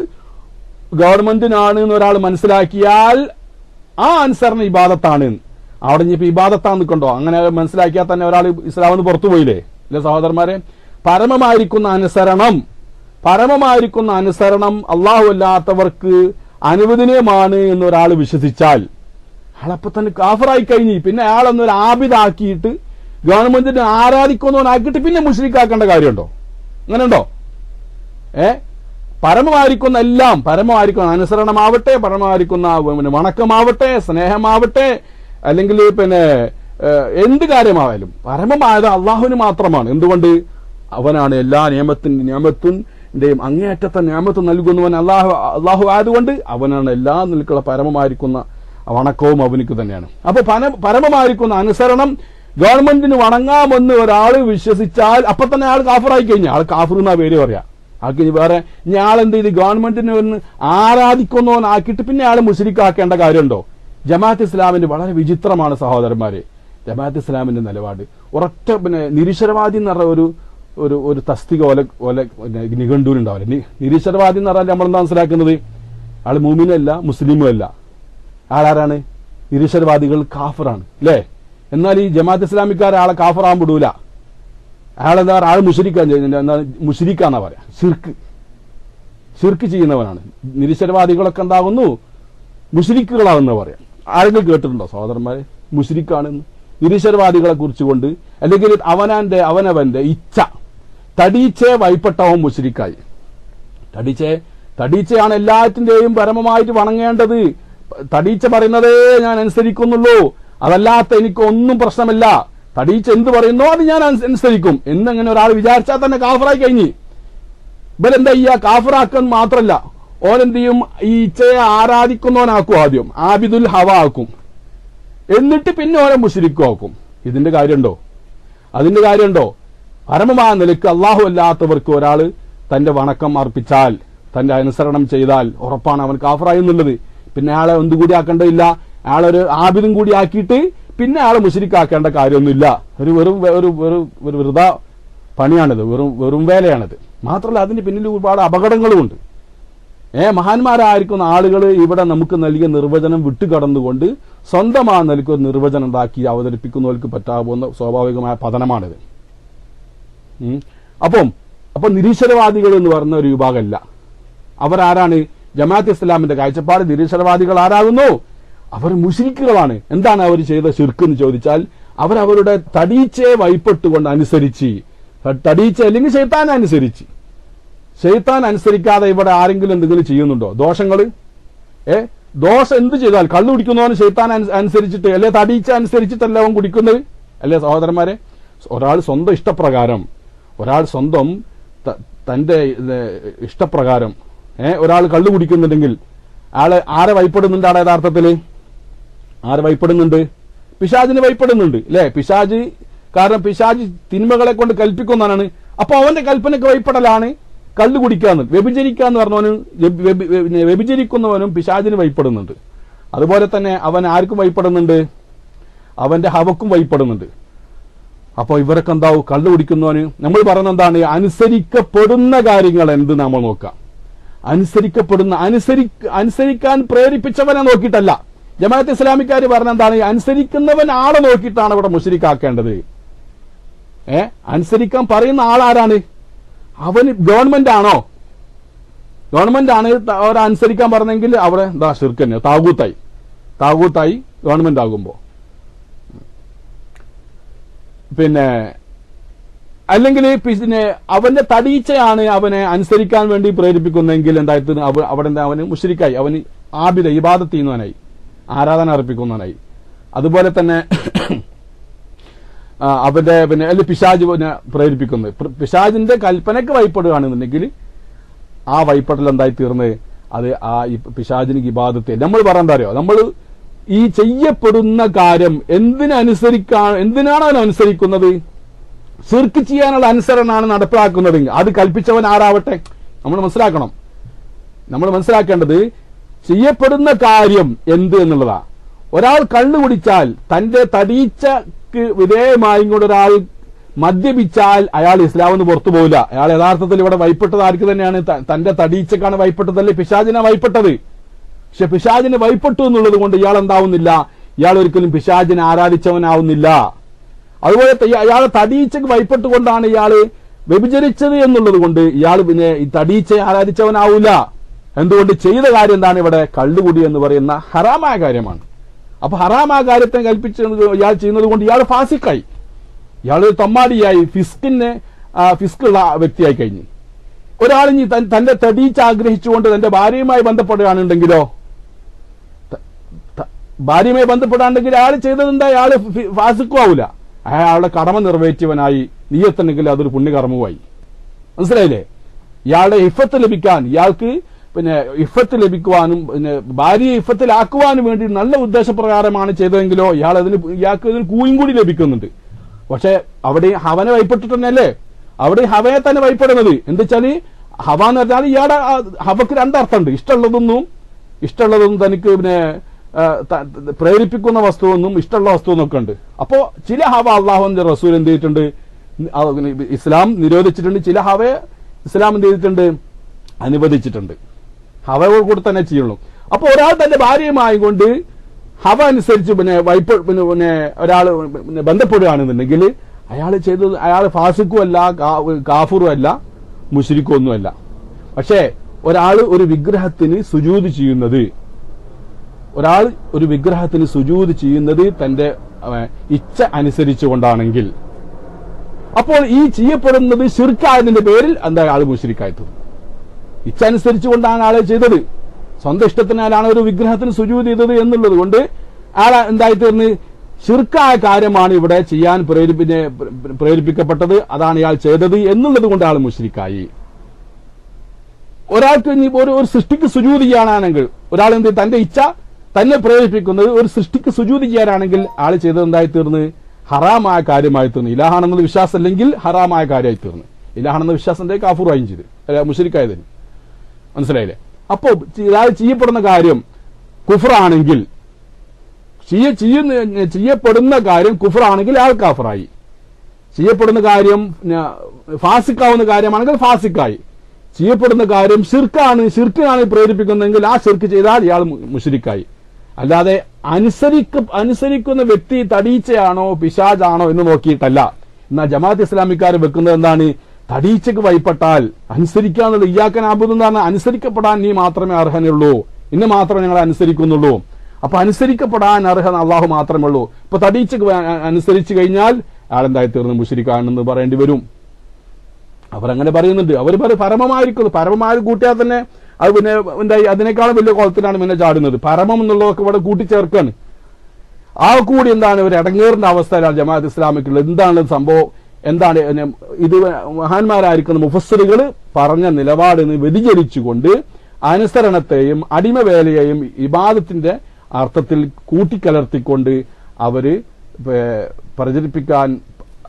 A: ഗവൺമെന്റിനാണ് എന്നൊരാൾ മനസ്സിലാക്കിയാൽ ആ അനുസരണം ഇബാദത്താണ്. അവിടെ ഇനിയിപ്പോ ഇബാദത്താന്ന് നിൽക്കണ്ടോ? അങ്ങനെ മനസ്സിലാക്കിയാൽ തന്നെ ഒരാൾ ഇസ്ലാമിന്ന് പുറത്തു പോയില്ലേ? അല്ലെ സഹോദരന്മാരെ? പരമമായിരിക്കുന്ന അനുസരണം അള്ളാഹു അല്ലാത്തവർക്ക് അനുവദനീയമാണ് എന്നൊരാൾ വിശ്വസിച്ചാൽ അയാളപ്പൊ തന്നെ കാഫറായി കഴിഞ്ഞു. പിന്നെ അയാളൊന്നൊരു ആബിദാക്കിയിട്ട് ഗവൺമെന്റിനെ ആരാധിക്കുന്നവനാക്കിയിട്ട് പിന്നെ മുശ്രിക്കാക്കേണ്ട കാര്യമുണ്ടോ? അങ്ങനെയുണ്ടോ? പരമമായിരിക്കുന്ന എല്ലാം, പരമമായിരിക്കുന്ന അനുസരണമാവട്ടെ, പരമമായിരിക്കുന്ന വണക്കമാവട്ടെ, സ്നേഹമാവട്ടെ, അല്ലെങ്കിൽ പിന്നെ എന്ത് കാര്യമായാലും പരമമായത് അള്ളാഹുവിന് മാത്രമാണ്. എന്തുകൊണ്ട്? അവനാണ് എല്ലാ നിയമത്തിന്റെയും അങ്ങേയറ്റത്തെ നിയമത്ത് നൽകുന്നവൻ അള്ളാഹു ആയതുകൊണ്ട് അവനാണ് എല്ലാ നിൽക്കുള്ള പരമമായിരിക്കുന്ന വണക്കവും അവനിക്ക് തന്നെയാണ്. അപ്പൊ പരമമായിരിക്കുന്ന അനുസരണം ഗവൺമെന്റിന് വണങ്ങാമെന്ന് ഒരാൾ വിശ്വസിച്ചാൽ അപ്പൊ തന്നെ ആൾ കാഫറായി കഴിഞ്ഞാൽ ആൾ കാഫർ എന്നാ പേര് പറയാ. ആക്കി വേറെ ഇനി ആളെന്ത് ചെയ്ത് ഗവൺമെന്റിനെ ഒന്ന് ആരാധിക്കുന്നവനാക്കിയിട്ട് പിന്നെ ആൾ മുശ്രിക്കാക്കേണ്ട കാര്യമുണ്ടോ? ജമാഅത്ത് ഇസ്ലാമിന്റെ വളരെ വിചിത്രമാണ് സഹോദരന്മാരെ. ജമാഅത്ത് ഇസ്ലാമിന്റെ നിലപാട് ഒരൊറ്റ പിന്നെ നിരീശ്വരവാദി എന്ന് പറഞ്ഞ ഒരു തസ്തിക നിഘണ്ടൂരുണ്ടാവില്ല. നിരീശ്വരവാദി എന്ന് പറഞ്ഞാൽ നമ്മളെന്താ മനസ്സിലാക്കുന്നത്? ആള് മുഅ്മിനല്ല, മുസ്ലിമും അല്ല. ആളാരാണ്? നിരീശ്വരവാദികൾ കാഫറാണ് അല്ലേ? എന്നാൽ ഈ ജമാഅത്ത് ഇസ്ലാമിക്കാർ ആളെ കാഫറാൻ വിടൂല. അയാളെന്താ? ആൾ മുശ്രിക്കാന്നാ പറയാ. ശിർക്ക് ചെയ്യുന്നവനാണ്. നിരീശ്വരവാദികളൊക്കെ ഉണ്ടാകുന്നു മുശ്രിക്കുകളാണെന്ന് പറയാം. ആരെങ്കിലും കേട്ടിട്ടുണ്ടോ സഹോദരന്മാരെ മുശ്രിക്കാണെന്ന്? നിരീശ്വരവാദികളെ കുറിച്ചുകൊണ്ട് അല്ലെങ്കിൽ അവനവന്റെ ഇച്ഛ തടീച്ചെ വൈപ്പെട്ടവൻ മുശ്രിക്കായി. തടീച്ചയാണ് എല്ലാറ്റിന്റെയും പരമമായിട്ട് വണങ്ങേണ്ടത്. തടീച്ച പറയുന്നതേ ഞാൻ അനുസരിക്കുന്നുള്ളൂ, അതല്ലാത്ത എനിക്കൊന്നും പ്രശ്നമില്ല. തടീച്ച എന്ത് പറയുന്നോ അത് ഞാൻ അനുസരിക്കും എന്നങ്ങനെ ഒരാൾ വിചാരിച്ചാൽ തന്നെ കാഫറായി കഴിഞ്ഞ്. ഇവരെന്താ ചെയ്യുക? കാഫറാക്കാൻ മാത്രല്ല, ഓനെന്ത് ചെയ്യും? ഈ ഇച്ഛയെ ആരാധിക്കുന്നവനാക്കും. ആദ്യം ആബിദുൽ ഹവ ആക്കും, എന്നിട്ട് പിന്നെ ഓരോ മുശ്രിക്കും ആക്കും. ഇതിന്റെ കാര്യമുണ്ടോ? പരമമായ നിലയ്ക്ക് അള്ളാഹു അല്ലാത്തവർക്ക് ഒരാൾ തന്റെ വണക്കം അർപ്പിച്ചാൽ, തന്റെ അനുസരണം ചെയ്താൽ ഉറപ്പാണ് അവൻ കാഫറായി എന്നുള്ളത്. പിന്നെ അയാളെ എന്തുകൂടി ആക്കേണ്ടതില്ല, അയാളൊരു ആബിദും കൂടി ആക്കിയിട്ട് പിന്നെ അയാളെ മുശ്രിക്കാക്കേണ്ട കാര്യമൊന്നുമില്ല. ഒരു വെറുത പണിയാണിത്, വെറും വേലയാണിത്. മാത്രമല്ല അതിന് പിന്നിൽ ഒരുപാട് അപകടങ്ങളുമുണ്ട്. മഹാന്മാരായിരിക്കുന്ന ആളുകൾ ഇവിടെ നമുക്ക് നൽകിയ നിർവചനം വിട്ടുകടന്നുകൊണ്ട് സ്വന്തമായ നിലയ്ക്ക് ഒരു നിർവചനം ഉണ്ടാക്കി അവതരിപ്പിക്കുന്നവർക്ക് പറ്റാവുന്ന സ്വാഭാവികമായ പതനമാണിത്. അപ്പം നിരീശ്വരവാദികൾ എന്ന് പറയുന്ന ഒരു വിഭാഗമല്ല. അവരാരാണ്? ജമാഅത്ത് ഇസ്ലാമിന്റെ കാഴ്ചപ്പാട് നിരീശ്വരവാദികൾ ആരാകുന്നു? അവർ മുശ്രിക്കുകളാണ്. എന്താണ് അവർ ചെയ്ത ശിർക്ക് എന്ന് ചോദിച്ചാൽ അവരവരുടെ തടീച്ചയെ വൈപ്പെട്ടുകൊണ്ട് അനുസരിച്ച്, തടീച്ച അല്ലെങ്കിൽ ശൈത്താൻ അനുസരിക്കാതെ ഇവിടെ ആരെങ്കിലും എന്തെങ്കിലും ചെയ്യുന്നുണ്ടോ? ദോഷങ്ങള് ദോഷം എന്ത് ചെയ്താൽ കള്ളു കുടിക്കുന്നവന് ശൈത്താൻ അനുസരിച്ചിട്ട് അല്ലെ തടീച്ച അനുസരിച്ചിട്ടല്ല അവൻ കുടിക്കുന്നത് അല്ലേ സഹോദരന്മാരെ? ഒരാൾ സ്വന്തം ഇഷ്ടപ്രകാരം, തന്റെ ഇഷ്ടപ്രകാരം ഒരാൾ കള്ളു കുടിക്കുന്നുണ്ടെങ്കിൽ ആരെ വൈപ്പെടുന്നുണ്ട്? ആടെ യഥാർത്ഥത്തില് ആരെ വൈപ്പെടുന്നുണ്ട്? പിശാചിന് വൈപ്പെടുന്നുണ്ട് അല്ലെ? പിശാജ്, കാരണം പിശാജ് തിന്മകളെ കൊണ്ട് കൽപ്പിക്കുന്നവനാണ്. അപ്പൊ അവന്റെ കൽപ്പനയ്ക്ക് വൈപ്പെടലാണ് കള്ളു കുടിക്കാന്ന്. വ്യഭിചരിക്കാന്ന് പറഞ്ഞവനും വ്യഭിചരിക്കുന്നവനും പിശാചിന് വൈപ്പെടുന്നുണ്ട്. അതുപോലെ തന്നെ അവൻ ആർക്കും വൈപ്പെടുന്നുണ്ട്? അവന്റെ ഹവക്കും വൈപ്പെടുന്നുണ്ട്. അപ്പൊ ഇവരൊക്കെ എന്താവും? കള്ളു കുടിക്കുന്നവന് നമ്മൾ പറയുന്ന എന്താണ്? അനുസരിക്കപ്പെടുന്ന കാര്യങ്ങൾ എന്ത് നമ്മൾ നോക്കാം. അനുസരിക്കാൻ പ്രേരിപ്പിച്ചവനെ നോക്കിയിട്ടല്ല. ജമാഅത്ത് ഇസ്ലാമിക്കാർ പറഞ്ഞ എന്താണ്? അനുസരിക്കുന്നവൻ ആളെ നോക്കിയിട്ടാണ് ഇവിടെ മുശ്രിക്കാക്കേണ്ടത്. അനുസരിക്കാൻ പറയുന്ന ആളാരാണ്? അവന് ഗവൺമെന്റ് ആണോ? ഗവൺമെന്റ് ആണ് അനുസരിക്കാൻ പറഞ്ഞെങ്കിൽ അവിടെ എന്താ? ശിർക്ക് തന്നെ, താകൂത്തായി ഗവൺമെന്റ് ആകുമ്പോ. പിന്നെ അല്ലെങ്കിൽ പിന്നെ അവന്റെ തടീച്ചയാണ് അവനെ അനുസരിക്കാൻ വേണ്ടി പ്രേരിപ്പിക്കുന്നെങ്കിൽ എന്തായിട്ട് അവിടെ എന്താ? അവന് മുശ്രിക്കായി, അവന് ആബിദ ഇബാദത്ത് ചെയ്യുന്നവനായി, ആരാധന അർപ്പിക്കുന്നവനായി. അതുപോലെ തന്നെ അവന്റെ പിന്നെ അല്ലെങ്കിൽ പിശാജ് പ്രേരിപ്പിക്കുന്നത്, പിശാജിന്റെ കൽപ്പനയ്ക്ക് വൈപ്പെടുകയാണെന്നുണ്ടെങ്കിൽ ആ വൈപ്പെടൽ എന്തായി തീർന്ന് അത് ആ പിശാജിന് ഇബാദത്ത്. നമ്മൾ പറയാൻ അറിയോ? നമ്മൾ ഈ ചെയ്യപ്പെടുന്ന കാര്യം എന്തിനാണ് അവൻ അനുസരിക്കുന്നത്? ശിർക്ക് ചെയ്യാനുള്ള അനുസരണമാണ് നടപ്പിലാക്കുന്നത്. അത് കൽപ്പിച്ചവൻ ആരാവട്ടെ? നമ്മൾ മനസ്സിലാക്കേണ്ടത് ചെയ്യപ്പെടുന്ന കാര്യം എന്ത് എന്നുള്ളതാ. ഒരാൾ കള്ളു കുടിച്ചാൽ, തന്റെ തടീച്ചക്ക് വിധേയമായി കൊണ്ട് ഒരാൾ മദ്യപിച്ചാൽ അയാൾ ഇസ്ലാമിന് പുറത്തു പോകില്ല. അയാൾ യഥാർത്ഥത്തിൽ ഇവിടെ വൈപ്പെട്ടത് ആർക്ക് തന്നെയാണ്? തന്റെ തടീച്ചക്കാണ് വൈപ്പെട്ടതല്ലേ, പിശാചിനെ വൈപ്പെട്ടത്. പക്ഷെ പിശാചിനെ വൈപ്പെട്ടു എന്നുള്ളത് കൊണ്ട് ഇയാൾ എന്താവുന്നില്ല? ഇയാൾ ഒരിക്കലും പിശാചിനെ ആരാധിച്ചവനാവുന്നില്ല. അതുപോലെ അയാളെ തടീച്ചക്ക് വൈപ്പെട്ടുകൊണ്ടാണ് ഇയാള് വ്യഭിചരിച്ചത് എന്നുള്ളത് കൊണ്ട് ഇയാൾ പിന്നെ ഈ തടീച്ചയെ ആരാധിച്ചവനാവൂല. എന്തുകൊണ്ട്? ചെയ്ത കാര്യം എന്താണ്? ഇവിടെ കള്ളുകുടി എന്ന് പറയുന്ന ഹറാമായ കാര്യമാണ്. അപ്പൊ ഹറാമായ കാര്യത്തെ കൽപ്പിച്ച് ഇയാൾ ചെയ്യുന്നത് കൊണ്ട് ഇയാൾ ഫാസിക്കായി, ഇയാൾ തമ്മാടിയായി, ഫിസ്കുള്ള വ്യക്തിയായി കഴിഞ്ഞു. ഒരാൾ ഇനി തന്റെ തടീച്ച ആഗ്രഹിച്ചുകൊണ്ട് തന്റെ ഭാര്യയുമായി ബന്ധപ്പെടുകയാണെന്നുണ്ടെങ്കിലോ, അയാൾ ചെയ്തതെന്താ? അയാൾ ഫാസിക്കും ആവൂല, അയാളുടെ കടമ നിറവേറ്റിയവനായി, നീയത്തുണ്ടെങ്കിൽ അതൊരു പുണ്യകർമ്മമായി. മനസ്സിലായില്ലേ? ഇയാളുടെ ഇഫത്ത് ലഭിക്കാൻ, ഇയാൾക്ക് പിന്നെ ഇഫത്ത് ലഭിക്കുവാനും പിന്നെ ഭാര്യയെ ഇഫത്തിലാക്കുവാനും വേണ്ടി നല്ല ഉദ്ദേശപ്രകാരമാണ് ചെയ്തതെങ്കിലോ ഇയാൾക്ക് ഇതിന് കൂയും കൂടി ലഭിക്കുന്നുണ്ട്. പക്ഷെ അവിടെ ഹവനെ വൈപ്പെട്ടിട്ട് തന്നെയല്ലേ? അവിടെ ഹവയെ തന്നെ വൈപ്പെടുന്നത്. എന്താ ഹവ എന്ന് പറഞ്ഞാൽ ഇയാളുടെ ഹവക്ക് രണ്ടർത്ഥമുണ്ട്. ഇഷ്ടമുള്ളതൊന്നും തനിക്ക് പിന്നെ പ്രേരിപ്പിക്കുന്ന വസ്തുവെന്നും ഇഷ്ടമുള്ള വസ്തുവെന്നൊക്കെ ഉണ്ട്. അപ്പോ ചില ഹവ അള്ളാഹുവിന്റെ റസൂൽ എന്ത് ചെയ്തിട്ടുണ്ട്? ഇസ്ലാം നിരോധിച്ചിട്ടുണ്ട്. ചില ഹവയെ ഇസ്ലാം എന്ത് ചെയ്തിട്ടുണ്ട്? അനുവദിച്ചിട്ടുണ്ട്. ഹവയോട് കൂടെ തന്നെ ചെയ്യുള്ളൂ. അപ്പൊ ഒരാൾ തന്റെ ഭാര്യയുമായി കൊണ്ട് ഹവ അനുസരിച്ച് പിന്നെ ഒരാൾ ബന്ധപ്പെടുകയാണെന്നുണ്ടെങ്കിൽ അയാൾ ഫാസിക്കും അല്ല, കാഫിറും അല്ല, മുശ്രിക്കും ഒന്നുമല്ല. പക്ഷേ ഒരാൾ ഒരു വിഗ്രഹത്തിന് സുജൂദ് ചെയ്യുന്നത് തന്റെ ഇച്ഛ അനുസരിച്ചുകൊണ്ടാണെങ്കിൽ അപ്പോൾ ഈ ചെയ്യപ്പെടുന്നത് ശിർക്കായതിന്റെ പേരിൽ എന്താ ആൾ മുശ്രിക്കായി തീർന്നു. ഇച്ഛ അനുസരിച്ചുകൊണ്ടാണ് ആളെ ചെയ്തത്, സ്വന്തം ഇഷ്ടത്തിനാലാണ് ഒരു വിഗ്രഹത്തിന് സുജൂദ് ചെയ്തത് എന്നുള്ളത് കൊണ്ട് ആളെ എന്തായി തീർന്ന് ശിർക്കായ കാര്യമാണ് ഇവിടെ ചെയ്യാൻ പ്രേരിപ്പിക്കപ്പെട്ടത്, അതാണ് ഇയാൾ ചെയ്തത് എന്നുള്ളത് കൊണ്ട് ആൾ മുശ്രിക്കായി. ഒരാൾക്ക് ഇനി ഒരു സൃഷ്ടിക്ക് സുജൂദ് ചെയ്യാനാണെങ്കിൽ, ഒരാൾ എന്ത് തന്റെ ഇച്ഛ തന്നെ പ്രേരിപ്പിക്കുന്നത് ഒരു സൃഷ്ടിക്ക് സുജൂദ് ചെയ്യാനാണെങ്കിൽ ആൾ ചെയ്തത് എന്തായി തീർന്ന്? ഹറാമായ കാര്യമായി തീർന്നു. ഇലാഹാണെന്നുള്ള വിശ്വാസം അല്ലെങ്കിൽ ഹറാമായ കാര്യമായി തീർന്നു. ഇലാഹാണെന്ന വിശ്വാസത്തിന്റെ കാഫുറായും ചെയ്ത് മുശ്രിക്കായതിന്. മനസ്സിലായില്ലേ? അപ്പോ ചെയ്യപ്പെടുന്ന കാര്യം കുഫറാണെങ്കിൽ, ചെയ്യപ്പെടുന്ന കാര്യം കുഫറാണെങ്കിൽ അയാൾ കാഫറായി. ചെയ്യപ്പെടുന്ന കാര്യം ഫാസിക്കാവുന്ന കാര്യമാണെങ്കിൽ ഫാസിക്കായി. ചെയ്യപ്പെടുന്ന കാര്യം ഷിർക്കിനാണ് പ്രേരിപ്പിക്കുന്നതെങ്കിൽ ആ ഷിർക്ക് ചെയ്താൽ ഇയാൾ മുശ്രിക്കായി. അല്ലാതെ അനുസരിക്കുന്ന വ്യക്തി തടീച്ചയാണോ പിശാചാണോ എന്ന് നോക്കിയിട്ടല്ല. എന്നാൽ ജമാഅത്ത് ഇസ്ലാമിക്കാർ വെക്കുന്നത് എന്താണ്? തടീച്ചക്ക് വൈപ്പെട്ടാൽ അനുസരിക്കാന്നുള്ള ഇയ്യാക്കൻ ആബുദ് എന്നാണ്, അനുസരിക്കപ്പെടാൻ നീ മാത്രമേ അർഹനുള്ളൂ, ഇന്ന് മാത്രമേ ഞങ്ങൾ അനുസരിക്കുന്നുള്ളൂ. അപ്പൊ അനുസരിക്കപ്പെടാൻ അർഹൻ അള്ളാഹു മാത്രമേ ഉള്ളൂ. ഇപ്പൊ തടീച്ചക്ക് അനുസരിച്ചു കഴിഞ്ഞാൽ അയാളെന്തായി തീർന്ന് മുശ്രിക്കാണെന്ന് പറയേണ്ടി വരും. അവരങ്ങനെ പറയുന്നുണ്ട്. അവർ പരമമായിരിക്കുന്നു. പരമമായി കൂട്ടിയാൽ തന്നെ അത് പിന്നെ എന്തായി അതിനേക്കാളും വലിയ കുളത്തിലാണ് പിന്നെ ചാടുന്നത്. പരമം എന്നുള്ളതൊക്കെ ഇവിടെ കൂട്ടിച്ചേർക്കാണ്. ആ കൂടി എന്താണ് ഒരു ഇടങ്ങേറിന്റെ അവസ്ഥയിലാണ് ജമാഅത്ത് ഇസ്ലാമിക്കുള്ളത്. എന്താണ് സംഭവം? എന്താണ് ഇത്? മഹാന്മാരായിരിക്കുന്ന മുഫസ്സിറുകൾ പറഞ്ഞ നിലപാടിന് വ്യതിചലിച്ചുകൊണ്ട് അനുസരണത്തെയും അടിമവേലയെയും ഇബാദത്തിന്റെ അർത്ഥത്തിൽ കൂട്ടിക്കലർത്തിക്കൊണ്ട് അവര് പ്രചരിപ്പിക്കാൻ,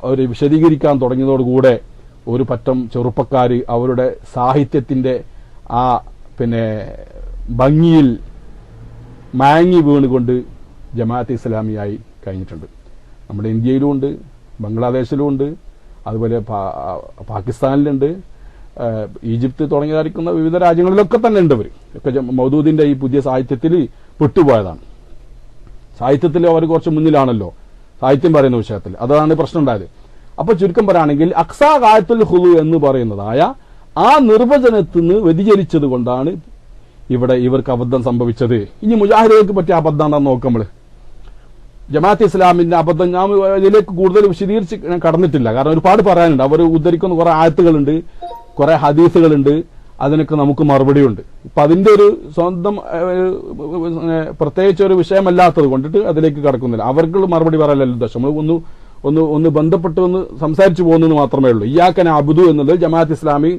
A: അവർ വിശദീകരിക്കാൻ തുടങ്ങിയതോടുകൂടെ ഒരു പറ്റം ചെറുപ്പക്കാര് അവരുടെ സാഹിത്യത്തിന്റെ ആ പിന്നെ ഭംഗിയിൽ മാങ്ങി വീണുകൊണ്ട് ജമാഅത്ത് ഇസ്ലാമിയായി കഴിഞ്ഞിട്ടുണ്ട്. നമ്മുടെ ഇന്ത്യയിലും ഉണ്ട്, ബംഗ്ലാദേശിലും ഉണ്ട്, അതുപോലെ പാകിസ്ഥാനിലുണ്ട്, ഈജിപ്ത് തുടങ്ങിയതായിരിക്കുന്ന വിവിധ രാജ്യങ്ങളിലൊക്കെ തന്നെ ഉണ്ട്. അവർ ഒക്കെ മൗദൂദിന്റെ ഈ പുതിയ സാഹിത്യത്തിൽ പെട്ടുപോയതാണ്. സാഹിത്യത്തിൽ അവർ കുറച്ച് മുന്നിലാണല്ലോ, സാഹിത്യം പറയുന്ന വിഷയത്തിൽ. അതാണ് പ്രശ്നം ഉണ്ടായത്. അപ്പൊ ചുരുക്കം പറയുകയാണെങ്കിൽ അക്സാ ഗായത്തുൽ ഹുലു എന്ന് പറയുന്നതായ ആ നിർവചനത്തിൽ നിന്ന് വ്യതിചലിച്ചത് കൊണ്ടാണ് ഇവിടെ ഇവർക്ക് അബദ്ധം സംഭവിച്ചത്. ഇനി മുജാഹിദുകൾക്ക് പറ്റിയ അബദ്ധം എന്താണെന്ന് നോക്കുമ്പോൾ, ജമാഅത്ത് ഇസ്ലാമിന്റെ അബദ്ധം ഞാൻ ഇതിലേക്ക് കൂടുതൽ വിശദീകരിച്ച് കടന്നിട്ടില്ല. കാരണം ഒരുപാട് പറയാനുണ്ട്. അവർ ഉദ്ധരിക്കുന്ന കുറെ ആയത്തുകളുണ്ട്, കുറെ ഹദീസുകളുണ്ട്, അതിനൊക്കെ നമുക്ക് മറുപടിയുണ്ട്. ഇപ്പൊ അതിന്റെ ഒരു സ്വന്തം പ്രത്യേകിച്ച് ഒരു വിഷയമല്ലാത്തത് കൊണ്ടിട്ട് അതിലേക്ക് കടക്കുന്നില്ല. അവർക്ക് മറുപടി പറയാനല്ല ഉദ്ദേശം. നമ്മൾ ഒന്ന് ബന്ധപ്പെട്ട് ഒന്ന് സംസാരിച്ചു പോകുന്നത് മാത്രമേ ഉള്ളൂ. ഇയ്യാക്കന അബ്ദു എന്നുള്ളത് ജമാഅത്ത് ഇസ്ലാമി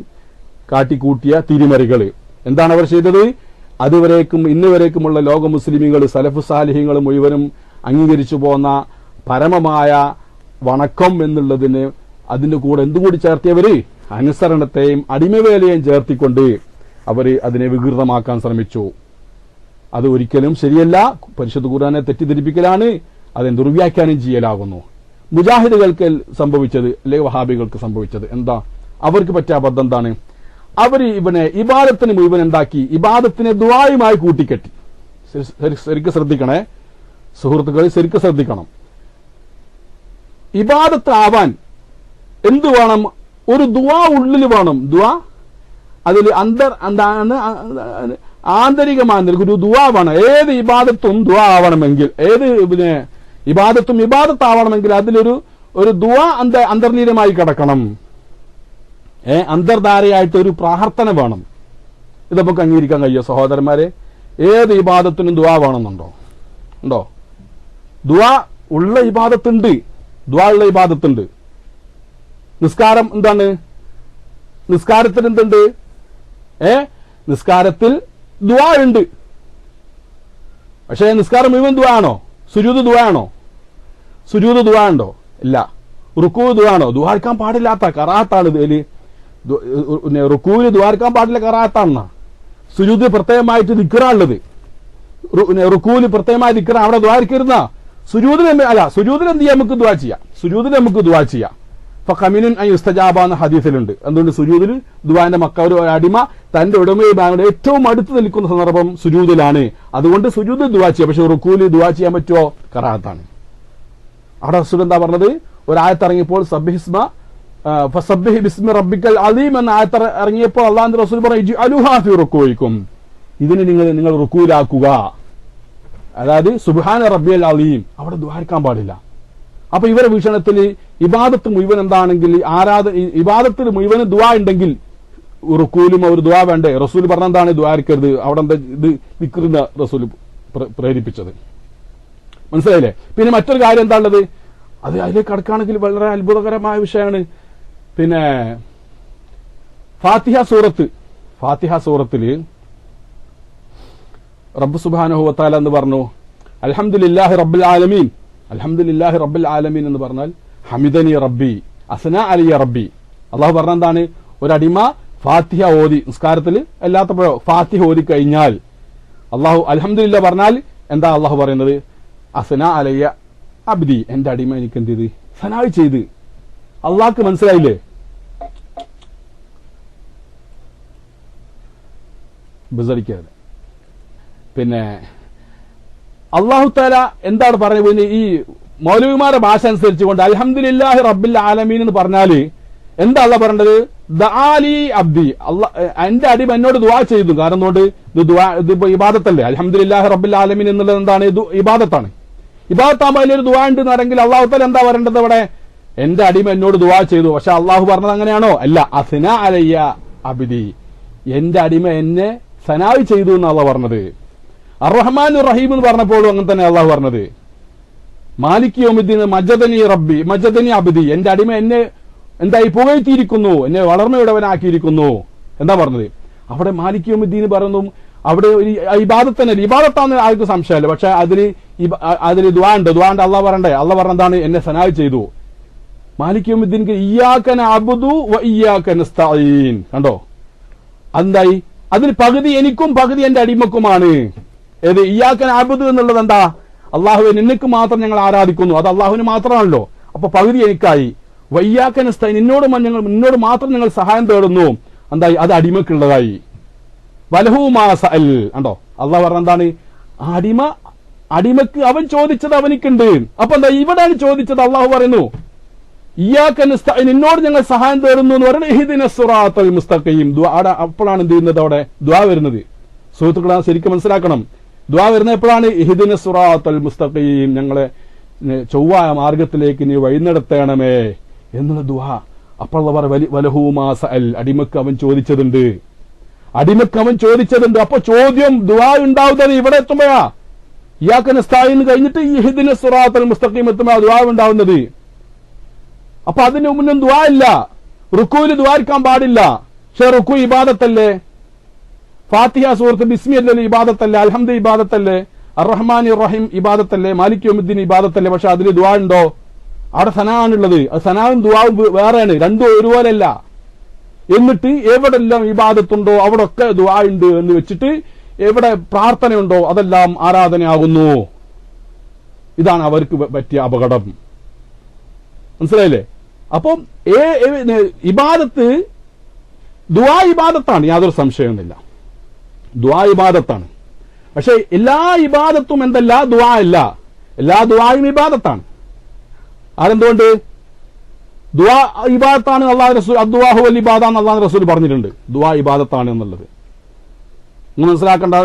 A: കാട്ടിക്കൂട്ടിയ തിരിമറികൾ. എന്താണ് അവർ ചെയ്തത്? അതുവരേക്കും ഇന്നുവരേക്കുമുള്ള ലോക മുസ്ലിമീങ്ങൾ സലഫു സാലിഹ്യങ്ങൾ മുഴുവനും അംഗീകരിച്ചു പോന്ന പരമമായ വണക്കം എന്നുള്ളതിന് അതിന്റെ കൂടെ എന്തുകൂടി ചേർത്തിയവര് അനുസരണത്തെയും അടിമവേലയെയും ചേർത്തിക്കൊണ്ട് അവർ അതിനെ വികൃതമാക്കാൻ ശ്രമിച്ചു. അത് ഒരിക്കലും ശരിയല്ല. പരിശുദ്ധ ഖുർആനെ തെറ്റിദ്ധരിപ്പിക്കലാണ്, അതിനെ ദുർവ്യാഖ്യാനം ചെയ്യലാകുന്നു. മുജാഹിദുകൾക്ക് സംഭവിച്ചത് അല്ലെങ്കിൽ വഹാബികൾക്ക് സംഭവിച്ചത് എന്താ? അവർക്ക് പറ്റിയ അബദ്ധം എന്താണ്? അവർ ഇവനെ ഇബാദത്തിന് മുഴുവൻ ഉണ്ടാക്കി ഇബാദത്തിനെ ദുആയുമായി കൂട്ടിക്കെട്ടി. ശരിക്കും ശ്രദ്ധിക്കണേ സുഹൃത്തുക്കൾ, ശരിക്കും ശ്രദ്ധിക്കണം. ഇബാദത്ത് ആവാൻ എന്തു വേണം? ഒരു ദുആ ഉള്ളിൽ വേണം. ദുആ അതിൽ ആന്തരികമായ ഒരു ദുആ വേണം. ഏത് ഇബാദത്തും ദുആ ആവണമെങ്കിൽ, ഏത് ഇബാദത്തും ഇബാദത്താവണമെങ്കിൽ അതിലൊരു ദുആ അന്തർലീനമായി കിടക്കണം. അന്തർധാരയായിട്ട് ഒരു പ്രാർത്ഥന വേണം. ഇത് നമുക്ക് അംഗീകരിക്കാൻ കഴിയോ സഹോദരന്മാരെ? ഏത് ഇബാദത്തിനും ദുആ വേണമെന്നുണ്ടോ? ഉണ്ടോ? ദുആ ഉള്ള ഇബാദത്തുണ്ട്, ദുആ ഉള്ള ഇബാദത്തുണ്ട്. നിസ്കാരം എന്താണ്? നിസ്കാരത്തിൽ എന്തുണ്ട്? നിസ്കാരത്തിൽ ദുആ ഉണ്ട്. പക്ഷേ നിസ്കാരം മുഴുവൻ ദുആ ആണോ? സുജൂദ് ദുആ ആണോ? സുജൂദ് ദുആ ഉണ്ടോ? ഇല്ല. റുക്കൂ ദുആ ആണോ? ദുആർക്കാൻ പാടില്ലാത്ത കറാത്താണ്. ഇതില് റുക്കൂവിൽ ദുആർക്കാൻ പാടില്ല, കറാത്താണെന്നാ. സുജൂദ് പ്രത്യേകമായിട്ട് ദിക്റാണുള്ളത്. റുക്കൂവിൽ പ്രത്യേകമായ ദിക്റാ, അവിടെ ദുആർക്കരുന്ന. സുജൂദിൽ അല്ല, സുജൂദിൽ എന്ത് ചെയ്യാം? നമുക്ക് ദുആ ചെയ്യാം. സുജൂദിൽ നമുക്ക് ദുആ ചെയ്യാം. ഫഖമിനുൻ അൻ യുസ്തജാബ എന്ന ഹദീസിലുണ്ട്. എന്തുകൊണ്ട്? സുജൂദിൽ ദുആന്റെ മക്ക, ഒരു അടിമ തന്റെ ഉടമയുമായി ഏറ്റവും അടുത്ത് നിൽക്കുന്ന സന്ദർഭം സുജൂദിലാണ്. അതുകൊണ്ട് സുജൂദിൽ ദുആ ചെയ്യാം. പക്ഷെ റുക്കൂവിൽ ദുആ ചെയ്യാൻ പറ്റുമോ? കറാത്താണ്. അവിടെ റസൂൽ എന്താ പറഞ്ഞത്? ഒരായത്തിറങ്ങിയപ്പോൾ ഫസബ്ബിഹ് ബിസ്മി റബ്ബിക്കൽ അലീം എന്ന ആയത്ത് ഇറങ്ങിയപ്പോൾ അല്ലാഹുവിന്റെ റസൂൽ പറഞ്ഞു ഇജ്അലുഹാ ഫീ റുക്കൂഇക്കും, ഇതിനെ നിങ്ങൾ റുക്കൂലാക്കുക. അതായത് സുബ്ഹാന റബ്ബിയൽ അലീം, അവിടെ ദുആർക്കാൻ പാടില്ല. അപ്പൊ ഇവരുടെ വീക്ഷണത്തിൽ ഇബാദത്ത് മുഴുവൻ എന്താണെങ്കിൽ ഇബാദത്തിൽ മുഴുവൻ ദുആ ഉണ്ടെങ്കിൽ റുക്കൂലും ഒരു ദുആ വേണ്ടേ? റസൂൽ പറഞ്ഞെന്താണ്? ദുആർക്കരുത്. അവിടെ എന്താ ഇത് ദിക്റിന്റെ റസൂൽ പ്രേരിപ്പിച്ചത്? മനസ്സിലായില്ലേ? പിന്നെ മറ്റൊരു കാര്യം എന്താ ഉള്ളത്? അത് അതിലേക്ക് കടക്കുകയാണെങ്കിൽ വളരെ അത്ഭുതകരമായ വിഷയമാണ്. പിന്നെ ഫാത്തിഹ സൂറത്തില് റബ്ബ് സുബ്ഹാനഹു വ തആല എന്ന് പറഞ്ഞു അൽഹംദുലില്ലാഹി റബ്ബിൽ ആലമീൻ. അൽഹംദുലില്ലാഹി റബ്ബിൽ ആലമീൻ എന്ന് പറഞ്ഞാൽ ഹമിദനി റബ്ബി അസ്നാ അലിയ റബ്ബി. അള്ളാഹു പറഞ്ഞ എന്താണ്? ഒരടിമ ഫാത്തിഹ ഓതി, നിസ്കാരത്തിൽ അല്ലാത്തപ്പോഴോ ഫാത്തിഹ ഓതി കഴിഞ്ഞാൽ അള്ളാഹു അൽഹംദുലില്ലാ പറഞ്ഞാൽ എന്താ അള്ളാഹു പറയുന്നത്? അസ്നാ അലയ്യ അബ്ദി, എന്റെ അടിമ എനിക്ക് എന്ത് ചെയ്ത്? സനായി ചെയ്ത്. അള്ളാഹ്ക്ക് മനസ്സിലായില്ലേ? ബിസടിക്കാതെ. പിന്നെ അല്ലാഹു തആല എന്താണ് പറയുന്നത്? ഈ മൗലവിമാരുടെ ഭാഷ അനുസരിച്ചുകൊണ്ട് അൽഹംദുലില്ലാഹി റബ്ബിൽ ആലമീൻ എന്ന് പറഞ്ഞാല് എന്താ അള്ളാഹ് പറയേണ്ടത്? ദആലി അബ്ദി, എന്റെ അടിമ എന്നോട് ദുആ ചെയ്തു. കാരണം കൊണ്ട് ഇതിപ്പോ ഇബാദത്തല്ലേ? അൽഹംദുലില്ലാഹി റബ്ബിൽ ആലമീൻ എന്നുള്ളത് എന്താണ്? ഇത് ഇബാദത്താണ്. ഇബാദത്താകുമ്പോൾ അതിലൊരു ദുആ ഉണ്ട് എന്ന് അള്ളാഹു തആല എന്താ പറയേണ്ടത്? അവിടെ എന്റെ അടിമ എന്നോട് ദുആ ചെയ്തു. പക്ഷെ അള്ളാഹു പറഞ്ഞത് അങ്ങനെയാണോ? അല്ല. അസ്നാ അലയ്യ അബ്ദി, എന്റെ അടിമ എന്നെ സനായി ചെയ്തു എന്ന് അള്ളാഹ് പറഞ്ഞത്. അർറഹ്മാൻ റഹീം എന്ന് പറഞ്ഞപ്പോഴും അങ്ങനെ തന്നെ അള്ളാഹു പറഞ്ഞത്. മാലിക് യൗമിദ്ദീൻ മജദനി റബ്ബി മജദനി അബ്ദി, എന്റെ അടിമ എന്നെ എന്തായി പുകഴ്ത്തിയിരിക്കുന്നു, എന്നെ വളർമയുടവനാക്കിയിരിക്കുന്നു എന്താ പറഞ്ഞത്? അവിടെ മാലിക് യൗമിദ്ദീൻ പറയുന്നു. അവിടെ ഒരു ഇബാദത്ത് തന്നെ, ഇബാദത്താന്ന് ആർക്കും സംശയമല്ല. പക്ഷെ അതിൽ ദുആ ഉണ്ട്. അള്ളാഹ് പറയണ്ടേ? അള്ളാഹ് പറഞ്ഞതാണ് എന്നെ സനായി ചെയ്തു. മാലിക് യൗമിദ്ദീൻക്ക് ഇയ്യാക നഅബ്ദു വ ഇയ്യാക നസ്തഈൻ. കണ്ടോ? എന്തായി? അതിൽ പകുതി എനിക്കും പകുതി എന്റെ അടിമക്കുമാണ്. ഏത്? ഇയ്യാക നഅബ്ദു എന്നുള്ളത് എന്താ? അള്ളാഹുവെ നിനക്ക് മാത്രം ഞങ്ങൾ ആരാധിക്കുന്നു, അത് അള്ളാഹുവിന് മാത്രമാണല്ലോ. അപ്പൊ പകുതി എനിക്കായി. വയ്യാക നസ്തഈൻ, നിന്നോട് മാത്രം ഞങ്ങൾ സഹായം തേടുന്നു. എന്തായി? അത് അടിമക്കുള്ളതായി. വലഹു മാ സഅൽ. കണ്ടോ? അള്ളാഹ് പറഞ്ഞ എന്താണ്? അടിമക്ക് അവൻ ചോദിച്ചത് അവനിക്കുണ്ട്. അപ്പൊ എന്താ? ഇവിടെയാണ് ചോദിച്ചത്. അള്ളാഹു പറയുന്നു ഇയ്യാക നസ്തഈൻ, നിന്നോട് ഞങ്ങൾ സഹായം തേടുന്നു എന്ന് പറയുന്നത് ഇഹ്ദിനസ് സിറാത്തൽ മുസ്തഖീം. അപ്പോഴാണ് എന്ത് ചെയ്യുന്നത്? അവിടെ ദുആ വരുന്നത്. സുഹൃത്തുക്കളെ ശരിക്കും മനസ്സിലാക്കണം. ദുആ വരുന്നത് എപ്പോഴാണ്? ഇഹ്ദിനസ് സിറാത്തൽ മുസ്തഖീം, ഞങ്ങളെ ചൊവ്വായ മാർഗത്തിലേക്ക് നീ വഴി നടത്തണമേ എന്നുള്ള ദുആ. അപ്പോൾ വലഹു മാ സഅൽ, അടിമക്ക് അവൻ ചോദിച്ചതുണ്ട്. അപ്പൊ ചോദ്യം ദുആ ഉണ്ടാവുന്നത് ഇവിടെ എത്തുമ്പോഴാ. ഇയ്യാക നസ്തഈൻ കഴിഞ്ഞിട്ട് ഇഹ്ദിനസ് സിറാത്തൽ മുസ്തഖീം എത്തുമ്പോഴാ ദുആ ഉണ്ടാവുന്നത്. അപ്പൊ അതിന് മുന്നും ദുആ ഇല്ല. റുക്കൂയിൽ ദുആർക്കാൻ പാടില്ല. പക്ഷെ റുക്കൂ ഇബാദത്തല്ലേ? ഫാത്തിഹ സൂറത്ത് ബിസ്മി അല്ലല്ലോ ഇബാദത്തല്ലേ, അൽഹംദു ഇബാദത്തല്ലേ, അർറഹ്മാൻ റഹീം ഇബാദത്തല്ലേ, മാലിക് യൗമിദ്ദീൻ ഇബാദത്തല്ലേ. പക്ഷെ അതിൽ ദുആ ഉണ്ടോ? അവിടെ സനാണുള്ളത്. അത് സനാവും ദുആവും വേറെയാണ്, രണ്ടും ഒരുപോലെയല്ല. എന്നിട്ട് എവിടെല്ലാം ഇബാദത്തുണ്ടോ അവിടെ ഒക്കെ ദുആ ഉണ്ട് എന്ന് വെച്ചിട്ട് എവിടെ പ്രാർത്ഥനയുണ്ടോ അതെല്ലാം ആരാധനയാകുന്നു. ഇതാണ് അവർക്ക് പറ്റിയ അപകടം. മനസ്സിലായില്ലേ? അപ്പം ഇബാദത്ത് ദുആ ഇബാദത്താണ്, യാതൊരു സംശയവുമില്ല. ദുആ ഇബാദത്താണ്. പക്ഷെ എല്ലാ ഇബാദത്തും എന്തല്ല, ദുആ അല്ല. എല്ലാ ദുആയും ഇബാദത്താണ്. അതെന്തുകൊണ്ട്? ദുആ ഇബാദത്താണ്. അല്ലാഹു റസൂൽ അദ്ദുആഹു വൽ ഇബാദ എന്ന് അല്ലാഹു റസൂൽ പറഞ്ഞിട്ടുണ്ട്. ദുആ ഇബാദത്താണ് എന്നുള്ളത് നിങ്ങൾ മനസ്സിലാക്കേണ്ട.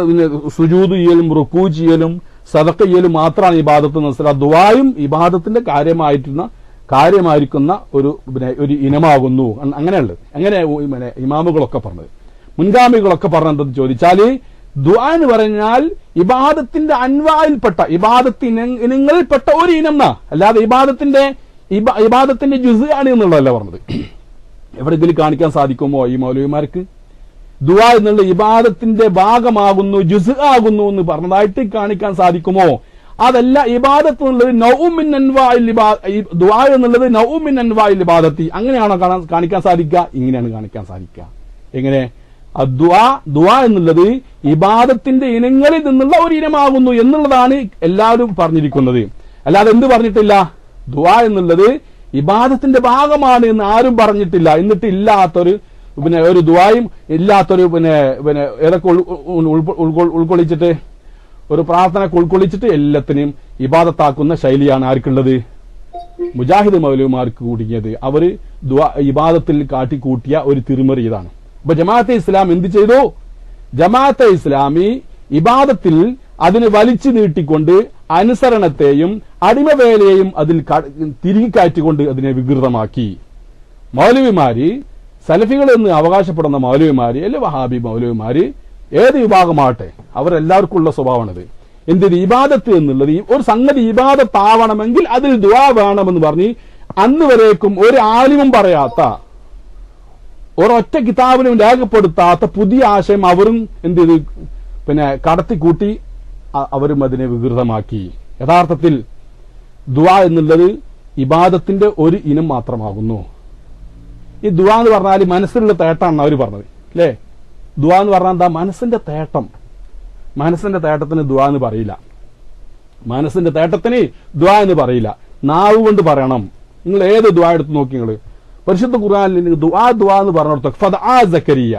A: സുജൂദ് ചെയ്യലും റുക്കൂ ചെയ്യലും സദഖ ചെയ്യലും മാത്രമാണ് ഇബാദത്ത് മനസ്സിലാക്കുക. ദുആയും ഇബാദത്തിന്റെ കാര്യമായിരിക്കുന്ന ഒരു ഇനമാകുന്നു. അങ്ങനെയുള്ളത് അങ്ങനെ ഇമാമുകളൊക്കെ പറഞ്ഞത്, മുൻഗാമികളൊക്കെ പറഞ്ഞെന്തെന്ന് ചോദിച്ചാല് ദുആ എന്ന് പറഞ്ഞാൽ ഇബാദത്തിന്റെ അൻവായിൽപ്പെട്ട ഇബാദത്ത് ഇനങ്ങളിൽപ്പെട്ട ഒരു ഇനം എന്നാ, അല്ലാതെ ഇബാദത്തിന്റെ ജുസ് ആണ് എന്നുള്ളതല്ല പറഞ്ഞത്. എവിടെയെങ്കിലും കാണിക്കാൻ സാധിക്കുമോ ഈ മൗലവിമാർക്ക് ദുആ എന്നുള്ള ഇബാദത്തിന്റെ ഭാഗമാകുന്നു, ജുസ് ആകുന്നു എന്ന് പറഞ്ഞതായിട്ട് കാണിക്കാൻ സാധിക്കുമോ? അതല്ല, ഇബാദത്ത് എന്നുള്ളത് നൗമിൻ അൻവാഇൽ ദുആ എന്നുള്ളത് നൗമിൻ അൻവാഇൽ ഇബാദത്തി. അങ്ങനെയാണോ കാണിക്കാൻ സാധിക്കുക? ഇങ്ങനെയാണ് കാണിക്കാൻ സാധിക്കുക. എങ്ങനെ? ദുആ എന്നുള്ളത് ഇബാദത്തിന്റെ ഇനങ്ങളിൽ നിന്നുള്ള ഒരു ഇനമാകുന്നു എന്നുള്ളതാണ് എല്ലാവരും പറഞ്ഞിരിക്കുന്നത്. അല്ലാതെ എന്ത് പറഞ്ഞിട്ടില്ല? ദുആ എന്നുള്ളത് ഇബാദത്തിന്റെ ഭാഗമാണ് എന്ന് ആരും പറഞ്ഞിട്ടില്ല. എന്നിട്ട് ഇല്ലാത്തൊരു ഒരു ദുആയും ഇല്ലാത്തൊരു ഏതൊക്കെ ഉൾക്കൊള്ളിച്ചിട്ട് ഒരു പ്രാർത്ഥനക്ക് ഉൾക്കൊള്ളിച്ചിട്ട് എല്ലാത്തിനെയും ഇബാദത്താക്കുന്ന ശൈലിയാണ് ആർക്കുള്ളത്? മുജാഹിദ് മൗലവിമാർക്ക് കൂടിയത്. അവര് ഇബാദത്തിൽ കാട്ടിക്കൂട്ടിയ ഒരു തിരുമറി ഇതാണ്. അപ്പൊ ജമാഅത്തെ ഇസ്ലാം എന്ത് ചെയ്തു? ജമാഅത്തെ ഇസ്ലാമി ഇബാദത്തിൽ അതിനെ വലിച്ചു നീട്ടിക്കൊണ്ട് അനുസരണത്തെയും അടിമവേലയെയും അതിൽ തിരികെക്കയറ്റിക്കൊണ്ട് അതിനെ വികൃതമാക്കി. മൗലവിമാര്, സലഫികൾ എന്ന് അവകാശപ്പെടുന്ന മൗലവിമാര്, അല്ലെ വഹാബി മൗലവിമാര്, ഏത് വിഭാഗമാവട്ടെ, അവരെല്ലാവർക്കും ഉള്ള സ്വഭാവമാണിത്. എന്തിന്? ഇബാദത്ത് എന്നുള്ളത് ഒരു സംഗതി ഇബാദത്താവണമെങ്കിൽ അതിൽ ദുആ വേണമെന്ന് പറഞ്ഞ് അന്ന് വരേക്കും ഒരു ആലിമും പറയാത്ത, ഒരൊറ്റ കിതാബിലും രേഖപ്പെടുത്താത്ത പുതിയ ആശയം അവരും എന്ത് ചെയ്തു? കടത്തിക്കൂട്ടി അവരും അതിനെ വികൃതമാക്കി. യഥാർത്ഥത്തിൽ ദുആ എന്നുള്ളത് ഇബാദത്തിന്റെ ഒരു ഇനം മാത്രമാകുന്നു. ഈ ദുആ എന്ന് പറഞ്ഞാൽ മനസ്സിലുള്ള തേട്ടാണ് അവർ പറഞ്ഞത്, അല്ലേ? ദുആ എന്ന് പറഞ്ഞാൽ എന്താ? മനസ്സിന്റെ തേട്ടം. മനസ്സിന്റെ തേട്ടത്തിന് ദുആ എന്ന് പറയില്ല. മനസ്സിന്റെ തേട്ടത്തിന് ദുആ എന്ന് പറയില്ല. നാവ് കൊണ്ട് പറയണം. നിങ്ങൾ ഏത് ദുആ എടുത്ത് നോക്കി, നിങ്ങൾ പരിശുദ്ധ ഖുർആനിൽ ദുആ എന്ന് പറഞ്ഞിടത്ത് ഫദആ സക്കരിയ,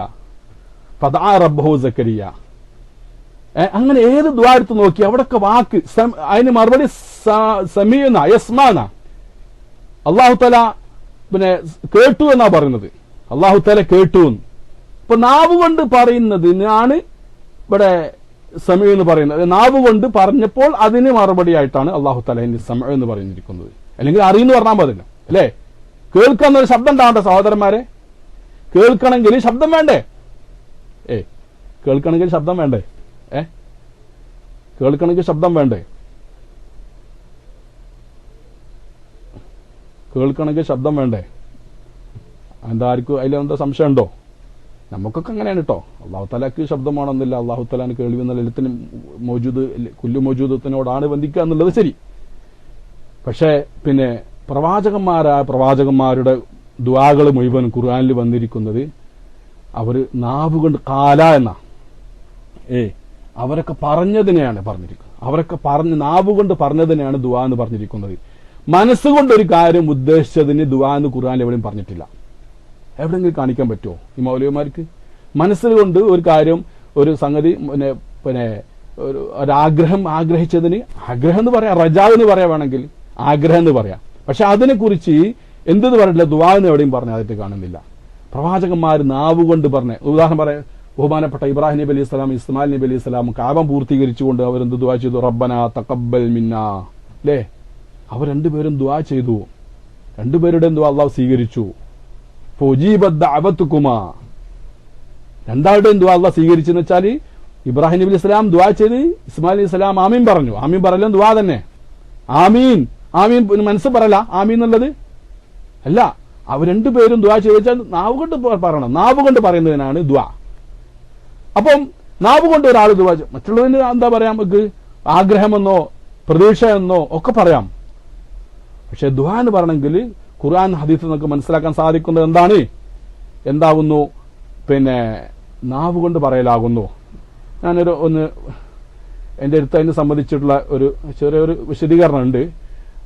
A: ഫദആ റബ്ബഹു സക്കരിയ, അങ്ങനെ ഏത് ദുആ എടുത്ത് നോക്കി അവിടൊക്കെ വാക്ക് അതിന് മറുപടി സമീന യസ്മാന. അല്ലാഹു തആല കേട്ടു എന്നാ പറയുന്നത്. അല്ലാഹു തആല കേട്ടു. ഇപ്പൊ നാവ് കൊണ്ട് പറയുന്നതിനാണ് ഇവിടെ സമീ എന്ന് പറയുന്നത്. നാവ് കൊണ്ട് പറഞ്ഞപ്പോൾ അതിന് മറുപടിയായിട്ടാണ് അല്ലാഹു തആല സമീ എന്ന് പറഞ്ഞിരിക്കുന്നത്. അല്ലെങ്കിൽ അറിയെന്ന് പറഞ്ഞാൽ മതില്ല, അല്ലേ? കേൾക്കാന്നൊരു ശബ്ദം ഉണ്ടാവട്ടെ സഹോദരന്മാരെ. കേൾക്കണമെങ്കിൽ ശബ്ദം വേണ്ടേ? കേൾക്കണമെങ്കിൽ ശബ്ദം വേണ്ടേ? കേൾക്കണമെങ്കിൽ ശബ്ദം വേണ്ടേ? കേൾക്കണമെങ്കിൽ ശബ്ദം വേണ്ടേ? എന്താർക്കും അതിലെന്താ സംശയം ഉണ്ടോ? നമുക്കൊക്കെ അങ്ങനെയാണ് കേട്ടോ. അള്ളാഹു തആലക്ക് ശബ്ദമാണെന്നില്ല, അള്ളാഹു തആലാന് കേൾവി എന്നുള്ള എല്ലാത്തിനും കുല്ലു മൗജൂദത്തിനോടാണ് ബന്ധിക്കുക എന്നുള്ളത് ശരി. പക്ഷേ പ്രവാചകന്മാരുടെ ദുആകൾ മുഴുവൻ ഖുർആനിൽ വന്നിരിക്കുന്നത് അവർ നാവുകൊണ്ട് കാല എന്നാ അവരൊക്കെ പറഞ്ഞതിനെയാണ് പറഞ്ഞിരിക്കുന്നത്. അവരൊക്കെ നാവുകൊണ്ട് പറഞ്ഞതിനെയാണ് ദുആ എന്ന് പറഞ്ഞിരിക്കുന്നത്. മനസ്സുകൊണ്ട് ഒരു കാര്യം ഉദ്ദേശിച്ചതിന് ദുആ എന്ന് ഖുർആനിൽ എവിടെയും പറഞ്ഞിട്ടില്ല. എവിടെയെങ്കിലും കാണിക്കാൻ പറ്റുമോ ഈ മൗലവിമാർക്ക്? മനസ്സുകൊണ്ട് ഒരു കാര്യം, ഒരു സംഗതി, ഒരാഗ്രഹം ആഗ്രഹിച്ചതിന് ആഗ്രഹം എന്ന് പറയാം, റജാവ് എന്ന് പറയാം, വേണമെങ്കിൽ ആഗ്രഹം എന്ന് പറയാം. പക്ഷെ അതിനെക്കുറിച്ച് എന്തെന്ന് പറഞ്ഞില്ല, ദുആ എന്ന് എവിടെയും പറഞ്ഞതായിട്ട് കാണുന്നില്ല. പ്രവാചകന്മാർ നാവുകൊണ്ട് പറഞ്ഞ ഉദാഹരണം പറയാം. ബഹുമാനപ്പെട്ട ഇബ്രാഹിം നബി അലൈഹി സ്വലാം, ഇസ്മായിൽ നബി അലൈഹി സ്വലാം കാബം പൂർത്തീകരിച്ചുകൊണ്ട് അവരെന്ത് ദുആ ചെയ്തു? റബ്ബന തഖബ്ബൽ മിന്നാ, അല്ലേ? അവർ രണ്ടുപേരും ദുആ ചെയ്തു. രണ്ടുപേരുടെയും ദുആ അല്ലാഹു സ്വീകരിച്ചു. ഫുജീബത് ദഅവതുകുമാ, രണ്ടാളുടെയും ദുആ അല്ലാഹു സ്വീകരിച്ചെന്ന് വെച്ചാൽ ഇബ്രാഹിം നബി അലൈഹി സ്വലാം ദുആ ചെയ്ത് ഇസ്മായിൽ അലൈഹി സ്വലാം ആമീൻ പറഞ്ഞു. ആമീൻ പറയലും ദുആ തന്നെ. ആമീൻ ആമീൻ മനസ്സ് പറയല ആമീൻ എന്നുള്ളത് അല്ല. അവർ രണ്ടുപേരും ദുആ ചെയ്താൽ നാവ് കൊണ്ട് പറയണം. നാവ് കൊണ്ട് പറയുന്നതിനാണ് ദുആ. അപ്പം നാവ് കൊണ്ട് ഒരാൾ ദുആ ചെയ്യും. മറ്റുള്ളതിന് എന്താ പറയാ, നമുക്ക് ആഗ്രഹമെന്നോ പ്രതീക്ഷയെന്നോ ഒക്കെ പറയാം. പക്ഷെ ദുആ എന്ന് പറയണമെങ്കിൽ ഖുർആൻ ഹദീസ് നമുക്ക് മനസ്സിലാക്കാൻ സാധിക്കുന്നത് എന്താകുന്നു, പിന്നെ നാവ് കൊണ്ട് പറയലാകുന്നു. ഞാനൊരു എൻ്റെ അടുത്ത് അതിനെ സംബന്ധിച്ചിട്ടുള്ള ഒരു ചെറിയൊരു വിശദീകരണം ഉണ്ട്.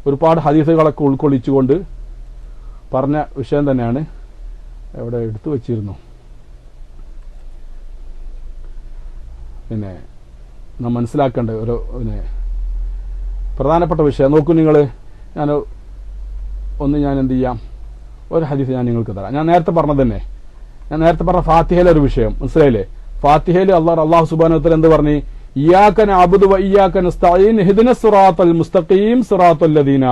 A: ഒരുപാട് ഹദീസുകളൊക്കെ ഉൾക്കൊള്ളിച്ചുകൊണ്ട് പറഞ്ഞ വിഷയം തന്നെയാണ്. എവിടെ എടുത്തു വച്ചിരുന്നു, പിന്നെ നാം മനസ്സിലാക്കേണ്ട ഒരു പ്രധാനപ്പെട്ട വിഷയം നോക്കൂ നിങ്ങൾ. ഞാൻ എന്ത് ചെയ്യാം, ഒരു ഹദീസ് ഞാൻ നിങ്ങൾക്ക് തരാം. ഞാൻ നേരത്തെ പറഞ്ഞ ഫാത്തിഹയിലെ ഒരു വിഷയം മനസ്സിലായില്ലേ? ഫാത്തിഹയിൽ അല്ലാഹു സുബ്ഹാനഹു വ തആല എന്ത് പറഞ്ഞു? ഇയ്യാക നഅബുദു വ ഇയ്യാക നസ്തഈൻ ഇഹ്ദിനസ് സിറാത്തൽ മുസ്തഖീം സിറാത്തൽ ലദീന.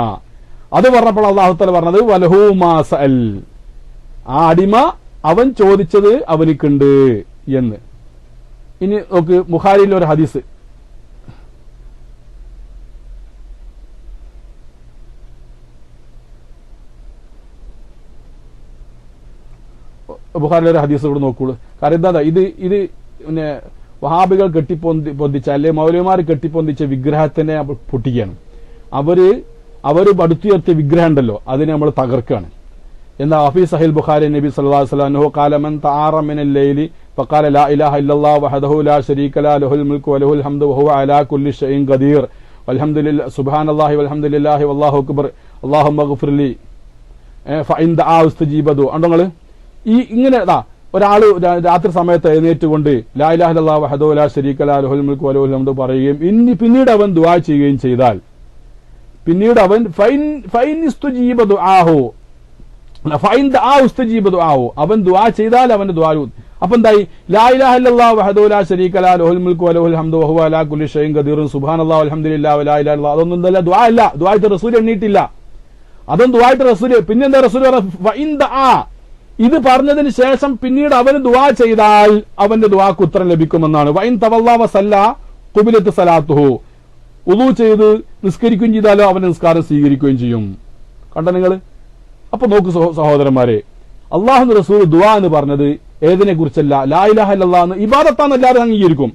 A: അത് പറഞ്ഞപ്പോൾ അല്ലാഹു തആല പറഞ്ഞത് വലഹു മാ സഅൽ, ആ അടിമ അവൻ ചോദിച്ചത് അവനിക്കുണ്ട് എന്ന്. ഇനി നോക്ക്, ബുഖാരിയിലെ ഒരു ഹദീസ്, കൂടെ നോക്കുള്ളൂ. കാരണം എന്താ, ഇത് പിന്നെ വഹാബികൾ കെട്ടിപ്പൊന്തിച്ച അല്ലെ മൗലവിമാർ കെട്ടിപ്പൊന്തിച്ച വിഗ്രഹത്തിനെ പൊട്ടിക്കുകയാണ്. അവര് പടുത്തുയർത്തിയ വിഗ്രഹം ഉണ്ടല്ലോ, അതിനെ നമ്മൾ തകർക്കുകയാണ്. എന്താ ഹഫീ സഹീൽ ബുഖാരി നബി സല്ലല്ലാഹു അലൈഹി വസല്ലം ഖാല മൻ തആറ മിനൽ ലൈലി ഫഖാല ലാ ഇലാഹ ഇല്ലല്ലാഹു വഹദഹു ലാ ശരീക ലഹു ലഹുൽ മുൽക്കു വലഹുൽ ഹംദു വഹുവ അലാ കുല്ലി ഷൈഇൻ ഖദീർ വൽഹംദുലില്ലാഹി സുബ്ഹാനല്ലാഹി വൽഹംദുലില്ലാഹി വല്ലാഹു അക്ബർ അല്ലാഹുമ്മ ഗ്ഫിർലി ഫഇൻ ദആ ഉസ്തജീബതു. അണ്ടങ്ങള് ഇങ്ങനെ ഒരാള് രാത്രി സമയത്ത് എഴുന്നേറ്റുകൊണ്ട് ലാ ഇലാഹ ഇല്ലല്ലാഹു വഹദഹു ലാ ശരീക ലഹു ലഹുൽ മുൽക്കു വലഹുൽ ഹംദു പറയുകയും പിന്നീട് അവൻ ദുആ ചെയ്യുകയും ചെയ്താൽ, പിന്നീട് അവൻ ഫൈൻ ഇസ്തുജീബ ദുആഹു ഫൈൻ ദആ ഉസ്തജീബ ദുആഹു, അവൻ ദുആ ചെയ്താൽ അവന്റെ ദുആ. അപ്പൊ എന്തായി? ലാ ഇലാഹ ഇല്ലല്ലാഹു വഹദഹു ലാ ശരീക ലഹു ലഹുൽ മുൽക്കു വലഹുൽ ഹംദു വഹുവ അലാ കുല്ലി ഷൈഇൻ ഖദീർ സുബ്ഹാനല്ലാഹി വൽഹംദുലില്ലാഹി വലാ ഇലാഹ ഇല്ലല്ലാഹ്. അതൊന്നും എന്തല്ല ദുആ അല്ല, ദുആയിട്ട് റസൂൽ എണ്ണീട്ടില്ല. അതൊന്നും ദുആയിട്ട് റസൂൽ. പിന്നെന്താ റസൂൽ പറഞ്ഞു? ഫൈൻ ദആ, ഇത് പറഞ്ഞതിന് ശേഷം പിന്നീട് അവന് ദുആ ചെയ്താൽ അവന്റെ ദുആക്ക് ഉത്തരം ലഭിക്കുമെന്നാണ്. വൈൻ തവല്ല വസല്ല ഖുബിലത്ത് സലാത്തുഹു, ഉളൂ ചെയ്ത് നിസ്കരിക്കുകയും ചെയ്താലോ അവന്റെ നിസ്കാരം സ്വീകരിക്കുകയും ചെയ്യും. കണ്ട നിങ്ങൾ? അപ്പൊ നോക്കൂ സഹോദരന്മാരെ, അള്ളാഹു റസൂൽ ദുആ എന്ന് പറഞ്ഞത് ഏതിനെ കുറിച്ചല്ല, ലാ ഇലാഹ ഇല്ലല്ലാഹ് എന്ന് ഇബാദത്താന്ന് എല്ലാവരും അംഗീകരിക്കും.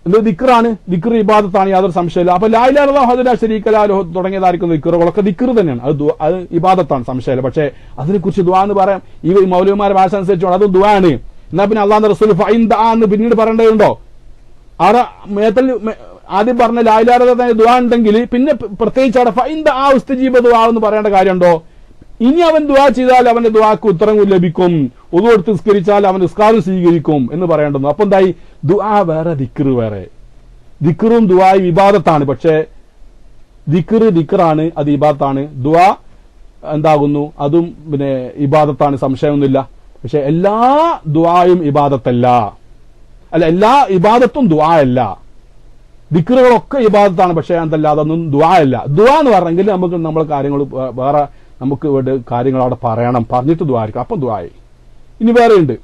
A: എന്ത് ദിക്റാണ്, ദിക്ർ ഇബാദത്താണ്, യാതൊരു സംശയമില്ല. അപ്പൊ ലാ ഇലാഹ ഇല്ലല്ലാഹു വഹദഹു ലാ ശരീക ലഹു തുടങ്ങിയതായിരിക്കും ദിക്റുകളൊക്കെ ദിക്ർ തന്നെയാണ്, അത് ഇബാദത്താണ്, സംശയമില്ല. പക്ഷേ അതിനെക്കുറിച്ച് ദുആ എന്ന് പറയാം, ഈ മൗലവിമാരുടെ ഭാഷ അനുസരിച്ചാണ് അത് ദുആ ആണ്. എന്നാ പിന്നെ അള്ളാഹുവിന്റെ റസൂൽ ഫൈൻ ദആ എന്ന് പിന്നീട് പറയേണ്ടതുണ്ടോ? അവിടെ ആദ്യം പറഞ്ഞ ലാ ഇലാഹ ഇല്ലല്ലാഹ് ദുആ ഉണ്ടെങ്കിൽ പിന്നെ പ്രത്യേകിച്ച് അവിടെ ഫൈൻ ദആ ഉസ്തജീബ ദുആ എന്ന് പറയേണ്ട കാര്യമുണ്ടോ? ഇനി അവൻ ദുആ ചെയ്താൽ അവന്റെ ദുആക്ക് ഉത്തരം ലഭിക്കും, ഉളൂ എടുത്ത് നിസ്കരിച്ചാൽ അവൻ നിസ്കാരം സ്വീകരിക്കും എന്ന് പറയേണ്ടത്. അപ്പൊ എന്തായി? ദുആ വേറെ, ദിക്ർ വേറെ. ദിക്റും ദുആയും ഇബാദത്താണ്. പക്ഷേ ദിക്റാണ്, അത് ഇബാദത്താണ്. ദുആ എന്താകുന്നു? അതും പിന്നെ ഇബാദത്താണ്, സംശയമൊന്നുമില്ല. പക്ഷെ എല്ലാ ദുആയും ഇബാദത്തല്ല, എല്ലാ ഇബാദത്തും ദുആ അല്ല. ദിക്റുകളൊക്കെ ഇബാദത്താണ്, പക്ഷെ എന്തല്ല, അതൊന്നും ദുആ അല്ല. ദുആ എന്ന് പറഞ്ഞെങ്കിൽ നമുക്ക് നമ്മളെ കാര്യങ്ങൾ വേറെ, നമുക്ക് ഇവിടെ കാര്യങ്ങൾ അവിടെ പറയണം, പറഞ്ഞിട്ട് ദുആയിരിക്കും, അപ്പം ദുആയി. ഇനി വേറെ ഉണ്ട്.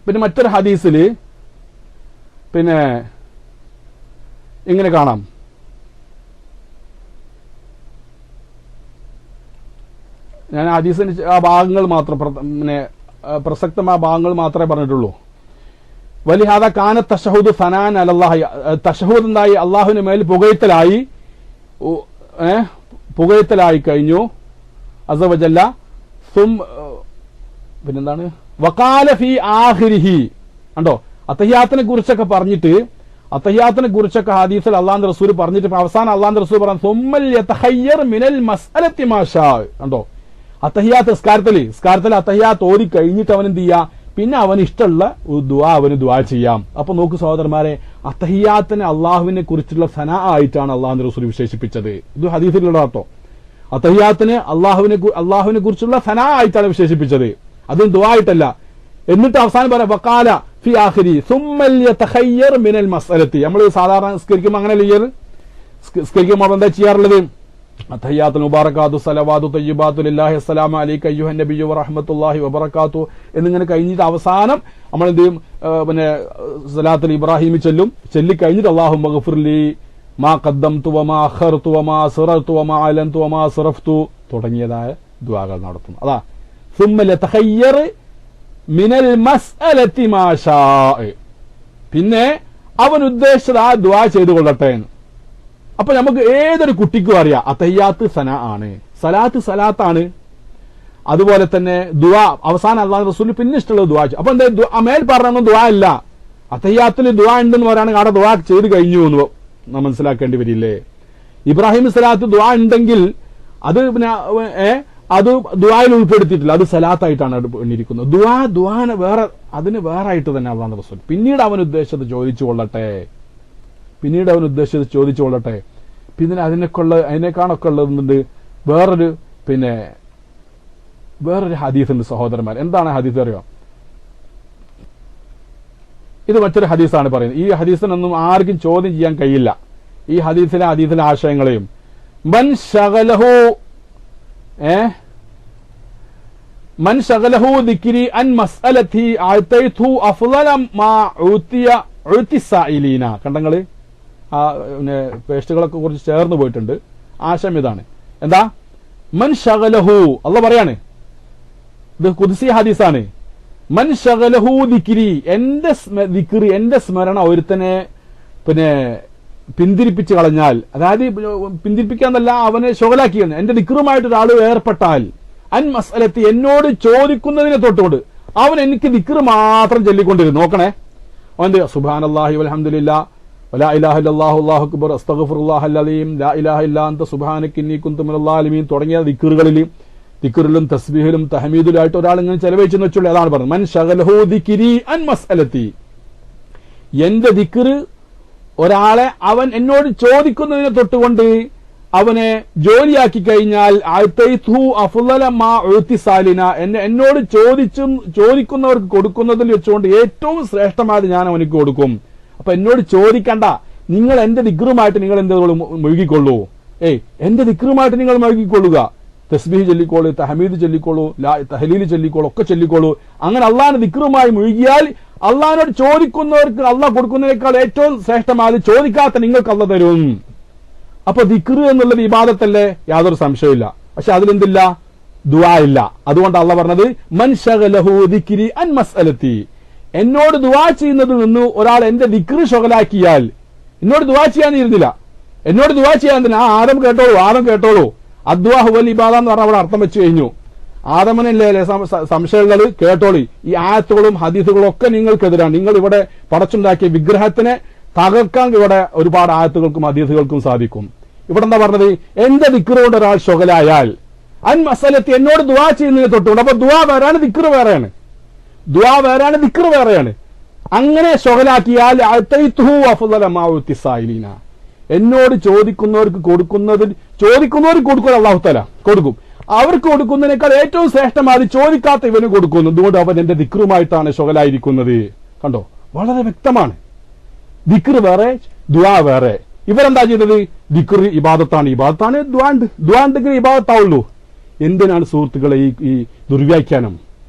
A: പിന്നെ മറ്റൊരു ഹദീസില് പിന്നെ ഇങ്ങനെ കാണാം, ഞാൻ ഹദീസിന് ആ ഭാഗങ്ങൾ മാത്രം, പിന്നെ പ്രസക്തമായ ഭാഗങ്ങൾ മാത്രമേ പറഞ്ഞിട്ടുള്ളൂ. വലിഹാദ കാന തശഹുദ് ഫനാൻ അലല്ലാഹി, തശഹുദ് എന്തായി? അള്ളാഹുവിന് മേൽ പുകഴ്ത്തലായി കഴിഞ്ഞു അസ്സ വജല്ല. പിന്നെന്താണ്? വഖാല ഫീ ആഖിരിഹി, കണ്ടോ? അത്തഹിയാത്തിനെ കുറിച്ചൊക്കെ പറഞ്ഞിട്ട്, അത്തഹിയാത്തിനെ കുറിച്ചൊക്കെ ഹദീസിൽ അള്ളാഹുവിന്റെ റസൂൽ പറഞ്ഞിട്ട് അവസാനം അള്ളാഹുവിന്റെ റസൂൽ പറഞ്ഞു സുമ്മൽ യതഖയ്യർ മിനൽ മസ്അലത്തി മാ ഷാ. കണ്ടോ? അത്തഹിയാത്ത് നിസ്കാരത്തിൽ അത്തഹിയാത്ത് ഓതി കഴിഞ്ഞിട്ട് അവൻ എന്ത് ചെയ്യാ? പിന്നെ അവന് ഇഷ്ടമുള്ള ദുആ അവന് ദുആ ചെയ്യാം. അപ്പൊ നോക്കൂ സഹോദരന്മാരെ, അത്തഹിയാത്തിനെ അള്ളാഹുവിനെ കുറിച്ചുള്ള സനാ ആയിട്ടാണ് അള്ളാഹുവിന്റെ റസൂൽ വിശേഷിപ്പിച്ചത്. ഇത് ഹദീസിലുള്ള കേട്ടോ. അത്തഹിയാത്തിനെ അള്ളാഹുവിനെ കുറിച്ചുള്ള സനാ ആയിട്ടാണ് വിശേഷിപ്പിച്ചത്, അതും ദുആ ആയിട്ടല്ല. എന്നിട്ട് അവസാനം പറയാം വഖാല ഫി ആഖിരി സുമ്മൽ യതഖയ്യർ മിനൽ മസ്അലത്തി. നമ്മൾ സാധാരണ നിസ്കരിക്കുമ്പോൾ അങ്ങനെ ചെയ്യരുത്. നിസ്കരിക്കുമ്പോൾ എന്താ ചെയ്യാറുള്ളത്? അത്തഹിയാത്തുൽ മുബാറകാത്തു സലവാത്തു തയ്യിബാത്തു ലില്ലാഹി അസ്സലാമു അലൈക അയ്യുഹൻ നബിയ്യു വറഹ്മത്തുള്ളാഹി വബറകാത്തു എന്നിങ്ങനെ കഴിഞ്ഞിട്ട് അവസാനം നമ്മൾ എന്ത് ചെയ്യും? പിന്നെ സലാത്തുൽ ഇബ്രാഹിമി ചൊല്ലിക്കഴിഞ്ഞിട്ട് അല്ലാഹുമ്മ ഗ്ഫിർലി മാ ഖദ്ദംതു വമാ അഖർതു വമാ അസ്റർതു വമാ അലൻതു വമാ അസ്റഫ്തു തുടങ്ങിയതായ ദുആകൾ നടത്തുന്നു. അതാ ثم ليتخير من المسألة ما شاء. പിന്നെ അവൻ ഉദ്ദേശിച്ചത് ആ ദുആ ചെയ്തു കൊള്ളട്ടെ എന്ന്. അപ്പൊ നമുക്ക് ഏതൊരു കുട്ടിക്കും അറിയാം അത്തഹിയ്യാത്ത് സനാ ആണ്, സലാത്ത് സലാത്താണ്. അതുപോലെ തന്നെ ദുആ അവസാനം അല്ലാഹു റസൂൽ പിന്നെ ഇഷ്ടമുള്ള ദുആ. അപ്പൊ എന്താ മേൽ പറഞ്ഞൊന്നും ദുആ ഇല്ല, അത്തഹിയ്യാത്തിൽ ദുആ ഉണ്ടെന്ന് പറയുകയാണെങ്കിൽ അവിടെ ദുആ ചെയ്ത് കഴിഞ്ഞു എന്ന് നാം മനസ്സിലാക്കേണ്ടി വരില്ലേ. ഇബ്രാഹിം സലാത്ത് ദുആ ഉണ്ടെങ്കിൽ അത് പിന്നെ അത് ദുആയിൽ ഉൾപ്പെടുത്തിയിട്ടില്ല, അത് സലാത്തായിട്ടാണ് എണ്ണിയിരിക്കുന്നത്. ദുആനെ വേറെ, അതിന് വേറെ ആയിട്ട് തന്നെ അല്ലാഹു റസൂൽ പിന്നീട് അവൻ ഉദ്ദേശിച്ചത് ചോദിച്ചു കൊള്ളട്ടെ, പിന്നെ അതിനേക്കാണൊക്കെ ഉള്ളതുണ്ട്. വേറൊരു ഹദീസുണ്ട് സഹോദരന്മാർ. എന്താണ് ഹദീസ് അറിയാം? ഇത് മറ്റൊരു ഹദീസാണ് പറയുന്നത്. ഈ ഹദീസിനൊന്നും ആർക്കും ചോദ്യം ചെയ്യാൻ കഴിയില്ല, ഈ ഹദീസിലെ ആശയങ്ങളെയും. മൻ ശഗലഹു ദിക്രി അൻ മസ്അലതി അഅതൈതു അഫ്ളല മാ ഉതി സായിലീന. കണ്ടങ്ങള് ആ പേസ്റ്റുകളൊക്കെ കുറിച്ച് ചേർന്ന് പോയിട്ടുണ്ട്. ആശയം ഇതാണ്. എന്താ? മൻ ശഗലഹു, അല്ലാഹു പറയാണ്, ഇത് ഖുദ്സി ഹദീസാണ്. മൻ ശഗലഹു ദിക്രി, എന്റെ സ്മരണ ഒരുത്തനെ പിന്നെ പിന്തിരിപ്പിച്ച് കളഞ്ഞാൽ, അതായത് പിന്തിരിപ്പിക്കാന്നല്ല, അവനെ ശുഗലാക്കിയാണ്, എന്റെ ദിക്റുമായിട്ട് ഒരാൾ ഏർപ്പെട്ടാൽ, അൻ മസ്അലത്തി, എന്നോട് ചോദിക്കുന്നതിനെ തൊട്ടുകൊണ്ട് അവൻ എനിക്ക് ദിക്ർ മാത്രം ചൊല്ലിക്കൊണ്ടിരുന്നു. നോക്കണേ, അവന്റെ സുബ്ഹാനല്ലാഹി വൽഹംദുലില്ലാഹ് വലാ ഇലാഹ ഇല്ലല്ലാഹു അല്ലാഹു അക്ബർ അസ്തഗ്ഫിറുല്ലാഹൽ അലീം ലാ ഇലാഹ ഇല്ലാ അൻത സുബ്ഹാനക ഇന്നി കുന്തു മിനൽ ളാലിമീൻ തുടങ്ങിയ ദിക്റിലും തസ്ബീഹിലും തഹ്മീദിലുമായിട്ട് ഒരാൾ ഇങ്ങനെ ചെലവഴിച്ചെന്ന് വെച്ചുള്ളൂ. അതാണ് പറഞ്ഞത്, മൻ ശഗലഹു ദിക്രി അൻ മസ്അലത്തി, എന്റെ ദിക്ർ ഒരാളെ അവൻ എന്നോട് ചോദിക്കുന്നതിനെ തൊട്ടുകൊണ്ട് അവനെ ജോലിയാക്കി കഴിഞ്ഞാൽ എന്നോട് ചോദിക്കുന്നവർക്ക് കൊടുക്കുന്നതിൽ വെച്ചുകൊണ്ട് ഏറ്റവും ശ്രേഷ്ഠമായത് ഞാൻ അവനക്ക് കൊടുക്കും. അപ്പൊ എന്നോട് ചോദിക്കണ്ട, നിങ്ങൾ എന്റെ ദിക്റുമായിട്ട് നിങ്ങൾ എന്ത് മുഴുകിക്കൊള്ളൂ. എന്റെ ദിക്റുമായിട്ട് നിങ്ങൾ മുഴുകിക്കൊള്ളുക. തസ്ബീഹ് ചൊല്ലിക്കോളൂ, തഹമീദ് ചൊല്ലിക്കോളൂ, തഹ്ലീൽ ചൊല്ലിക്കോളൂ, ഒക്കെ ചൊല്ലിക്കോളൂ. അങ്ങനെ അള്ളാഹിന്റെ ദിക്റുമായി മുഴുകിയാൽ അള്ളാഹിനോട് ചോദിക്കുന്നവർക്ക് അള്ളാഹ് കൊടുക്കുന്നതിനേക്കാൾ ഏറ്റവും ശ്രേഷ്ഠമായത് ചോദിക്കാത്ത നിങ്ങൾക്ക് അള്ളാഹ് തരും. അപ്പൊ ദിക്ർ എന്നുള്ളത് ഇബാദത്തല്ലേ, യാതൊരു സംശയമില്ല. പക്ഷെ അതിലെന്തില്ല? ദുആ ഇല്ല. അതുകൊണ്ട് അള്ളാഹ് പറഞ്ഞത് മൻ ശഗലഹു ദിക്രി അൻ മസ്അലതി, എന്നോട് ദുആ ചെയ്യുന്നതിൽ നിന്ന് ഒരാൾ എന്റെ ദിക്ർ ശുഗലാക്കിയാൽ, എന്നോട് ദുആ ചെയ്യാനിരുന്നില്ല, എന്നോട് ദുആ ചെയ്യാൻ ആദം കേട്ടോളൂ. അദ്വാഹു വൽ ഇബാദ എന്ന് പറഞ്ഞാൽ അവിടെ അർത്ഥം വെച്ച് കഴിഞ്ഞു. ആദമനല്ലേ സംശയങ്ങൾ കേട്ടോളി. ഈ ആയത്തുകളും ഹദീസുകളും ഒക്കെ നിങ്ങൾക്കെതിരാണ്. നിങ്ങൾ ഇവിടെ പടച്ചുണ്ടാക്കിയ വിഗ്രഹത്തിനെ തകർക്കാൻ ഇവിടെ ഒരുപാട് ആയത്തുകൾക്കും ഹദീസുകൾക്കും സാധിക്കും. ഇവിടെ എന്താ പറഞ്ഞത്? എന്റെ ദിക്ർ കൊണ്ട് ഒരാൾ ശുഗലായാൽ അൻ മസലത്തി, എന്നോട് ദുആ ചെയ്യുന്നതിനെ തൊട്ടുകൊണ്ട്. അപ്പൊ ദുആ വേറാണ്, ദിക്ർ വേറെയാണ്. ദുആ വേറെയാണ്, ദിക്ർ വേറെയാണ്. അങ്ങനെ ശുഗലാക്കിയാൽ അഅതൈതുഹു അഫ്ളല മാ ഉതി സായിലീന, എന്നോട് ചോദിക്കുന്നവർക്ക് കൊടുക്കുക അല്ലാഹു തആല കൊടുക്കും. അവർക്ക് കൊടുക്കുന്നതിനേക്കാൾ ഏറ്റവും ശ്രേഷ്ഠമായി ചോദിക്കാത്ത ഇവന് കൊടുക്കുന്നു. അതുകൊണ്ട് അവൻ എന്റെ ദിക്റുമായിട്ടാണ് ശുഗലായിരിക്കുന്നത്. കണ്ടോ, വളരെ വ്യക്തമാണ്. ദിക്ർ വേറെ, ദുആ വേറെ. ഇവരെന്താ ചെയ്തത്? ദിക്ർ ഇബാദത്താണ്, ദുആ ഉണ്ടെങ്കിൽ ഇബാദത്താവുള്ളൂ. എന്തിനാണ് സുഹൃത്തുക്കളെ ഈ ദുർവ്യാഖ്യാനം?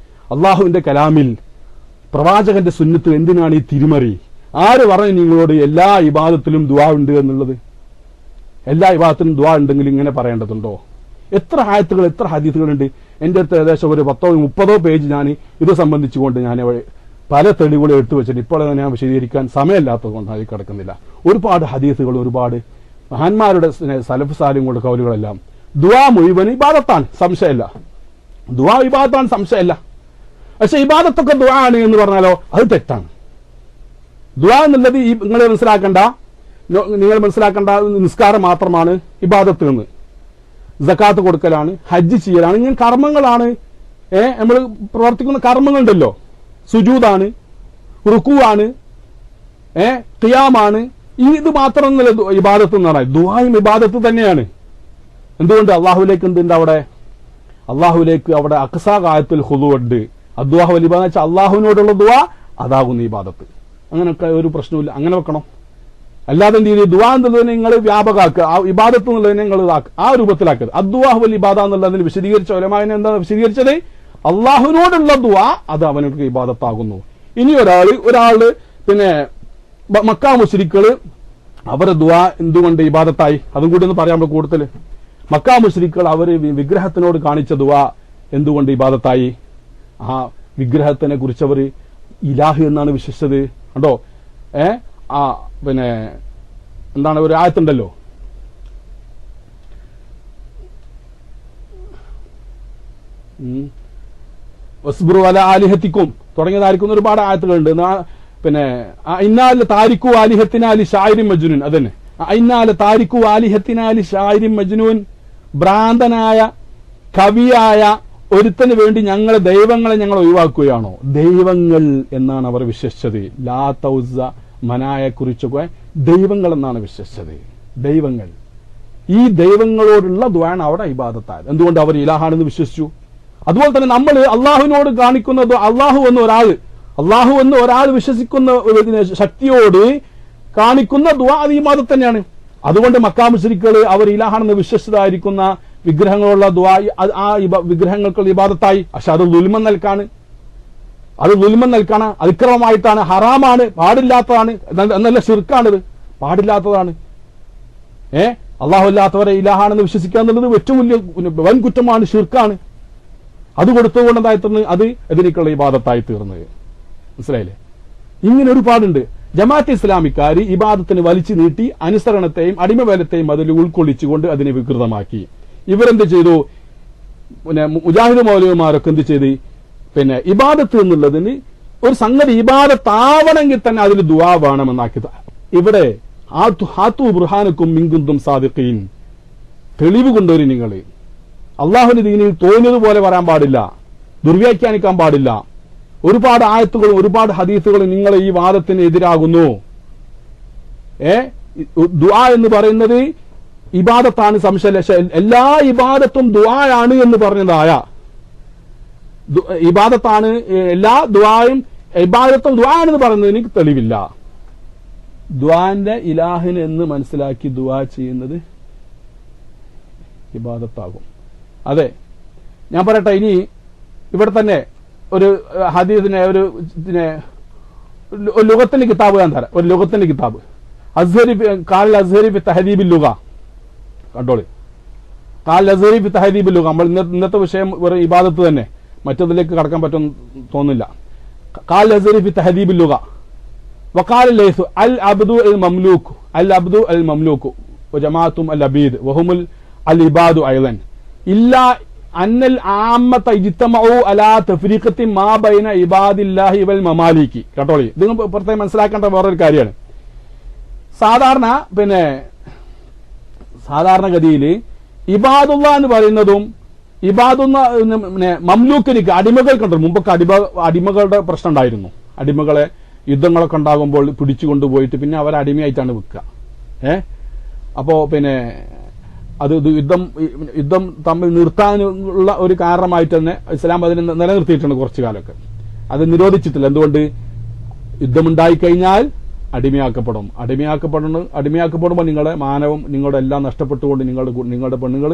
A: അള്ളാഹുവിന്റെ കലാമിൽ പ്രവാചകന്റെ സുന്നത്ത് എന്തിനാണ് ഈ തിരിമറി? ആര് പറഞ്ഞു നിങ്ങളോട് എല്ലാ ഇബാദത്തിലും ദുആ ഉണ്ട് എന്നുള്ളത്? എല്ലാ ഇബാദത്തിലും ദുആ ഉണ്ടെങ്കിൽ ഇങ്ങനെ പറയേണ്ടതുണ്ടോ? എത്ര ആയത്തുകൾ, എത്ര ഹദീസുകളുണ്ട്. എന്റെ അടുത്ത് ഏകദേശം ഒരു 10-30 പേജ് ഞാൻ ഇത് സംബന്ധിച്ചുകൊണ്ട് ഞാൻ പല തെളിവുകളും എടുത്തു വെച്ചിട്ട് ഇപ്പോൾ ഞാൻ വിശദീകരിക്കാൻ സമയമില്ലാത്തത് കൊണ്ട് അതിൽ കിടക്കുന്നില്ല. ഒരുപാട് ഹദീസുകൾ, ഒരുപാട് മഹാന്മാരുടെ സലഫ് സാലിങ്ങളുടെ കൗലുകളെല്ലാം ദുആ മുഴുവൻ ഇബാദത്താണ്, സംശയമില്ല. ദുആ ഇബാദത്താണ്, സംശയമില്ല. പക്ഷെ ഇബാദത്തൊക്കെ ദുആ ആണ് എന്ന് പറഞ്ഞാലോ അത് തെറ്റാണ്. ദുആ എന്നുള്ളത് നിങ്ങൾ മനസ്സിലാക്കേണ്ട നിസ്കാരം മാത്രമാണ് ഇബാദത്ത് എന്ന്. സകാത്ത് കൊടുക്കലാണ്, ഹജ്ജ് ചെയ്യലാണ്, ഇങ്ങനെ കർമ്മങ്ങളാണ്. നമ്മൾ പ്രവർത്തിക്കുന്ന കർമ്മങ്ങളുണ്ടല്ലോ, സുജൂദാണ്, റുക്കുവാണ്, ഖിയാമാണ്. ഇത് മാത്രമൊന്നുമല്ല ഇബാദത്ത് എന്ന് പറഞ്ഞാൽ. ദുആയും ഇബാദത്ത് തന്നെയാണ്. എന്തുകൊണ്ട്? അള്ളാഹുലേക്ക് എന്തുണ്ട് അവിടെ? അള്ളാഹുലേക്ക് അവിടെ അഖ്സാ ഗായത്തുൽ ഖുദൂ ഉണ്ട്. അദ്വാഹു വൽ ഇബാദത്ത് വെച്ചാൽ അള്ളാഹുവിനോടുള്ള ദുആ, അതാകുന്നു ഇബാദത്ത്. അങ്ങനെയൊക്കെ ഒരു പ്രശ്നമില്ല, അങ്ങനെ വെക്കണം. അല്ലാതെ എന്ത് ചെയ്ത് ദുആ എന്നുള്ളതിനെ നിങ്ങൾ വ്യാപകമാക്കുക, ആ ഇബാദത്ത് എന്നുള്ളതിനെ നിങ്ങൾ ആ രൂപത്തിലാക്കുക. അദ്വാഹു വൽ ഇബാദ എന്നുള്ളതിന് വിശദീകരിച്ച ഉലമാവിനെ എന്താ വിശദീകരിച്ചത്? അള്ളാഹുവിനോടുള്ള ദുആ അത് അവനക്ക് ഇബാദത്താകുന്നു. ഇനി ഒരാള് പിന്നെ മക്കാ മുശ്രിക്കുകൾ അവരുടെ ദുആ എന്തുകൊണ്ട് ഇബാദത്തായി? അതും കൂടി ഒന്ന് പറയാൻ കൂടുതൽ. മക്കാ മുശ്രിക്കുകൾ അവര് വിഗ്രഹത്തിനോട് കാണിച്ച ദുആ എന്തുകൊണ്ട് ഇബാദത്തായി? ആ വിഗ്രഹത്തിനെ കുറിച്ച് അവർ ഇലാഹ് എന്നാണ് വിശ്വസിച്ചത്. കണ്ടോ? ആ പിന്നെ എന്താണ് ഒരു ആയത്തുണ്ടല്ലോ, വസ്ബിറു അലാ ആലിഹത്തിക്കും തുടങ്ങിയതായിരിക്കുന്ന ഒരുപാട് ആയത്തുകളുണ്ട്. പിന്നെ ഇന്നാല താരിഖു ആലിഹത്തിനാലി ഷായിരി മജ്നൂൻ, അതന്നെ ഇന്നാല താരിഖു ആലിഹത്തിനാലി ഷായിരി മജ്നൂൻ, ഭ്രാന്തനായ കവിയായ ഒരുത്തന് വേണ്ടി ഞങ്ങളെ ദൈവങ്ങളെ ഞങ്ങൾ ഒഴിവാക്കുകയാണോ? ദൈവങ്ങൾ എന്നാണ് അവർ വിശ്വസിച്ചത്. ലാത്ത ഉസ്സ മനായെ കുറിച്ചൊക്കെ ദൈവങ്ങൾ എന്നാണ് വിശ്വസിച്ചത്. ദൈവങ്ങൾ, ഈ ദൈവങ്ങളോടുള്ള ദുആണ് അവിടെ ഇബാദത്തായത്. എന്തുകൊണ്ട്? അവർ ഇലാഹാണെന്ന് വിശ്വസിച്ചു. അതുപോലെ തന്നെ നമ്മൾ അള്ളാഹുവിനോട് കാണിക്കുന്നത്, അള്ളാഹു എന്ന് ഒരാൾ വിശ്വസിക്കുന്ന ശക്തിയോട് കാണിക്കുന്ന ദുആ അത് ഇബാദത്ത് തന്നെയാണ്. അതുകൊണ്ട് മക്കാ മുശ്രിക്കുകൾ അവർ ഇലാഹാണെന്ന് വിശ്വസിച്ചതായിരിക്കുന്ന വിഗ്രഹങ്ങളുള്ള ദുആ ആ വിഗ്രഹങ്ങൾക്കുള്ള ഇബാദത്തായി. പക്ഷെ അത് ദുൽമൻ നൽകാണ്, അതിക്രമമായിട്ടാണ്, ഹറാമാണ്, പാടില്ലാത്തതാണ്, എന്നല്ല ശിർക്കാണിത്, പാടില്ലാത്തതാണ്. അള്ളാഹു അല്ലാത്തവരെ ഇലാഹാണെന്ന് വിശ്വസിക്കുക എന്നുള്ളത് ഏറ്റവും വലിയ വൻ കുറ്റമാണ്, ശിർക്കാണ്. അത് കൊടുത്തുകൊണ്ട് എന്തായിത്തീർന്ന് അത് എതിരിക്കുള്ള ഇബാദത്തായി തീർന്നത്. മനസ്സിലായില്ലേ? ഇങ്ങനെ ഒരുപാടുണ്ട്. ജമാഅത്തെ ഇസ്ലാമിക്കാർ ഇബാദത്തിന് വലിച്ചു നീട്ടി അനുസരണത്തെയും അടിമവേലത്തെയും അതിൽ ഉൾക്കൊള്ളിച്ചുകൊണ്ട് അതിനെ വികൃതമാക്കി. ഇവരെന്ത് ചെയ്തു? പിന്നെ മുജാഹിദ് മൗലവിമാരൊക്കെ എന്ത് ചെയ്ത്? പിന്നെ ഇബാദത്ത് എന്നുള്ളതിന് ഒരു സംഗതി ഇബാദത്താവണമെങ്കിൽ തന്നെ അതിൽ ദുആ വേണമെന്നാക്കി. ഇവിടെ ഹാത്തു ബുർഹാനക്കും മിൻകുന്തും സാദിഖീൻ, തെളിവ് കൊണ്ടുവരും. നിങ്ങൾ അള്ളാഹുവിന്റെ ദീനിൽ തോന്നിയതുപോലെ പറയാൻ പാടില്ല, ദുർവ്യാഖ്യാനിക്കാൻ പാടില്ല. ഒരുപാട് ആയത്തുകളും ഒരുപാട് ഹദീസുകളും നിങ്ങളെ ഈ വാദത്തിന് എതിരാകുന്നു. ദുആ എന്ന് പറയുന്നത് ഇബാദത്താണ്, സംശയം. എല്ലാ ഇബാദത്തും ദുആയാണ് എന്ന് പറഞ്ഞതായ ഇബാദത്താണ്, എല്ലാ ദുആയും ഇബാദത്തും ദുആണെന്ന് പറയുന്നത് എനിക്ക് തെളിവില്ല. ദുആന്റെ ഇലാഹിന് എന്ന് മനസ്സിലാക്കി ദുആ ചെയ്യുന്നത് ഇബാദത്താകും. അതെ, ഞാൻ പറയട്ടെ. ഇനി ഇവിടെ തന്നെ ഒരു ഹദീസിനെ ഒരു ലുഗത്തിന്റെ കിതാബ് ഞാൻ തരാം. ഒരു ലുഗത്തിന്റെ കിതാബ് കാൽ അസ്ഹരി ഫി തഹദീബിൽ ലുഗ, കണ്ടോളി. കാൽ അസ്ഹരി ഫി തഹദീബിൽ ലുഗ. നമ്മൾ ഇന്നത്തെ വിഷയം ഒരു ഇബാദത്ത് തന്നെ, മറ്റതിലേക്ക് കടക്കാൻ പറ്റുമെന്ന് തോന്നുന്നില്ല. കാൽ അസ്ഹരി ഫി തഹദീബിൽ ലുഗ വഖാല ലൈസു അൽ അബ്ദു അൽ മംലൂകു വജമാഅത്തും അൽ അബീദ് വഹുമുൽ അൽ ഇബാദു അയ്ളൻ ഇല്ലാ അന്നൽ ആമ്മത ഇജ്തമഉ അലാ തഫ്രീഖത്തി മാ ബൈന ഇബാദില്ലാഹി വൽ മമാലികി. കേട്ടോളി, ഇത് പ്രത്യേകം മനസ്സിലാക്കേണ്ട വേറൊരു കാര്യമാണ്. സാധാരണഗതിയിൽ ഇബാദുള്ള എന്ന് പറയുന്നതും ഇബാദുന്ന മംലൂക്കിനിക്ക് അടിമകൾക്കുണ്ട്. മുമ്പൊക്കെ അടിമകളുടെ പ്രശ്നം ഉണ്ടായിരുന്നു. അടിമകളെ യുദ്ധങ്ങളൊക്കെ ഉണ്ടാകുമ്പോൾ പിടിച്ചു കൊണ്ടുപോയിട്ട് പിന്നെ അവരെ അടിമയായിട്ടാണ് വെക്കുക. അപ്പോ പിന്നെ അത് യുദ്ധം തമ്മിൽ നിർത്താനുള്ള ഒരു കാരണമായിട്ട് തന്നെ ഇസ്ലാം അതിനെ നിലനിർത്തിയിട്ടുണ്ട് കുറച്ചു കാലമൊക്കെ. അത് നിരോധിച്ചിട്ടില്ല. എന്തുകൊണ്ട്? യുദ്ധമുണ്ടായിക്കഴിഞ്ഞാൽ അടിമയാക്കപ്പെടുമ്പോൾ നിങ്ങളുടെ മാനവും നിങ്ങളുടെ എല്ലാം നഷ്ടപ്പെട്ടുകൊണ്ട് നിങ്ങളുടെ പെണ്ണുങ്ങൾ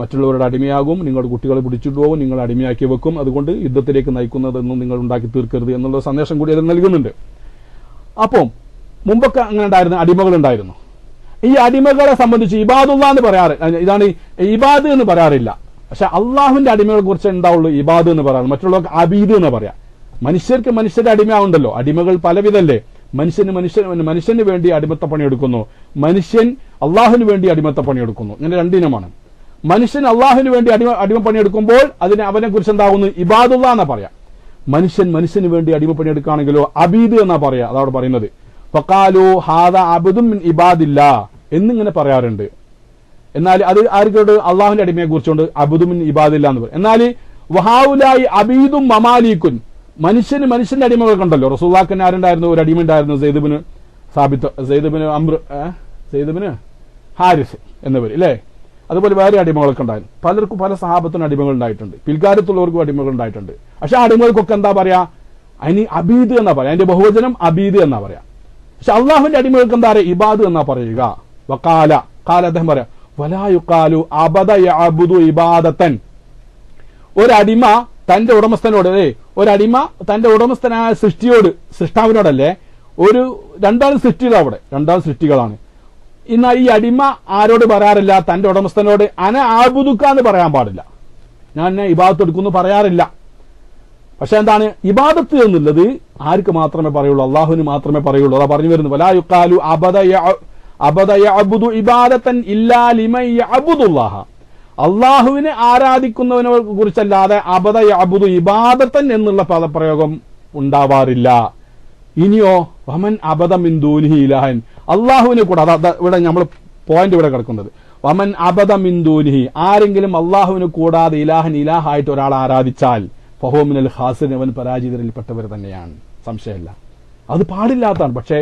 A: മറ്റുള്ളവരുടെ അടിമയാകും, നിങ്ങളുടെ കുട്ടികളെ പിടിച്ചിട്ട് പോകും, നിങ്ങൾ അടിമയാക്കി വെക്കും. അതുകൊണ്ട് യുദ്ധത്തിലേക്ക് നയിക്കുന്നതൊന്നും നിങ്ങൾ ഉണ്ടാക്കി തീർക്കരുത് എന്നുള്ള സന്ദേശം കൂടി അത് നൽകുന്നുണ്ട്. അപ്പം മുമ്പൊക്കെ അങ്ങനെ ഉണ്ടായിരുന്നു, അടിമകളുണ്ടായിരുന്നു. ഈ അടിമകളെ സംബന്ധിച്ച് ഇബാദുള്ള എന്ന് പറയാറ്, ഇതാണ് ഇബാദ് എന്ന് പറയാറില്ല. പക്ഷെ അള്ളാഹുവിന്റെ അടിമകളെ കുറിച്ച് എന്താവുള്ളൂ ഇബാദ് എന്ന് പറയാറ്. മറ്റുള്ളവർക്ക് അബീദ് എന്ന് പറയാം. മനുഷ്യരുടെ അടിമയാവുണ്ടല്ലോ. അടിമകൾ പലവിധല്ലേ. മനുഷ്യന് വേണ്ടി അടിമത്ത പണിയെടുക്കുന്നു, മനുഷ്യൻ അള്ളാഹുവിന് വേണ്ടി അടിമത്ത പണിയെടുക്കുന്നു. ഇങ്ങനെ രണ്ടിനമാണ്. മനുഷ്യൻ അള്ളാഹുവിന് വേണ്ടി അടിമ പണിയെടുക്കുമ്പോൾ അവനെ കുറിച്ച് എന്താകുന്നു? ഇബാദുള്ള എന്നാ പറയാം. മനുഷ്യന് വേണ്ടി അടിമ പണിയെടുക്കുകയാണെങ്കിലോ അബീദ് എന്നാ പറയാ. അതവിടെ പറയുന്നത് ഫഖാലു ഹാദ അബ്ദുൻ മിൻ ഇബാദില്ലാ എന്നിങ്ങനെ പറയാറുണ്ട്. എന്നാൽ അത് ആർക്കോട്? അള്ളാഹുവിന്റെ അടിമയെ കുറിച്ചുകൊണ്ട് അബ്ദുൻ മിൻ ഇബാദില്ലാ എന്ന് പറയും. എന്നാൽ വഹാഉലായി അബീദും മമാലിക്കുൻ, മനുഷ്യന്റെ അടിമകൾക്കുണ്ടല്ലോ. റസൂലുള്ളാഹിക്ക് ആരുണ്ടായിരുന്നു? ഒരു അടിമ ഉണ്ടായിരുന്നു, സെയ്ദ് ബിൻ ഹാരിസ് എന്നിവർ അല്ലേ. അതുപോലെ വേറെ അടിമകളൊക്കെ ഉണ്ടായിരുന്നു. പലർക്കും പല സഹാബത്തിനും അടിമകൾ ഉണ്ടായിട്ടുണ്ട്, പിൽക്കാലത്തുള്ളവർക്കും അടിമകൾ ഉണ്ടായിട്ടുണ്ട്. പക്ഷെ ആ അടിമകൾക്കൊക്കെ എന്താ പറയാ? അതിന് അബീദ് എന്നാ പറയാ. അതിന്റെ ബഹുവചനം അബീദ് എന്നാ പറയാ. പക്ഷെ അള്ളാഹുവിന്റെ അടിമകൾക്ക് എന്താ പറയാ? ഇബാദ് എന്നാ പറയുക. വഖാല അദ്ദേഹം പറയാ വലാ യുഖാലു അബദ യഅബുദു ഇബാദത്തൻ. ഒരടിമ തന്റെ ഉടമസ്ഥനോട്, ഒരടിമ തന്റെ ഉടമസ്ഥനായ സൃഷ്ടാവിനോടല്ലേ. രണ്ടാം സൃഷ്ടികളാണ്. എന്നാൽ ഈ അടിമ ആരോട് പറയാറില്ല? തന്റെ ഉടമസ്ഥനോട് അന ആബുദുക്ക എന്ന് പറയാൻ പാടില്ല. ഞാൻ എന്നെ ഇബാദത്ത് എടുക്കുമെന്ന് പറയാറില്ല. പക്ഷെ എന്താണ് ഇബാദത്ത് എന്നുള്ളത് ആർക്ക് മാത്രമേ പറയുള്ളൂ? അള്ളാഹുവിന് മാത്രമേ പറയുള്ളൂ. അതാ പറഞ്ഞു വരുന്നത് വലാ യുഖാലു അബദ യഅബുദു ഇബാദതൻ ഇല്ലാ ലിമൻ യഅബുദുല്ലാഹ. അള്ളാഹുവിനെ ആരാധിക്കുന്നവനെ കുറിച്ചല്ലാതെ അബദ യഅബുദു ഇബാദത്തൻ എന്നുള്ള പദപ്രയോഗം ഉണ്ടാവാറില്ല. ഇനിയോ വമൻ അബദ മിൻ ദൂനിഹി ഇലാഹൻ, അള്ളാഹുവിനെ കൂടെ ഇവിടെ നമ്മൾ പോയിന്റ് ഇവിടെ കിടക്കുന്നത് വമൻ അബദ മിൻ ദൂനിഹി, ആരെങ്കിലും അള്ളാഹുവിനെ കൂടാതെ ഇലാഹൻ ഇലാഹായിട്ട് ഒരാൾ ആരാധിച്ചാൽ ഫഹുവ മിനൽ ഖാസിരീൻ, അവൻ പരാജിതരിൽപ്പെട്ടവർ തന്നെയാണ്, സംശയമില്ല. അത് പാടില്ലാത്തതാണ്. പക്ഷേ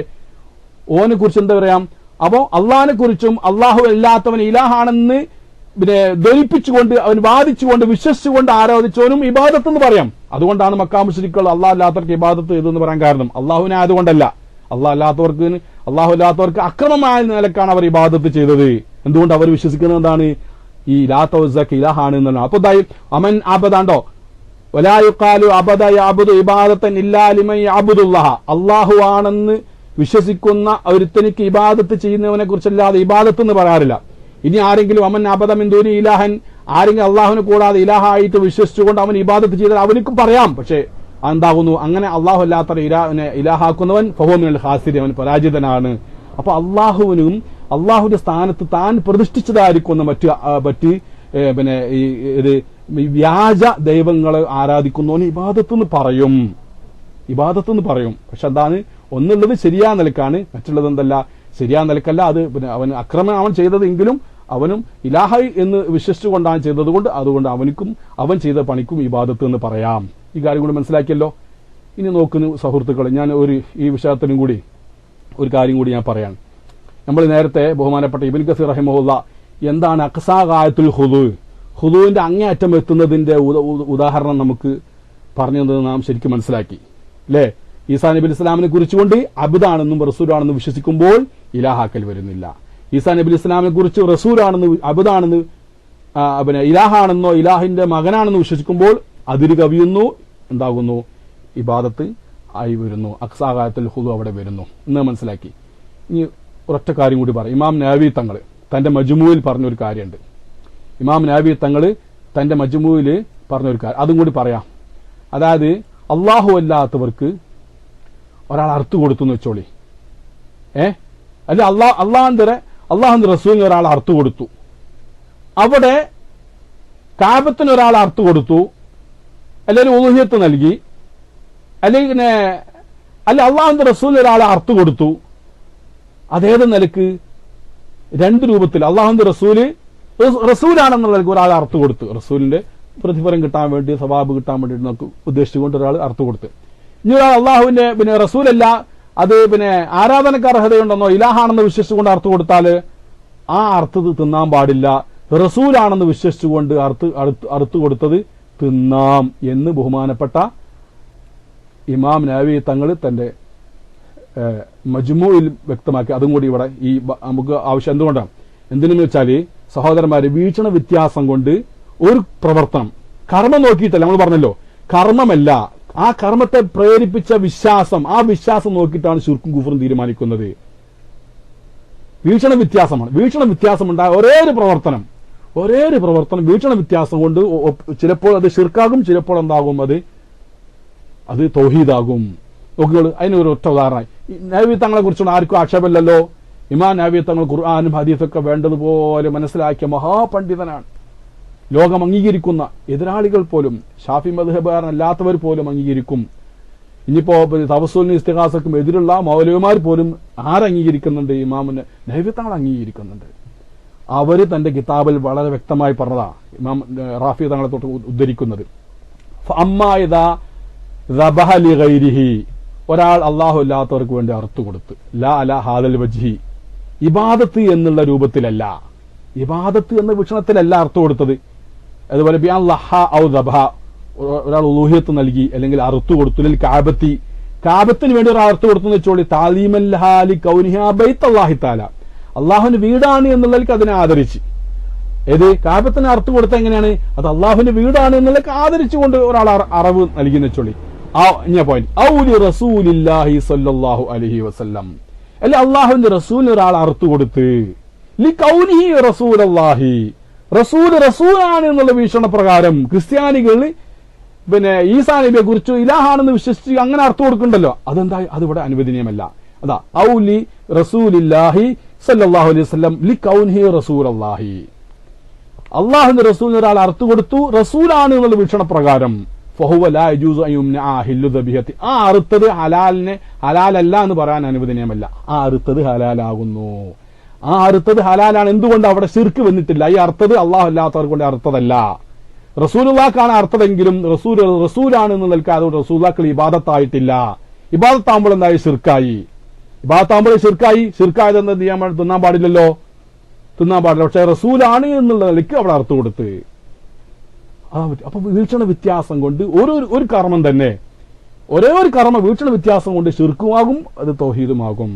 A: ഓനെ കുറിച്ച് എന്താ പറയാം? അപ്പോ അള്ളാഹിനെ കുറിച്ചും അള്ളാഹു അല്ലാത്തവൻ ഇലാഹാണെന്ന് പിന്നെ ധരിപ്പിച്ചുകൊണ്ട് അവൻ വാദിച്ചുകൊണ്ട് വിശ്വസിച്ചുകൊണ്ട് ആരാധിച്ചവനും ഇബാദത്ത് എന്ന് പറയാം. അതുകൊണ്ടാണ് മക്കാ മുശ്രിക്കുകൾ അള്ളാഹ് അല്ലാത്തവർക്ക് ഇബാദത്ത് ഇതെന്ന് പറയാൻ കാരണം അള്ളാഹുവിനെ ആയതുകൊണ്ടല്ല. അള്ളാഹു അല്ലാത്തവർക്ക് അക്രമമായ നിലക്കാണ് അവർ ഇബാദത്ത് ചെയ്തത്. എന്തുകൊണ്ട്? അവർ വിശ്വസിക്കുന്നത് എന്താണ്? ഈ ലാത്ത ഉസ്സക്ക് ഇലാഹാണ് എന്നാണ്. അപ്പൊ എന്തായി അമൻ ആബദാണ്ടോ വലാ യുഖാലു അബദ യഅബുദു ഇബാദതൻ ഇല്ലാ ലിമൻ യഅബുദുല്ലാഹ, അള്ളാഹു ആണെന്ന് വിശ്വസിക്കുന്ന ഒരുത്തനിക്ക് ഇബാദത്ത് ചെയ്യുന്നവനെ കുറിച്ചല്ലാതെ ഇബാദത്ത് എന്ന് പറയാറില്ല. ഇനി ആരെങ്കിലും അമൻ അബദ മിൻ ദൂനി ഇലാഹൻ, ആരെങ്കിലും അള്ളാഹുവിനെ കൂടാതെ ഇലാഹായിട്ട് വിശ്വസിച്ചുകൊണ്ട് അവൻ ഇബാദത്ത് ചെയ്താൽ അവനിക്കും പറയാം. പക്ഷേ എന്താകുന്നു? അങ്ങനെ അള്ളാഹു അല്ലാത്ത ഇലാഹാക്കുന്നവൻ ഫഹുവ മിനൽ ഖാസിരീൻ, അവൻ പരാജിതനാണ്. അപ്പൊ അള്ളാഹുവിനും അള്ളാഹുവിന്റെ സ്ഥാനത്ത് താൻ പ്രതിഷ്ഠിച്ചതായിരിക്കുന്ന മറ്റ് പിന്നെ ഇത് വ്യാജ ദൈവങ്ങളെ ആരാധിക്കുന്നവന് ഇബാദത്ത് എന്ന് പറയും. പക്ഷെ എന്താണ്? ഒന്നുള്ളത് ശരിയാ നിലക്കാണ്, മറ്റുള്ളത് എന്തല്ല ശരിയാ നിലക്കല്ല. അത് പിന്നെ അവൻ അക്രമം അവൻ ചെയ്തതെങ്കിലും അവനും ഇലാഹി എന്ന് വിശ്വസിച്ചുകൊണ്ടാണ് ചെയ്തത് കൊണ്ട് അതുകൊണ്ട് അവൻ ചെയ്ത പണിക്കും ഇബാദത്ത് എന്ന് പറയാം. ഈ കാര്യം കൂടി മനസ്സിലാക്കിയല്ലോ. ഇനി നോക്കുന്നു സുഹൃത്തുക്കളെ, ഞാൻ ഈ വിഷയത്തിനും കൂടി ഒരു കാര്യം കൂടി ഞാൻ പറയാം. നമ്മൾ നേരത്തെ ബഹുമാനപ്പെട്ട ഇബ്നു കസീർ റഹിമഹുള്ള എന്താണ് അഖ്സാ ഗായത്തുൽ ഖുദൂവിന്റെ അങ്ങേയറ്റം എത്തുന്നതിന്റെ ഉദാഹരണം നമുക്ക് പറഞ്ഞു തന്നത് നാം ശരിക്കും മനസ്സിലാക്കി അല്ലേ? ഈസാ നബി ഇസ്ലാമിനെ കുറിച്ചുകൊണ്ട് അബ്ദാണെന്നും റസൂലാണെന്നും വിശ്വസിക്കുമ്പോൾ ഇലാഹാക്കൽ വരുന്നില്ല. ഈസാ നബി ഇസ്ലാമിനെ കുറിച്ച് റസൂലാണെന്ന് അബ്ദാണെന്ന് പിന്നെ ഇലാഹാണെന്നോ ഇലാഹിന്റെ മകനാണെന്ന് വിശ്വസിക്കുമ്പോൾ അതിര് കവിയുന്നു, എന്താകുന്നു? ഇബാദത്ത് ആയി വരുന്നു. അഖ്സാ ഗായത്തുൽ ഖുദൂ അവിടെ വരുന്നു എന്ന് മനസ്സിലാക്കി. ഇനി ഒരൊറ്റ കാര്യം കൂടി പറയാം. ഇമാം നവവി തങ്ങൾ തന്റെ മജ്മൂയിൽ പറഞ്ഞൊരു കാര്യമുണ്ട്. ഇമാം നവവി തങ്ങൾ തന്റെ മജ്മൂയിൽ പറഞ്ഞൊരു കാര്യം അതും കൂടി പറയാം. അതായത് അള്ളാഹു അല്ലാത്തവർക്ക് ഒരാൾ അർത്ഥ കൊടുത്തു എന്ന് വെച്ചോളി. അല്ലെ അള്ളാഹുന്റെ റസൂലിന് ഒരാൾ അർത്ഥ കൊടുത്തു. അവിടെ കാബത്തിന് ഒരാൾ അർത്ഥ കൊടുത്തു, അല്ലെങ്കിൽ ഉളുഹിയത്ത് നൽകി, അല്ലെങ്കിൽ അള്ളാഹുന്റെ റസൂലിന് ഒരാൾ അർത്ഥ കൊടുത്തു. അതേത് നിലക്ക്? രണ്ട് രൂപത്തിൽ. അള്ളാഹുന്റെ റസൂലാണെന്നുള്ള നിലക്ക് ഒരാൾ അർത്ഥ കൊടുത്തു. റസൂലിന്റെ പ്രതിഫലം കിട്ടാൻ വേണ്ടി, സവാബ് കിട്ടാൻ വേണ്ടി നമുക്ക് ഉദ്ദേശിച്ചുകൊണ്ട് ഒരാൾ അർത്ഥ കൊടുത്തു. ഇനി ഒരാൾ അള്ളാഹുവിന്റെ പിന്നെ റസൂലല്ല, അത് പിന്നെ ആരാധനക്ക് അർഹതയുണ്ടെന്നോ ഇലാഹാണെന്ന് വിശ്വസിച്ചുകൊണ്ട് അർത്ഥ കൊടുത്താൽ ആ അർത്ഥത് തിന്നാൻ പാടില്ല. റസൂലാണെന്ന് വിശ്വസിച്ചുകൊണ്ട് അർത്ഥ കൊടുത്തത് തിന്നാം എന്ന് ബഹുമാനപ്പെട്ട ഇമാം നവവി തങ്ങൾ തന്റെ മജ്മൂഇൽ വ്യക്തമാക്കി. അതും കൂടി ഇവിടെ നമുക്ക് ആവശ്യം എന്തുകൊണ്ടാണ്? എന്തിനെന്ന് വെച്ചാൽ സഹോദരന്മാരെ, വീക്ഷണ വ്യത്യാസം കൊണ്ട് ഒരു പ്രവർത്തനം കർമ്മം നോക്കിയിട്ടല്ല. നമ്മൾ പറഞ്ഞല്ലോ കർമ്മമല്ല, ആ കർമ്മത്തെ പ്രേരിപ്പിച്ച വിശ്വാസം, ആ വിശ്വാസം നോക്കിയിട്ടാണ് ശിർക്കും കുഫറും തീരുമാനിക്കുന്നത്. വീക്ഷണ വ്യത്യാസമാണ്. വീക്ഷണ വ്യത്യാസമുണ്ടായ ഒരേ ഒരു പ്രവർത്തനം വീക്ഷണ വ്യത്യാസം കൊണ്ട് ചിലപ്പോൾ അത് ശിർക്കാകും, ചിലപ്പോൾ എന്താകും? അത് തൗഹീദാകും. നോക്കിയോളൂ, അതിനൊരു ഒറ്റ ഉദാഹരണം. നബി തങ്ങളെ കുറിച്ചുള്ള ആർക്കും ആക്ഷേപമില്ലല്ലോ. ഇമാം നബി തങ്ങൾ ഖുർആനും ഹദീസൊക്കെ വേണ്ടതുപോലെ മനസ്സിലാക്കിയ മഹാപണ്ഡിതനാണ്. ലോകം അംഗീകരിക്കുന്ന എതിരാളികൾ പോലും, ഷാഫി മദ്ഹബുകാരനല്ലാത്തവർ പോലും അംഗീകരിക്കും. ഇനിയിപ്പോ തവസ്സുലിനും ഇസ്തിഗാസക്കും എതിരുള്ള മൗലവിമാർ പോലും ആരംഗീകരിക്കുന്നുണ്ട്? ഇമാമിന് നബി തങ്ങൾ അംഗീകരിക്കുന്നുണ്ട്. അവര് തന്റെ കിതാബിൽ വളരെ വ്യക്തമായി പറഞ്ഞതാ ഇമാം റാഫി തങ്ങളെ തൊട്ട് ഉദ്ധരിക്കുന്നത്. ഒരാൾ അള്ളാഹു അല്ലാത്തവർക്ക് വേണ്ടി അർത്ഥ കൊടുത്ത് ലാ അല ഹാദൽ വജ്ഹി, ഇബാദത്ത് എന്നുള്ള രൂപത്തിലല്ല, ഇബാദത്ത് എന്ന വീക്ഷണത്തിലല്ല അർത്ഥ കൊടുത്തത്. അതുപോലെ ഒരാൾ ഉലൂഹിയത്ത് നൽകി അല്ലെങ്കിൽ അറുത്തു കൊടുത്തു. കാബത്തിന് വേണ്ടി ഒരു അർത്ഥ കൊടുത്തു വെച്ചോളി. താലീമൽഹാലി കൗനിഹാ ബൈത്തല്ലാഹി തആല, അള്ളാഹുവിന്റെ വീടാണ് എന്നുള്ളതിലേക്ക് അതിനെ ആദരിച്ച്. കാബത്തിന് അർത്ഥം കൊടുത്ത എങ്ങനെയാണ്? അത് അള്ളാഹുവിന്റെ വീടാണ് എന്നുള്ളതിലേക്ക് ആദരിച്ചുകൊണ്ട് ഒരാൾ അറിവ് നൽകി വെച്ചോളി. പോയിന്റ് ഔലി റസൂലില്ലാഹി സ്വല്ലല്ലാഹു അലൈഹി വസല്ലം, അല്ലെ അള്ളാഹുവിന്റെ റസൂലിന് ഒരാൾ അർത്ഥ കൊടുത്ത് ലി കൗനിഹി റസൂലല്ലാഹി, റസൂലാണ് എന്നുള്ള വീക്ഷണപ്രകാരം ക്രിസ്ത്യാനികൾ പിന്നെ ഈസാ നബിയെ കുറിച്ച് ഇലാഹാണെന്ന് വിശ്വസിച്ച് അങ്ങനെ അർത്ഥം കൊടുക്കണ്ടല്ലോ, അതെന്താ അതിവിടെ അനുവദനീയമല്ല. അതാ ഔലി റസൂലില്ലാഹി സല്ലല്ലാഹു അലൈഹി വസല്ലം ലി കൗനിഹി റസൂലല്ലാഹി, അള്ളാഹുവിന്റെ റസൂലിന് ഒരാൾ അർത്ഥം കൊടുത്തു റസൂലാണ് എന്നുള്ള വീക്ഷണപ്രകാരം ഫഹുവ ലാ യജൂസു അൻ യുംനഅ ഹില്ലു ദബിഹത്തി, ആ അറുത്തത് ഹലാലല്ല എന്ന് പറയാൻ അനുവദനീയമല്ല. ആ അറുത്തത് ഹലാലാകുന്നു, ആ അറുത്തത് ഹലാലാണ്. എന്തുകൊണ്ട്? അവിടെ ശിർക്ക് വന്നിട്ടില്ല. ഈ അർത്ഥത് അള്ളാഹു അല്ലാത്തവർ കൊണ്ട് അർത്ഥതല്ല, റസൂലുള്ളാഹിക്കാണ് അർത്ഥതെങ്കിലും റസൂലാണ് എന്ന് നിൽക്കുക. അതുകൊണ്ട് റസൂലുള്ളാഹിക്ക് ഇബാദത്തായിട്ടില്ല. ഇബാദത്താകുമ്പോൾ എന്തായി? ശിർക്കായി. ഇബാദത്താകുമ്പോൾ ശിർക്കായത് എന്താ ചെയ്യാൻ തിന്നാൻ പാടില്ലല്ലോ, തിന്നാൻ പാടില്ല. പക്ഷെ റസൂലാണ് എന്നുള്ള നിലയ്ക്ക് അവിടെ അർത്ഥം കൊടുത്ത്. അപ്പൊ വീക്ഷണ വ്യത്യാസം കൊണ്ട് ഒരു കർമ്മം തന്നെ, ഒരേ ഒരു കർമ്മ വീക്ഷണ വ്യത്യാസം കൊണ്ട് ശിർക്കുമാകും, അത് തൗഹീദുമാകും.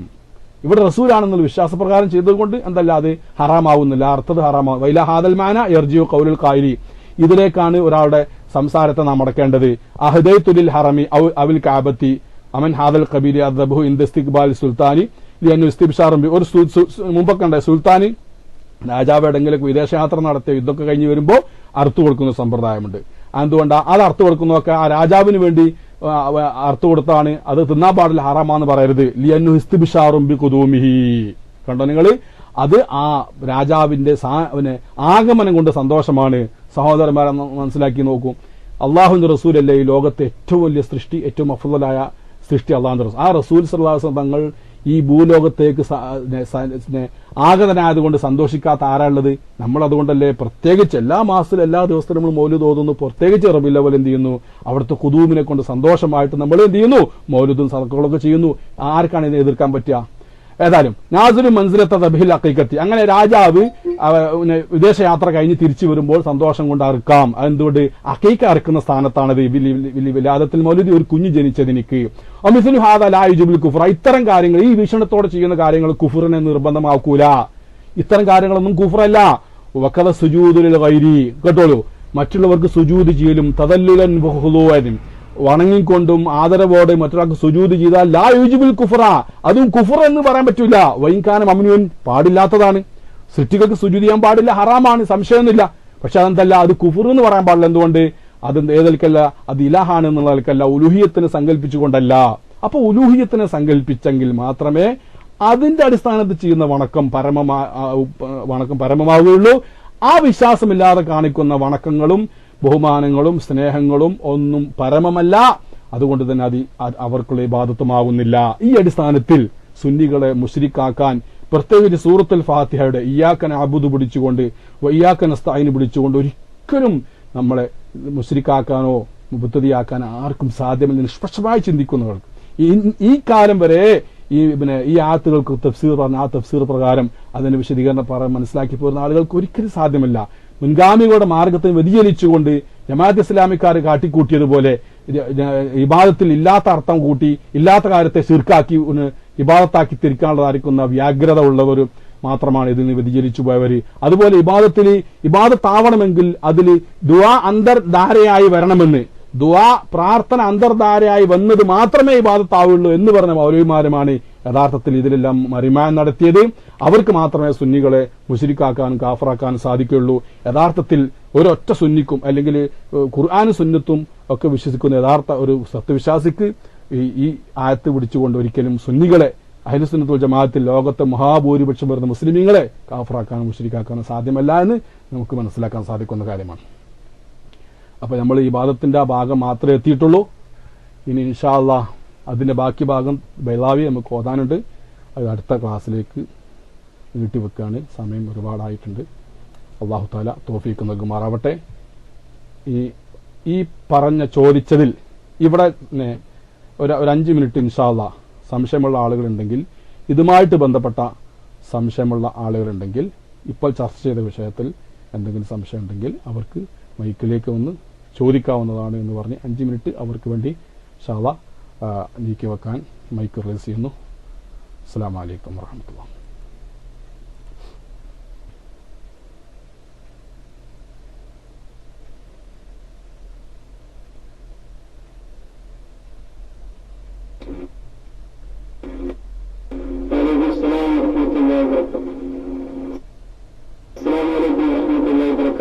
A: ഇവിടെ റസൂലാണെന്നുള്ള വിശ്വാസപ്രകാരം ചെയ്തതുകൊണ്ട് എന്തല്ല അത് ഹറാമാവുന്നില്ല, അർത്ഥത് ഹറാമാവും. വൈല ഹാദൽ മാന യർജിഉ ഖൗലുൽ ഖായിലി, ഇതിലേക്കാണ് ഒരാളുടെ സംസാരത്തെ നാം അടക്കേണ്ടത്. അഹദൈതുലിൽ ഹറമി അവിൽ കഅബത്തി അമൻ ഹാദൽ ഖബീലി അദ്ബഹു ഇൻ ഇസ്തിഖ്ബാൽ സുൽത്താനി ലിയന്നു ഇസ്തിബ്ശാറും ബി. ഒരു മുമ്പൊക്കെ ഉണ്ട്, സുൽത്താന് രാജാവ് എവിടെങ്കിലൊക്കെ വിദേശയാത്ര നടത്തിയ യുദ്ധമൊക്കെ കഴിഞ്ഞ് വരുമ്പോൾ അർത്ഥ കൊടുക്കുന്ന സമ്പ്രദായമുണ്ട്. എന്തുകൊണ്ടാണ് അത് അർത്ഥ കൊടുക്കുന്നതൊക്കെ? ആ രാജാവിന് വേണ്ടി അർത്ഥ കൊടുത്താണ്. അത് തിന്നാൻ പാടില്ല, ഹറാമാന്ന് പറയരുത്. ലിയന്നു ഇസ്തിബ്ശാറും ബി ഖുദൂമിഹി, കണ്ടോ നിങ്ങൾ? അത് ആ രാജാവിന്റെ ആഗമനം കൊണ്ട് സന്തോഷമാണ്. സഹോദരന്മാരെ മനസ്സിലാക്കി നോക്കൂ, അള്ളാഹുവിന്റെ റസൂലല്ലേ ഈ ലോകത്തെ ഏറ്റവും വലിയ സൃഷ്ടി, ഏറ്റവും അഫ്ളലായ സൃഷ്ടി അള്ളാഹുവിന്റെ റസൂൽ. ആ റസൂൽ സല്ലല്ലാഹു അലൈഹി വസല്ലം തങ്ങൾ ഈ ഭൂലോകത്തേക്ക് ആഗതനായതുകൊണ്ട് സന്തോഷിക്കാത്ത ആരാളുള്ളത്? നമ്മൾ അതുകൊണ്ടല്ലേ പ്രത്യേകിച്ച് എല്ലാ മാസത്തിലും എല്ലാ ദിവസത്തിലും നമ്മൾ മൗലിദ് ഓതുന്നു. പ്രത്യേകിച്ച് റബീഉൽ അവ്വൽ എന്ത് ചെയ്യുന്നു? അവിടുത്തെ ഖുദൂമിനെ കൊണ്ട് സന്തോഷമായിട്ട് നമ്മൾ എന്ത് ചെയ്യുന്നു? മൗലിദും സദഖകളൊക്കെ ചെയ്യുന്നു. ആർക്കാണ് ഇതിനെ എതിർക്കാൻ പറ്റുക? ഏതായാലും നാസുൽ മൻസിലത്ത ദബിഹിൽ അഖീഖത്തി, അങ്ങനെ രാജാവ് വിദേശയാത്ര കഴിഞ്ഞ് തിരിച്ചു വരുമ്പോൾ സന്തോഷം കൊണ്ട് അറുക്കാം. അതെന്തുകൊണ്ട്? അഖീഖ അറുക്കുന്ന സ്ഥാനത്താണത്. വിലാദത്തിൽ മൗലിദി, ഒരു കുഞ്ഞ് ജനിച്ചതിനിക്ക്. അമിസ്ലു ഹാദാ ലാ യുജിബുൽ കുഫ്ര, ഇത്തരം കാര്യങ്ങൾ, ഈ വീക്ഷണത്തോടെ ചെയ്യുന്ന കാര്യങ്ങൾ കുഫറിനെ നിർബന്ധമാക്കൂല. ഇത്തരം കാര്യങ്ങളൊന്നും കുഫറല്ല. വഖദ സുജൂദുൽ ഗൈരി, കേട്ടോളൂ, മറ്റുള്ളവർക്ക് സുജൂദ് ചെയ്യലും തദല്ലുലൻ വഖുദൂഅൻ, വണങ്ങിക്കൊണ്ടും ആദരവോടെ മറ്റൊരാൾക്ക് സുജൂദ് ചെയ്താൽ ലാ യുജിബുൽ കുഫ്ര, അതും കുഫർ എന്ന് പറയാൻ പറ്റൂല. വൈൻകാന മംനുൻ, പാടില്ലാത്തതാണ്. സൃഷ്ടികൾക്ക് സുജൂദ് ചെയ്യാൻ പാടില്ല, ഹറാമാണ്, സംശയമൊന്നുമില്ല. പക്ഷെ അതെന്തല്ല, അത് കുഫർ എന്ന് പറയാൻ പാടില്ല. എന്തുകൊണ്ട്? അത് ഏതൽക്കല്ല, അത് ഇലാഹാണ് എന്നുള്ളതല്ല, ഉലൂഹിയത്തിനെ സങ്കല്പിച്ചുകൊണ്ടല്ല. അപ്പൊ ഉലൂഹിയത്തിനെ സങ്കല്പിച്ചെങ്കിൽ മാത്രമേ അതിന്റെ അടിസ്ഥാനത്തിൽ ചെയ്യുന്ന വണക്കം പരമമാവുകയുള്ളൂ. ആ വിശ്വാസമില്ലാതെ കാണിക്കുന്ന വണക്കങ്ങളും ബഹുമാനങ്ങളും സ്നേഹങ്ങളും ഒന്നും പരമമല്ല. അതുകൊണ്ട് തന്നെ അത് അവർക്കുള്ള ഇബാദത്തുമാകുന്നില്ല. ഈ അടിസ്ഥാനത്തിൽ സുന്നികളെ മുശ്രിക്കാക്കാൻ, പ്രത്യേകിച്ച് സൂറത്തുൽ ഫാത്തിഹയുടെ ഇയ്യാക നഅ്ബുദു പിടിച്ചുകൊണ്ട് വഇയ്യാക നസ്തഈൻ പിടിച്ചുകൊണ്ട് ഒരിക്കലും നമ്മളെ മുശ്രിക്കാക്കാനോ മുബ്തദിയാക്കാനോ ആർക്കും സാധ്യമല്ല. നിഷ്പക്ഷമായി ചിന്തിക്കുന്നവർക്ക് ഈ കാലം വരെ ഈ ആയത്തുകൾക്ക് തഫ്സീർ പറഞ്ഞ ആ തഫ്സീർ പ്രകാരം അതിന്റെ വിശദീകരണം മനസ്സിലാക്കി പോരുന്ന ആളുകൾക്ക് ഒരിക്കലും സാധ്യമല്ല. മുൻഗാമികളുടെ മാർഗത്തിന് വ്യതിചലിച്ചുകൊണ്ട് ജമാഅത്ത് ഇസ്ലാമിക്കാർ കാട്ടിക്കൂട്ടിയതുപോലെ ഇബാദത്തിൽ ഇല്ലാത്ത അർത്ഥം കൂട്ടി ഇല്ലാത്ത കാര്യത്തെ ശിർക്കാക്കി ഇബാദത്താക്കി തിരിക്കാനുള്ളതായിരിക്കുന്ന വ്യാഗ്രത ഉള്ളവർ മാത്രമാണ് ഇതിന് വ്യതിചലിച്ചു പോയവർ. അതുപോലെ ഇബാദത്താവണമെങ്കിൽ അതിൽ ദുആ അന്തർധാരയായി വരണമെന്ന്, ദുആ പ്രാർത്ഥന അന്തർധാരയായി വന്നത് മാത്രമേ ഇബാദത്താവുള്ളൂ എന്ന് പറഞ്ഞ മൗലവിമാരുമാണ് യഥാർത്ഥത്തിൽ ഇതിലെല്ലാം മറിമാൻ നടത്തിയത്. അവർക്ക് മാത്രമേ സുന്നികളെ മുശ്രിക്കാക്കാനും കാഫറാക്കാനും സാധിക്കുകയുള്ളൂ. യഥാർത്ഥത്തിൽ ഒരൊറ്റ സുന്നിക്കും അല്ലെങ്കിൽ ഖുർആനും സുന്നത്തും ഒക്കെ വിശ്വസിക്കുന്ന യഥാർത്ഥ ഒരു സത്യവിശ്വാസിക്ക് ഈ ആയത്ത് പിടിച്ചുകൊണ്ട് ഒരിക്കലും സുന്നികളെ അഹ്ലുസുന്നത്ത് വൽ ജമാഅത്തിൽ ലോകത്തെ മഹാഭൂരിപക്ഷം വരുന്ന മുസ്ലിമീങ്ങളെ കാഫറാക്കാനും മുശ്രിക്കാക്കാനും സാധ്യമല്ല എന്ന് നമുക്ക് മനസ്സിലാക്കാൻ സാധിക്കുന്ന കാര്യമാണ്. അപ്പൊ നമ്മൾ ഈ ഇബാദത്തിന്റെ ആ ഭാഗം മാത്രമേ എത്തിയിട്ടുള്ളൂ. ഇനി ഇൻഷാ അല്ലാഹ് അതിന്റെ ബാക്കി ഭാഗം ബൈലാവി നമുക്ക് ഓതാനുണ്ട്. അത് അടുത്ത ക്ലാസ്സിലേക്ക് നീട്ടിവെക്കുകയാണ്. സമയം ഒരുപാടായിട്ടുണ്ട്. അല്ലാഹു തആല തൗഫീഖ് നൽകുമാറാവട്ടെ. ഈ പറഞ്ഞ ചോദിച്ചതിൽ ഇവിടെ ഒരു 5 മിനിറ്റ് ഇൻഷാ അല്ലാഹ് സംശയമുള്ള ആളുകളുണ്ടെങ്കിൽ, ഇതുമായിട്ട് ബന്ധപ്പെട്ട സംശയമുള്ള ആളുകളുണ്ടെങ്കിൽ, ഇപ്പോൾ ചർച്ച ചെയ്ത വിഷയത്തിൽ എന്തെങ്കിലും സംശയം ഉണ്ടെങ്കിൽ അവർക്ക് മൈക്കിലേക്ക് വന്ന് ചോദിക്കാവുന്നതാണ് എന്ന് പറഞ്ഞ് 5 മിനിറ്റ് അവർക്ക് വേണ്ടി ഇൻഷാ അല്ലാഹ് നീക്കി വെക്കാൻ മൈക്ക് റിലീസ് ചെയ്യുന്നു. അസ്സലാമു അലൈക്കും വറഹ്മത്തുള്ളാഹി.
B: السلام ورحمة الله وبركاته. السلام عليكم ورحمة الله وبركاته.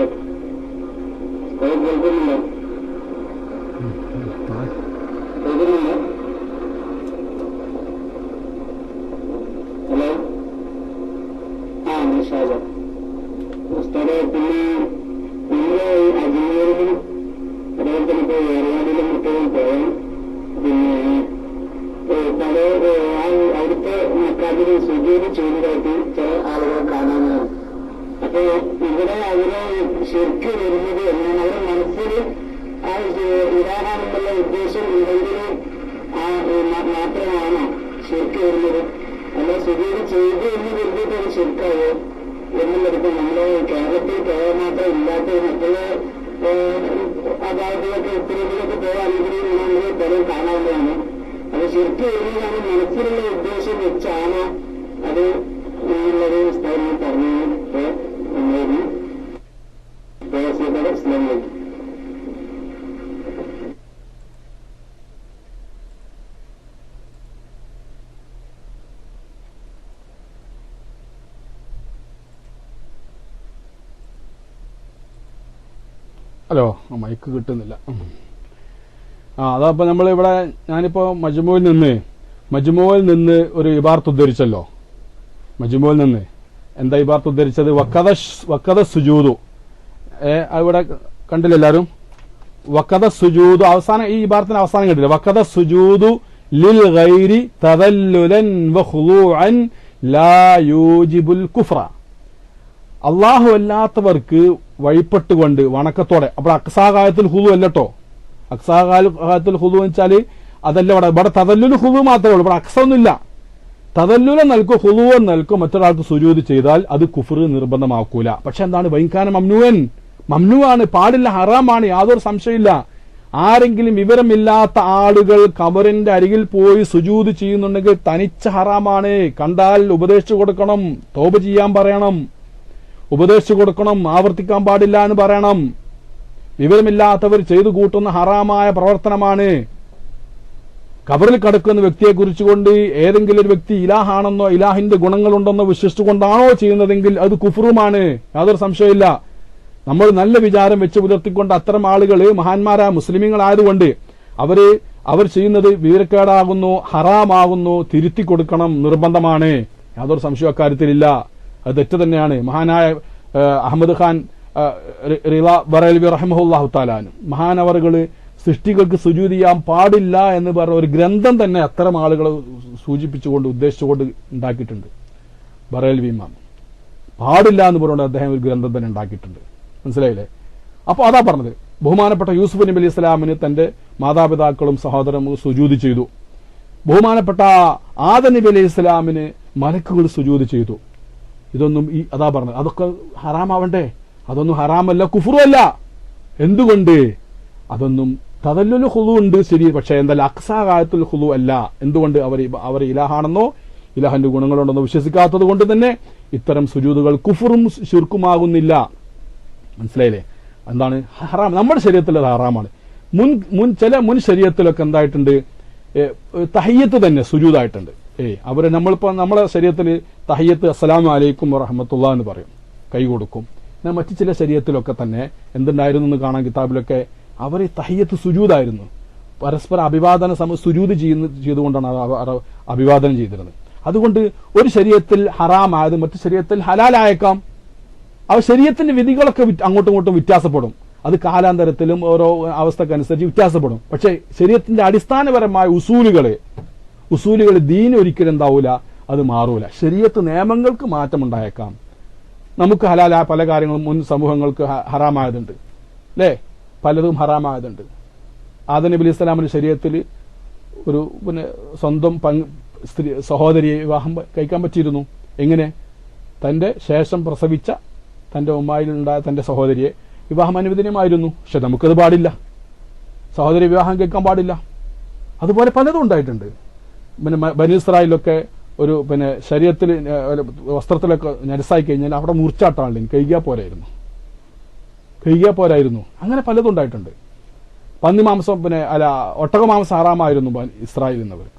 B: അവിടുത്തെ മക്കാദിന് സുജൂദ് ചെയ്തതായിട്ട് ചില ആളുകളെ കാണാനാണ്. അപ്പൊ ഇവിടെ അവരെ ശരിക്ക് വരുന്നത് എന്നാണ് അവരുടെ മനസ്സിൽ ആ ഇലാഹാണെന്നുള്ള ഉദ്ദേശം ഉണ്ടെങ്കിൽ മാത്രമാണോ ശരിക്ക് വരുന്നത്? അല്ല സുജൂദ് ചെയ്തു എന്ന് കരുതിയിട്ട് അത് ശരിക്കാവോ എന്നുള്ളത് നമ്മുടെ കേരളത്തിൽ മാത്രം ഇല്ലാത്ത മറ്റുള്ള അതായതിലൊക്കെ ഉത്തരവിലൊക്കെ പോകാണെങ്കിൽ നമ്മൾ പലരും കാണാവുന്നതാണ്. അത് ശരിക്കും വരുന്നതാണ് മനസ്സിലുള്ള ഉദ്ദേശം വെച്ചാണ് അത് എന്നുള്ളത് സ്ഥലം പറഞ്ഞു ഇസ്ലാമിലേക്ക്.
A: ഹലോ, മൈക്ക് കിട്ടുന്നില്ല. അതപ്പോൾ നമ്മളിവിടെ ഞാനിപ്പോൾ മജ്മുവിൽ നിന്ന് ഒരു ഇബാർത്ത് ഉദ്ധരിച്ചല്ലോ. മജ്മുവിൽ നിന്ന് എന്താ ഇബാർത്ത് ഉദ്ധരിച്ചത്? വക്കത സുജൂദു. ഇവിടെ കണ്ടില്ല എല്ലാവരും? വക്കത സുജൂദു അവസാനം, ഈ ഇബാർത്തിന് അവസാനം കണ്ടില്ല. വക്കത സുജൂദു ലിൽ ഗൈരി തദല്ലുലൻ വഖുദൂഅൻ ലാ യൂജിബുൽ കുഫ്ര. അല്ലാഹു അല്ലാത്തവർക്ക് വഴിപ്പെട്ടുകൊണ്ട് വണക്കത്തോടെ. അപ്പോൾ അക്സാകായത്തിൽ ഹുദു അല്ലട്ടോ. അക്സാകാലത്തിൽ ഹുദു എന്ന് വെച്ചാൽ അതല്ല. ഇവിടെ തദല്ലുൽ ഹുദു മാത്രമേ ഉള്ളൂ. ഇവിടെ അക്സ ഒന്നുമില്ല. തദല്ലുല നൽകോ ഹുദുവ നൽകോ മറ്റൊരാൾക്ക് സുജൂദ് ചെയ്താൽ അത് കുഫ്ർ നിർബന്ധമാക്കൂല. പക്ഷെ എന്താണ്? വൈകാന മംനുവാണ്, പാടില്ല, ഹറാമാണ്, യാതൊരു സംശയമില്ല. ആരെങ്കിലും വിവരമില്ലാത്ത ആളുകൾ ഖബറിന്റെ അരികിൽ പോയി സുജൂദ് ചെയ്യുന്നുണ്ടെങ്കിൽ തനിച്ച ഹറാമാണ്. കണ്ടാൽ ഉപദേശിച്ചു കൊടുക്കണം, തൗബ ചെയ്യാൻ പറയണം, ഉപദേശിച്ചു കൊടുക്കണം, ആവർത്തിക്കാൻ പാടില്ല എന്ന് പറയണം. വിവരമില്ലാത്തവർ ചെയ്തു കൂട്ടുന്ന ഹറാമായ പ്രവർത്തനമാണ്. ഖബറിൽ കിടക്കുന്ന വ്യക്തിയെ കുറിച്ചുകൊണ്ട് ഏതെങ്കിലും ഒരു വ്യക്തി ഇലാഹാണെന്നോ ഇലാഹിന്റെ ഗുണങ്ങളുണ്ടെന്നോ വിശ്വസിച്ചുകൊണ്ടാണോ ചെയ്യുന്നതെങ്കിൽ അത് കുഫ്റുമാണ്, യാതൊരു സംശയമില്ല. നമ്മൾ നല്ല വിചാരം വെച്ച് പുലർത്തിക്കൊണ്ട് അത്തരം ആളുകൾ മഹാന്മാരായ മുസ്ലിമീങ്ങളായതുകൊണ്ട് അവർ ചെയ്യുന്നത് വീരക്കേടാകുന്നു, ഹറാമാകുന്നു, തിരുത്തി കൊടുക്കണം, നിർബന്ധമാണ്, യാതൊരു സംശയം അക്കാര്യത്തിലില്ല. അത് തെറ്റ് തന്നെയാണ്. മഹാനായ അഹമ്മദ് ഖാൻ റിള ബറേൽവി റഹിമഹുല്ലാഹു തആല മഹാനവറുകള് സൃഷ്ടികൾക്ക് സുജൂദ് ചെയ്യാൻ പാടില്ല എന്ന് പറഞ്ഞ ഒരു ഗ്രന്ഥം തന്നെ അത്തരം ആളുകളെ സൂചിപ്പിച്ചുകൊണ്ട് ഉദ്ദേശിച്ചുകൊണ്ട് ഉണ്ടാക്കിയിട്ടുണ്ട്. ബറേൽവി ഇമാം പാടില്ല എന്ന് പറഞ്ഞുകൊണ്ട് അദ്ദേഹം ഒരു ഗ്രന്ഥം തന്നെ ഉണ്ടാക്കിയിട്ടുണ്ട്. മനസ്സിലായില്ലേ? അപ്പൊ അതാ പറഞ്ഞത്. ബഹുമാനപ്പെട്ട യൂസുഫ് നബി അലൈഹി സ്വലാമിന് തന്റെ മാതാപിതാക്കളും സഹോദരനും സുജൂദ് ചെയ്തു. ബഹുമാനപ്പെട്ട ആദം നബി അലൈഹി സ്വലാമിന് മലക്കുകൾ സുജൂദ് ചെയ്തു. ഇതൊന്നും അതാ പറഞ്ഞത്, അതൊക്കെ ഹറാമാവണ്ടേ? അതൊന്നും ഹറാമല്ല, കുഫ്റുമല്ല. എന്തുകൊണ്ട്? അതൊന്നും തദല്ലുൽ ഖുദു ഉണ്ട്, ശരി. പക്ഷെ എന്തായാലും അക്സാകായത്തുൽ ഖുദു അല്ല. എന്തുകൊണ്ട്? അവർ ഇലാഹാണെന്നോ ഇലാഹിന്റെ ഗുണങ്ങളുണ്ടെന്നോ വിശ്വസിക്കാത്തത് കൊണ്ട് തന്നെ ഇത്തരം സുജൂദുകൾ കുഫറും ശിർക്കുമാകുന്നില്ല. മനസ്സിലായില്ലേ? എന്താണ് ഹറാം? നമ്മുടെ ശരീരത്തിൽ അത് ഹറാമാണ്. ചില മുൻ ശരീരത്തിലൊക്കെ എന്തായിട്ടുണ്ട്? തഹയ്യത്ത് തന്നെ സുജൂദായിട്ടുണ്ട്. നമ്മളിപ്പോ നമ്മളെ ശരീരത്തിൽ തഹയ്യത്ത് അസ്സലാമു അലൈക്കും വറഹ്മത്തുള്ളാഹി എന്ന് പറയും, കൈ കൊടുക്കും. എന്നാൽ മറ്റു ചില ശരീരത്തിലൊക്കെ തന്നെ എന്തുണ്ടായിരുന്നു എന്ന് കാണാൻ കിതാബിലൊക്കെ അവർ തഹയ്യത്ത് സുജൂദായിരുന്നു. പരസ്പര അഭിവാദന സുജൂദ് ചെയ്തുകൊണ്ടാണ് അഭിവാദനം ചെയ്തിരുന്നത്. അതുകൊണ്ട് ഒരു ശരീരത്തിൽ ഹറാമായത് മറ്റു ശരീരത്തിൽ ഹലാലായേക്കാം. ആ ശരീരത്തിന്റെ വിധികളൊക്കെ അങ്ങോട്ടും ഇങ്ങോട്ടും വ്യത്യാസപ്പെടും. അത് കാലാന്തരത്തിലും ഓരോ അവസ്ഥക്കനുസരിച്ച് വ്യത്യാസപ്പെടും. പക്ഷെ ശരീരത്തിന്റെ അടിസ്ഥാനപരമായ ഉസൂലുകൾ ദീൻ ഒരിക്കലും എന്താവൂല, അത് മാറൂല. ശരീഅത്ത് നിയമങ്ങൾക്ക് മാറ്റമുണ്ടായേക്കാം. നമുക്ക് ഹലാലായ പല കാര്യങ്ങളും മുൻ സമൂഹങ്ങൾക്ക് ഹറാമായതുണ്ട്, അല്ലേ? പലതും ഹറാമായതുണ്ട്. ആദം നബി അലൈഹി സ്വലാമിന്റെ ശരീഅത്തിൽ ഒരു സ്വന്തം സഹോദരിയെ വിവാഹം കഴിക്കാൻ പറ്റിയിരുന്നു. എങ്ങനെ? തന്റെ ശേഷം പ്രസവിച്ച തന്റെ ഉമ്മായിലുണ്ടായ തന്റെ സഹോദരിയെ വിവാഹം അനുവദനീയമായിരുന്നു. പക്ഷെ നമുക്കത് പാടില്ല, സഹോദരി വിവാഹം കഴിക്കാൻ പാടില്ല. അതുപോലെ പലതും ഉണ്ടായിട്ടുണ്ട്. ബനി ഇസ്രായേലിലൊക്കെ ഒരു ശരീരത്തിൽ വസ്ത്രത്തിലൊക്കെ നരസായി കഴിഞ്ഞാൽ അവിടെ മുറിച്ചാട്ടാണല്ലോ, കഴുകിയാൽ പോരായിരുന്നു. അങ്ങനെ പലതും ഉണ്ടായിട്ടുണ്ട്. പന്നി മാംസം ഒട്ടക മാംസം ഹറാമായിരുന്നു ബനി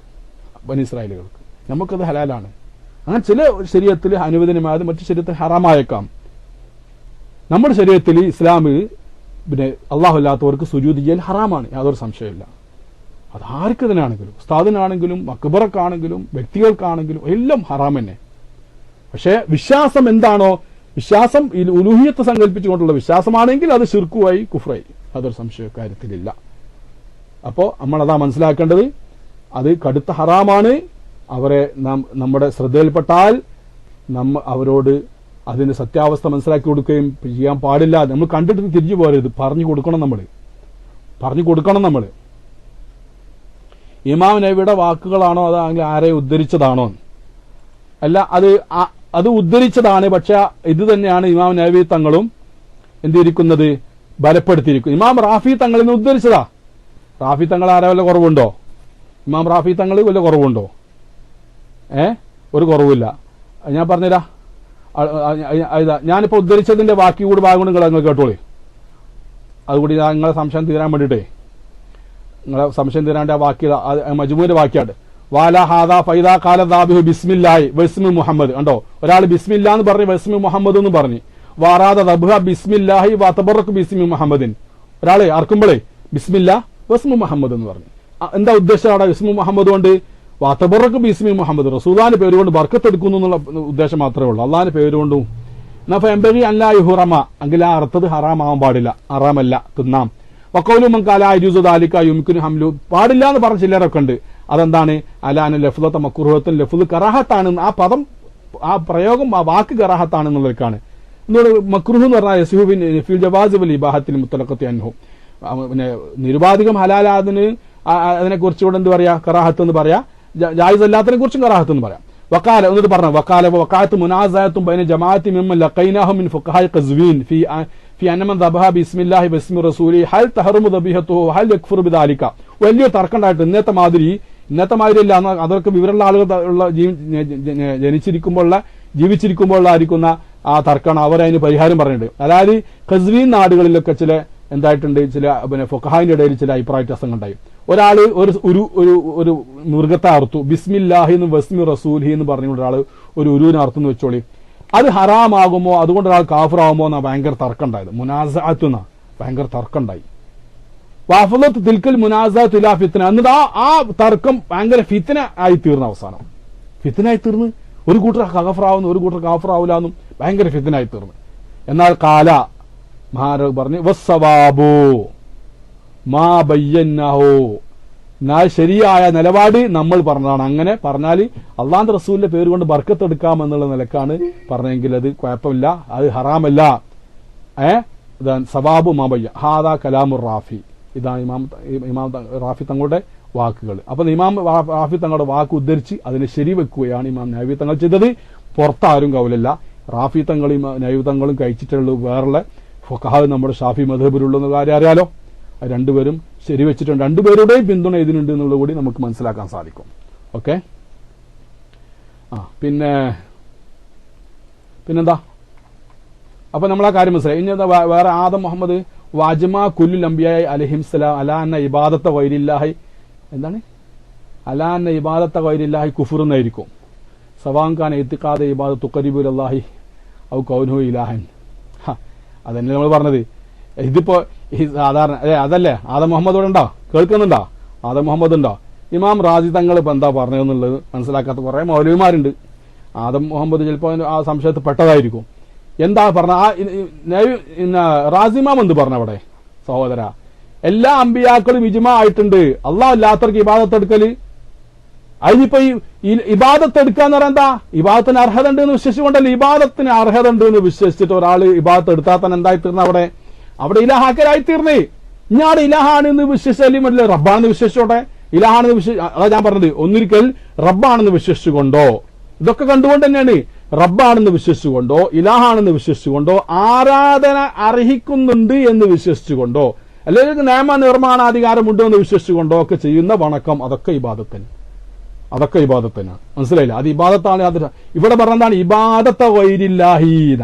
A: ഇസ്രായേലുകൾക്ക്. നമുക്കത് ഹലാലാണ്. അങ്ങനെ ചില ശരീരത്തിൽ അനുവദനീയമായത് മറ്റു ശരീരത്തിൽ ഹറാമായേക്കാം. നമ്മുടെ ശരീരത്തിൽ ഇസ്ലാമിൽ പിന്നെ അള്ളാഹു അല്ലാത്തവർക്ക് സുജൂദ് ചെയ്യൽ ഹറാമാണ്, യാതൊരു സംശയമില്ല. അത് ആർക്ക് തന്നെയാണെങ്കിലും, ഉസ്താദിനാണെങ്കിലും മക്ബറക്കാണെങ്കിലും വ്യക്തികൾക്കാണെങ്കിലും എല്ലാം ഹറാം തന്നെ. പക്ഷേ വിശ്വാസം എന്താണോ, വിശ്വാസം ഉലൂഹിയത്ത് സങ്കല്പിച്ചുകൊണ്ടുള്ള വിശ്വാസമാണെങ്കിൽ അത് ശിർക്കുമായി കുഫ്രായി, അതൊരു സംശയ കാര്യത്തിലില്ല. അപ്പോൾ നമ്മളതാ മനസ്സിലാക്കേണ്ടത്, അത് കടുത്ത ഹറാമാണ്. അവരെ നാം നമ്മുടെ ശ്രദ്ധയിൽപ്പെട്ടാൽ അവരോട് അതിന്റെ സത്യാവസ്ഥ മനസ്സിലാക്കി കൊടുക്കുകയും ചെയ്യാൻ പാടില്ല. നമ്മൾ കണ്ടിട്ട് തിരിച്ചു പോരരുത്, പറഞ്ഞു കൊടുക്കണം നമ്മൾ. ഇമാം നബിയുടെ വാക്കുകളാണോ അതാണെങ്കിൽ ആരെ ഉദ്ധരിച്ചതാണോ അല്ല, അത് ഉദ്ധരിച്ചതാണ്. പക്ഷെ ഇത് തന്നെയാണ് ഇമാം നബി തങ്ങളും എന്തിരിക്കുന്നത് ബലപ്പെടുത്തിയിരിക്കും. ഇമാം റാഫി തങ്ങളിൽ നിന്ന് ഉദ്ധരിച്ചതാ. റാഫി തങ്ങൾ ആരെ വല്ല കുറവുണ്ടോ? ഇമാം റാഫി തങ്ങൾ വല്ല കുറവുണ്ടോ? ഒരു കുറവില്ല. ഞാൻ പറഞ്ഞുതരാ. ഞാനിപ്പോ ഉദ്ധരിച്ചതിന്റെ ബാക്കി കൂടി ഭാഗം കൊണ്ട് നിങ്ങൾ കേട്ടോളി. അതുകൂടി ഞാൻ നിങ്ങളെ സംശയം തീരാൻ വേണ്ടിയിട്ടേ, നിങ്ങളെ സംശയം തീരാണ്ട് ആ വാക്യ മജ്മൂന്റെ വാക്യാണ്. വാല ഹാദ ഫൈദ കാല ദാബിഹു ബിസ്മില്ലാഹി വസ്മി മുഹമ്മദ്. കണ്ടോ, ഒരാൾ ബിസ്മില്ലാ എന്ന് പറഞ്ഞു വസ്മി മുഹമ്മദ് എന്ന് പറഞ്ഞു. വാറാദ ദബ്ഹ ബിസ്മില്ലാഹി വതബറക ബിസ്മി മുഹമ്മദിൻ. ഒരാളെ അർക്കുമ്പോഴേ ബിസ്മില്ലാ വസ്മി മുഹമ്മദ് എന്ന് പറഞ്ഞു. എന്താ ഉദ്ദേശം അവിടെ? ബിസ്മി മുഹമ്മദ് കൊണ്ട് വാതബറക ബിസ്മി മുഹമ്മദ്, റസൂലുള്ളാഹിന്റെ പേര് കൊണ്ട് ബർക്കത്ത് എടുക്കുന്നു എന്നുള്ള ഉദ്ദേശം മാത്രമേ ഉള്ളൂ. അള്ളാഹിന്റെ പേര് കൊണ്ടും എംബഗി അല്ലാ യുഹറമ, എങ്കിൽ ആ അർത്ഥത് ഹറാമാവാൻ പാടില്ല, ഹറാമല്ല, തിന്നാം. വഖൗലു മൻ ഖാല യജൂസു ദാലിക യുംകിനു ഹംലു, പാടില്ല എന്ന് പറഞ്ഞ ചിലരൊക്കെ ഉണ്ട്. അതെന്താണ്? അലാന ലഫ്ളത മക്റൂഹത്തുൻ, ലഫ്ള് കറാഹത്താണ്. ആ പദം, ആ പ്രയോഗം, ആ വാക്ക് കറാഹത്താണ് എന്നുള്ളതാണ്. എന്നോട് മക്റൂഹ് എന്ന് പറഞ്ഞാൽ യസ്ഹു ഫിൽ ജവാസ് വൽ ഇബാഹത്തിൽ മുത്തലഖത്തി അൻഹു, പിന്നെ നിരുപാധികം ഹലാലാതിന് അതിനെ കുറിച്ചുകൊണ്ട് എന്ത് പറയാ? കറാഹത്ത് എന്ന് പറയാ. ജായിസ് അല്ലാത്തതിനെ കുറിച്ചും കറാഹത്ത് എന്ന് പറയാം. വക്കാല എന്നിട്ട് പറഞ്ഞു വക്കാലത്ത് മുനാസായത്തും ബൈന ജമാഅത്തി മിമ്മൻ ലഖൈനാഹു മിൻ ഫുഖഹാഇ ഖസ്വീൻ ഫി അന്നമൻ ദബഹ ബിസ്മില്ലാഹി ബിസ്മി റസൂലി ഹൽ തഹറുമു ദബിഹത്തുഹു ഹൽ യക്ഫുറു ബിദാലിക. വലിയ തർക്കമുണ്ടായിട്ട് ഇന്നത്തെ മാതിരി അല്ല, അതൊക്കെ വിവരമുള്ള ആളുകൾ ജീവിച്ചിരിക്കുമ്പോഴുള്ള ആയിരിക്കുന്ന ആ തർക്കമാണ്. അവരതിന് പരിഹാരം പറഞ്ഞിട്ടുണ്ട്. അതായത് ഖസ്വീൻ നാടുകളിലൊക്കെ ചില എന്തായിട്ടുണ്ട്, ചില പിന്നെ ഫുഖഹായിന്റെ ഇടയിൽ ചില അഭിപ്രായ വ്യത്യാസങ്ങൾ ഉണ്ടായി. ഒരാള് ഒരു മൃഗത്തെ അറുത്തു, ബിസ്മില്ലാഹി എന്ന് വസ്മി റസൂലി എന്ന് പറഞ്ഞുകൊണ്ട് ഒരാൾ ഒരു ഉരുവിനെ അറുത്തുനിന്ന് വെച്ചോളി. അത് ഹറാമാകുമോ, അതുകൊണ്ട് ഒരാൾ കാഫിറാകുമോ എന്നാ ഭയങ്കര തർക്കം ഉണ്ടായത്. മുനാസഅത്തുന്ന ഭയങ്കര തർക്കം ഉണ്ടായി. വാഫലത്ത് തിൽക്കൽ മുനാസഅത്തു ഇലാ ഫിത്ന, എന്നിട്ട് ആ തർക്കം ഭയങ്കര ഫിത്ന ആയി തീർന്ന അവസാനം. ഫിത്നായി തീർന്ന് ഒരു കൂട്ടർ കാഫിറാവുന്നു, ഒരു കൂട്ടർ കാഫിറാവില്ല എന്നും ഭയങ്കര ഫിത്നായി തീർന്നു. എന്നാൽ കാല മഹാരാജ് പറഞ്ഞു വസ്സവാബു മാ ബയ്യന്നഹു, ശരിയായ നിലപാട് നമ്മൾ പറഞ്ഞതാണ്. അങ്ങനെ പറഞ്ഞാൽ അള്ളാഹുവിന്റെ റസൂലിന്റെ പേര് കൊണ്ട് ബർക്കത്ത് എടുക്കാം എന്നുള്ള നിലക്കാണ് പറഞ്ഞെങ്കിൽ അത് കുഴപ്പമില്ല, അത് ഹറാമല്ല. സവാബു മാ ബയ്യ ഹാദാ കലാമുർ റാഫി. ഇതാണ് ഇമാം റാഫി തങ്ങളുടെ വാക്കുകൾ. അപ്പൊ ഇമാം റാഫി തങ്ങളുടെ വാക്ക് ഉദ്ധരിച്ച് അതിനെ ശരിവെക്കുകയാണ് ഇമാം നബി തങ്ങൾ ചെയ്തത്. പുറത്താരും കൗലല്ല. റാഫി തങ്ങളും നബി തങ്ങളും കഴിച്ചിട്ടുള്ള വേറെ ഫുഖഹാ നമ്മുടെ ഷാഫി മദ്ഹബിലുള്ള കാര്യം അറിയാലോ. രണ്ടുപേരും ശരിവെച്ചിട്ടുണ്ട്. രണ്ടുപേരുടെയും പിന്തുണ ഇതിനുണ്ട് എന്നുള്ളത് കൂടി നമുക്ക് മനസ്സിലാക്കാൻ സാധിക്കും. ഓക്കെ. പിന്നെന്താ? അപ്പൊ നമ്മൾ ആ കാര്യം മനസ്സിലായി. ഇനി വേറെ ആദം മുഹമ്മദ് വാജ്മാ കുല്ലുൽ അംബിയായി അലൈഹിസ്സലാം അലാ അന്ന ഇബാദത്ത ഗൈരില്ലാഹി, എന്താണ്? അലാ അന്ന ഇബാദത്ത ഗൈരില്ലാഹി കുഫ്ർ എന്നായിരിക്കും. സവാൻ ഖാൻ ഇത്തിഖാദ ഇബാദത്തു ഖരീബു ഇലല്ലാഹി ഔ കൗനുഹു ഇലാഹൻ. അതന്നെ നമ്മൾ പറഞ്ഞത്. ഇതിപ്പോ സാധാരണ അതല്ലേ ആദം മുഹമ്മദ് ഇവിടെ ഉണ്ടോ? കേൾക്കുന്നുണ്ടോ? ആദം മുഹമ്മദ് ഉണ്ടോ? ഇമാം റാസി തങ്ങൾ ഇപ്പൊ എന്താ പറഞ്ഞതെന്നുള്ളത് മനസ്സിലാക്കാത്ത കുറെ മൗലവിമാരുണ്ട്. ആദം മുഹമ്മദ് ചിലപ്പോ ആ സംശയത്തിൽ പെട്ടതായിരിക്കും. എന്താ പറഞ്ഞ റാസിമാം എന്ത് പറഞ്ഞ അവിടെ? സഹോദര, എല്ലാ അമ്പിയാക്കളും ഇജ്മാ ആയിട്ടുണ്ട് അള്ളാഹ് അല്ലാത്തവർക്ക് ഇബാദത്ത് എടുക്കല്. അതിനിപ്പോ ഈ ഇബാദത്ത് എടുക്കാന്ന് പറയാൻ എന്താ? ഇബാദത്തിന് അർഹത ഉണ്ട് എന്ന് വിശ്വസിച്ചുകൊണ്ടല്ലേ. ഇബാദത്തിന് അർഹത ഉണ്ട് എന്ന് വിശ്വസിച്ചിട്ട് ഒരാൾ ഇബാദത്ത് എടുത്താൽ തന്നെ എന്തായി തീർന്ന? അവിടെ ഇലാഹാക്കലായി തീർന്നേ. ഞാൻ ഇലാഹാണ് എന്ന് വിശ്വസിച്ചാലും അല്ലേ റബ്ബാണെന്ന് വിശ്വസിച്ചോട്ടെ. ഇലാഹാണെന്ന് അതാ ഞാൻ പറഞ്ഞത്. ഒന്നിരിക്കൽ റബ്ബാണെന്ന് വിശ്വസിച്ചുകൊണ്ടോ, ഇതൊക്കെ കണ്ടുകൊണ്ട് തന്നെയാണ് റബ്ബാണെന്ന് വിശ്വസിച്ചുകൊണ്ടോ ഇലാഹാണെന്ന് വിശ്വസിച്ചുകൊണ്ടോ ആരാധന അർഹിക്കുന്നുണ്ട് എന്ന് വിശ്വസിച്ചുകൊണ്ടോ അല്ലെങ്കിൽ നിയമ നിർമ്മാണാധികാരമുണ്ടോ എന്ന് വിശ്വസിച്ചുകൊണ്ടോ ഒക്കെ ചെയ്യുന്ന വണക്കം അതൊക്കെ ഇബാദത്തിന്, മനസ്സിലായില്ല? അത് ഇബാദത്താണ്. ഇവിടെ പറഞ്ഞതാണ് ഇബാദത്ത ഗൈരില്ലാഹീന,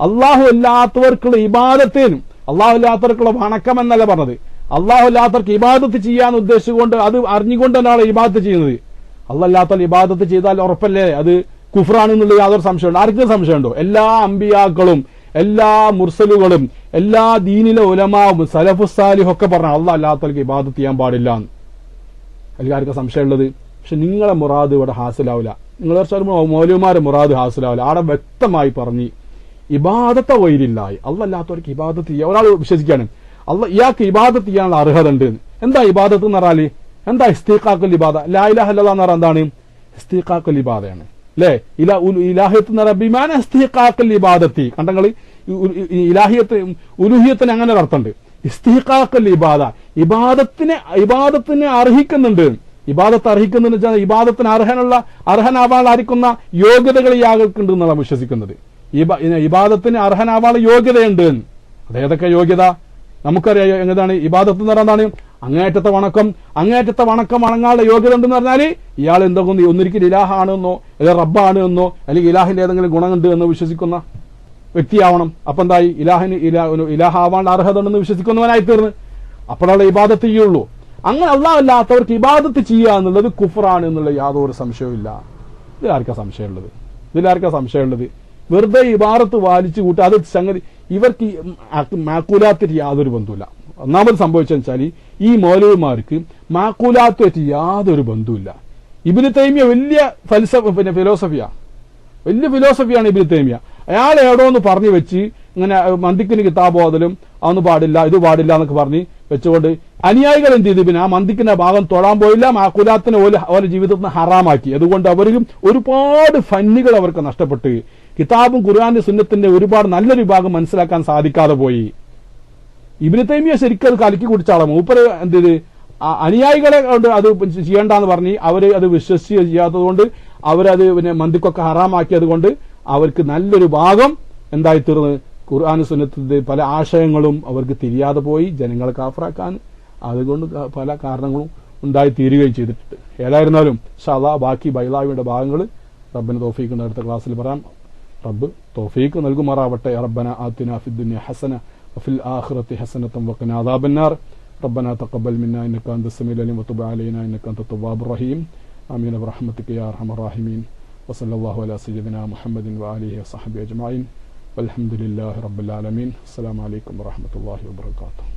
A: അള്ളാഹു അല്ലാത്തവർക്കുള്ള ഇബാദത്തിനും അള്ളാഹു അല്ലാത്തവർക്കുള്ള വണക്കം എന്നല്ല പറഞ്ഞത്. അള്ളാഹു അല്ലാത്തവർക്ക് ഇബാദത്ത് ചെയ്യാൻ ഉദ്ദേശിച്ചുകൊണ്ട് അത് അറിഞ്ഞുകൊണ്ട് തന്നെയാണ് ഇബാദത്ത് ചെയ്യുന്നത്. അള്ളാഹു അല്ലാത്തവർ ഇബാദത്ത് ചെയ്താൽ ഉറപ്പല്ലേ അത് കുഫ്റാണെന്നുള്ള യാതൊരു സംശയമുണ്ടോ? ആർക്കും സംശയമുണ്ടോ? എല്ലാ അമ്പിയാക്കളും എല്ലാ മുർസലുകളും എല്ലാ ദീനിലെ ഉലമാവും സലഫുസാലിഹും ഒക്കെ പറഞ്ഞ അള്ളാഹ് അല്ലാത്തവർക്ക് ഇബാദത്ത് ചെയ്യാൻ പാടില്ല എന്ന്. എല്ലാവർക്കും സംശയമുള്ളത്. പക്ഷെ നിങ്ങളെ മുറാദ് ഇവിടെ ഹാസിലാവില്ല. നിങ്ങൾ മൗലവിമാരെ മുറാദ് ഹാസിലാവില്ല. അവിടെ വ്യക്തമായി പറഞ്ഞ് ഇബാദത്തെ വൈരില്ലായി അള്ളാഹ് അല്ലാത്തവർക്ക് ഇബാദത്ത് ചെയ്യാം. ഒരാൾ വിശ്വസിക്കുകയാണ് ഇയാൾക്ക് ഇബാദത്ത് ചെയ്യാനുള്ള അർഹത ഉണ്ട്. എന്താ ഇബാദത്ത് എന്ന് പറഞ്ഞാല് എന്താ ഇസ്തിഖാഖുൽ ഇബാദ? ലാ ഇലാഹ ഇല്ലല്ലാഹ് എന്ന് പറഞ്ഞാൽ എന്താണ്? ഇസ്തിഖാഖുൽ ഇബാദയാണ് അല്ലേ? ഇലാഹിയത്ത് എന്ന് പറഞ്ഞാൽ ബിമാന ഇസ്തിഖാഖുൽ ഇബാദത്തി. കണ്ടങ്ങള് ഇലാഹിയത്ത് ഉലൂഹിയത്തിന് അങ്ങനെ ഒരു അർത്ഥമുണ്ട്. ഇസ്തിഖാഖുൽ ഇബാദ ഇബാദത്തിന് അർഹിക്കുന്നുണ്ട്. ഇബാദത്ത് അർഹിക്കുന്നുണ്ട് വെച്ചാൽ ഇബാദത്തിന് അർഹനാവാൻ അർഹിക്കുന്ന യോഗ്യതകൾ ഇയാൾക്കുണ്ട് എന്നാണ് വിശ്വസിക്കുന്നത്. ഇബാദത്തിന് അർഹനാവാനുള്ള യോഗ്യതയുണ്ട്. അതേതൊക്കെ യോഗ്യത നമുക്കറിയാം. എന്താണ് ഇബാദത്ത് എന്ന് പറഞ്ഞാൽ? അങ്ങേറ്റത്തെ വണക്കം വണങ്ങാനുള്ള യോഗ്യത ഉണ്ടെന്ന് പറഞ്ഞാല് ഇയാൾ എന്തൊക്കെ ഒന്നിരിക്കലും ഇലാഹാണെന്നോ അല്ലെങ്കിൽ റബ്ബാണ് എന്നോ അല്ലെങ്കിൽ ഇലാഹിന്റെ ഏതെങ്കിലും ഗുണമുണ്ട് എന്ന് വിശ്വസിക്കുന്ന വ്യക്തിയാവണം. അപ്പൊ എന്തായി? ഇലാഹാവാനുള്ള അർഹത ഉണ്ടെന്ന് വിശ്വസിക്കുന്നവനായി തീർന്ന് അപ്പോഴാണ് ഇബാദത്ത് ചെയ്യുള്ളൂ. അങ്ങനെ അല്ലാഹ് അല്ലാത്തവർക്ക് ഇബാദത്ത് ചെയ്യുക എന്നുള്ളത് കുഫറാണ് എന്നുള്ള യാതൊരു സംശയവും. ഇതിലാർക്കാ സംശയമുള്ളത്? വെറുതെ ഇബാദത്ത് വാലിച്ചു കൂട്ടുക, അത് സംഗതി ഇവർക്ക് മാക്കൂലാത്തിട്ട് യാതൊരു ബന്ധമില്ല. ഒന്നാമത് സംഭവിച്ചെന്ന് വെച്ചാൽ ഈ മൗലവിമാർക്ക് മാക്കൂലാത്തുമായിട്ട് യാതൊരു ബന്ധമില്ല. ഇബ്നു തൈമിയ വലിയ ഫിലോസഫിയാണ് ഇബ്നു തൈമിയ. അയാൾ എവിടോന്ന് പറഞ്ഞു വെച്ച് ഇങ്ങനെ മന്ദിക്കിന് കിതാബ് ഓതലും അതൊന്നും പാടില്ല ഇത് പാടില്ല എന്നൊക്കെ പറഞ്ഞ് വെച്ചുകൊണ്ട് അനുയായികൾ എന്ത് ചെയ്തു? പിന്നെ ആ മന്ദിക്കിന്റെ ഭാഗം തൊടാൻ പോയില്ല. മാക്കൂലാത്തിനെ ഓരോ ജീവിതത്തിന് ഹറാമാക്കി. അതുകൊണ്ട് അവർക്ക് ഒരുപാട് ഫന്നുകൾ അവർക്ക് നഷ്ടപ്പെട്ട് കിതാബും ഖുർആന്റെ സുന്നത്തിന്റെ ഒരുപാട് നല്ലൊരു ഭാഗം മനസ്സിലാക്കാൻ സാധിക്കാതെ പോയി. ഇബ്നു തൈമിയ ശരിക്കും അത് കലക്കി കുടിച്ചാളാം. മൂപ്പര് എന്ത് ചെയ്ത് അനുയായികളെ കൊണ്ട് അത് ചെയ്യണ്ടെന്ന് പറഞ്ഞ് അവര് അത് വിശ്വസിച്ച് ചെയ്യാത്തത് കൊണ്ട് അവരത് പിന്നെ മന്ദിക്കൊക്കെ ഹറാമാക്കിയത് കൊണ്ട് അവർക്ക് നല്ലൊരു ഭാഗം എന്തായി തീർന്ന് ഖുർആൻ സുന്നത്തിന്റെ പല ആശയങ്ങളും അവർക്ക് തിരിയാതെ പോയി. ജനങ്ങളെ കാഫറാക്കാൻ അതുകൊണ്ട് പല കാരണങ്ങളും ഉണ്ടായി തീരുകയും ചെയ്തിട്ടുണ്ട്. ഏതായിരുന്നാലും ഇൻഷാ അല്ലാഹ് ബാക്കി ബൈലാവിയുടെ ഭാഗങ്ങൾ റബ്ബിന് തൗഫീഖ് അടുത്ത ക്ലാസ്സിൽ പറയാം. റബ്ബ് തൗഫീഖ് നൽകുമാറാവട്ടെ. റബ്ബന ആതിനാ ഫിദ്ദുനിയ ഹസന വഫിൽ ആഖിറതി ഹസനതൻ വഖിനാ അദാബന്നാർ. ربنا تقبل منا انك انت السميع العليم وتب علينا انك انت التواب الرحيم. امين برحمتك يا ارحم الراحمين. وصلى الله على سيدنا محمد واله وصحبه اجمعين والحمد لله رب العالمين. السلام عليكم ورحمه الله وبركاته.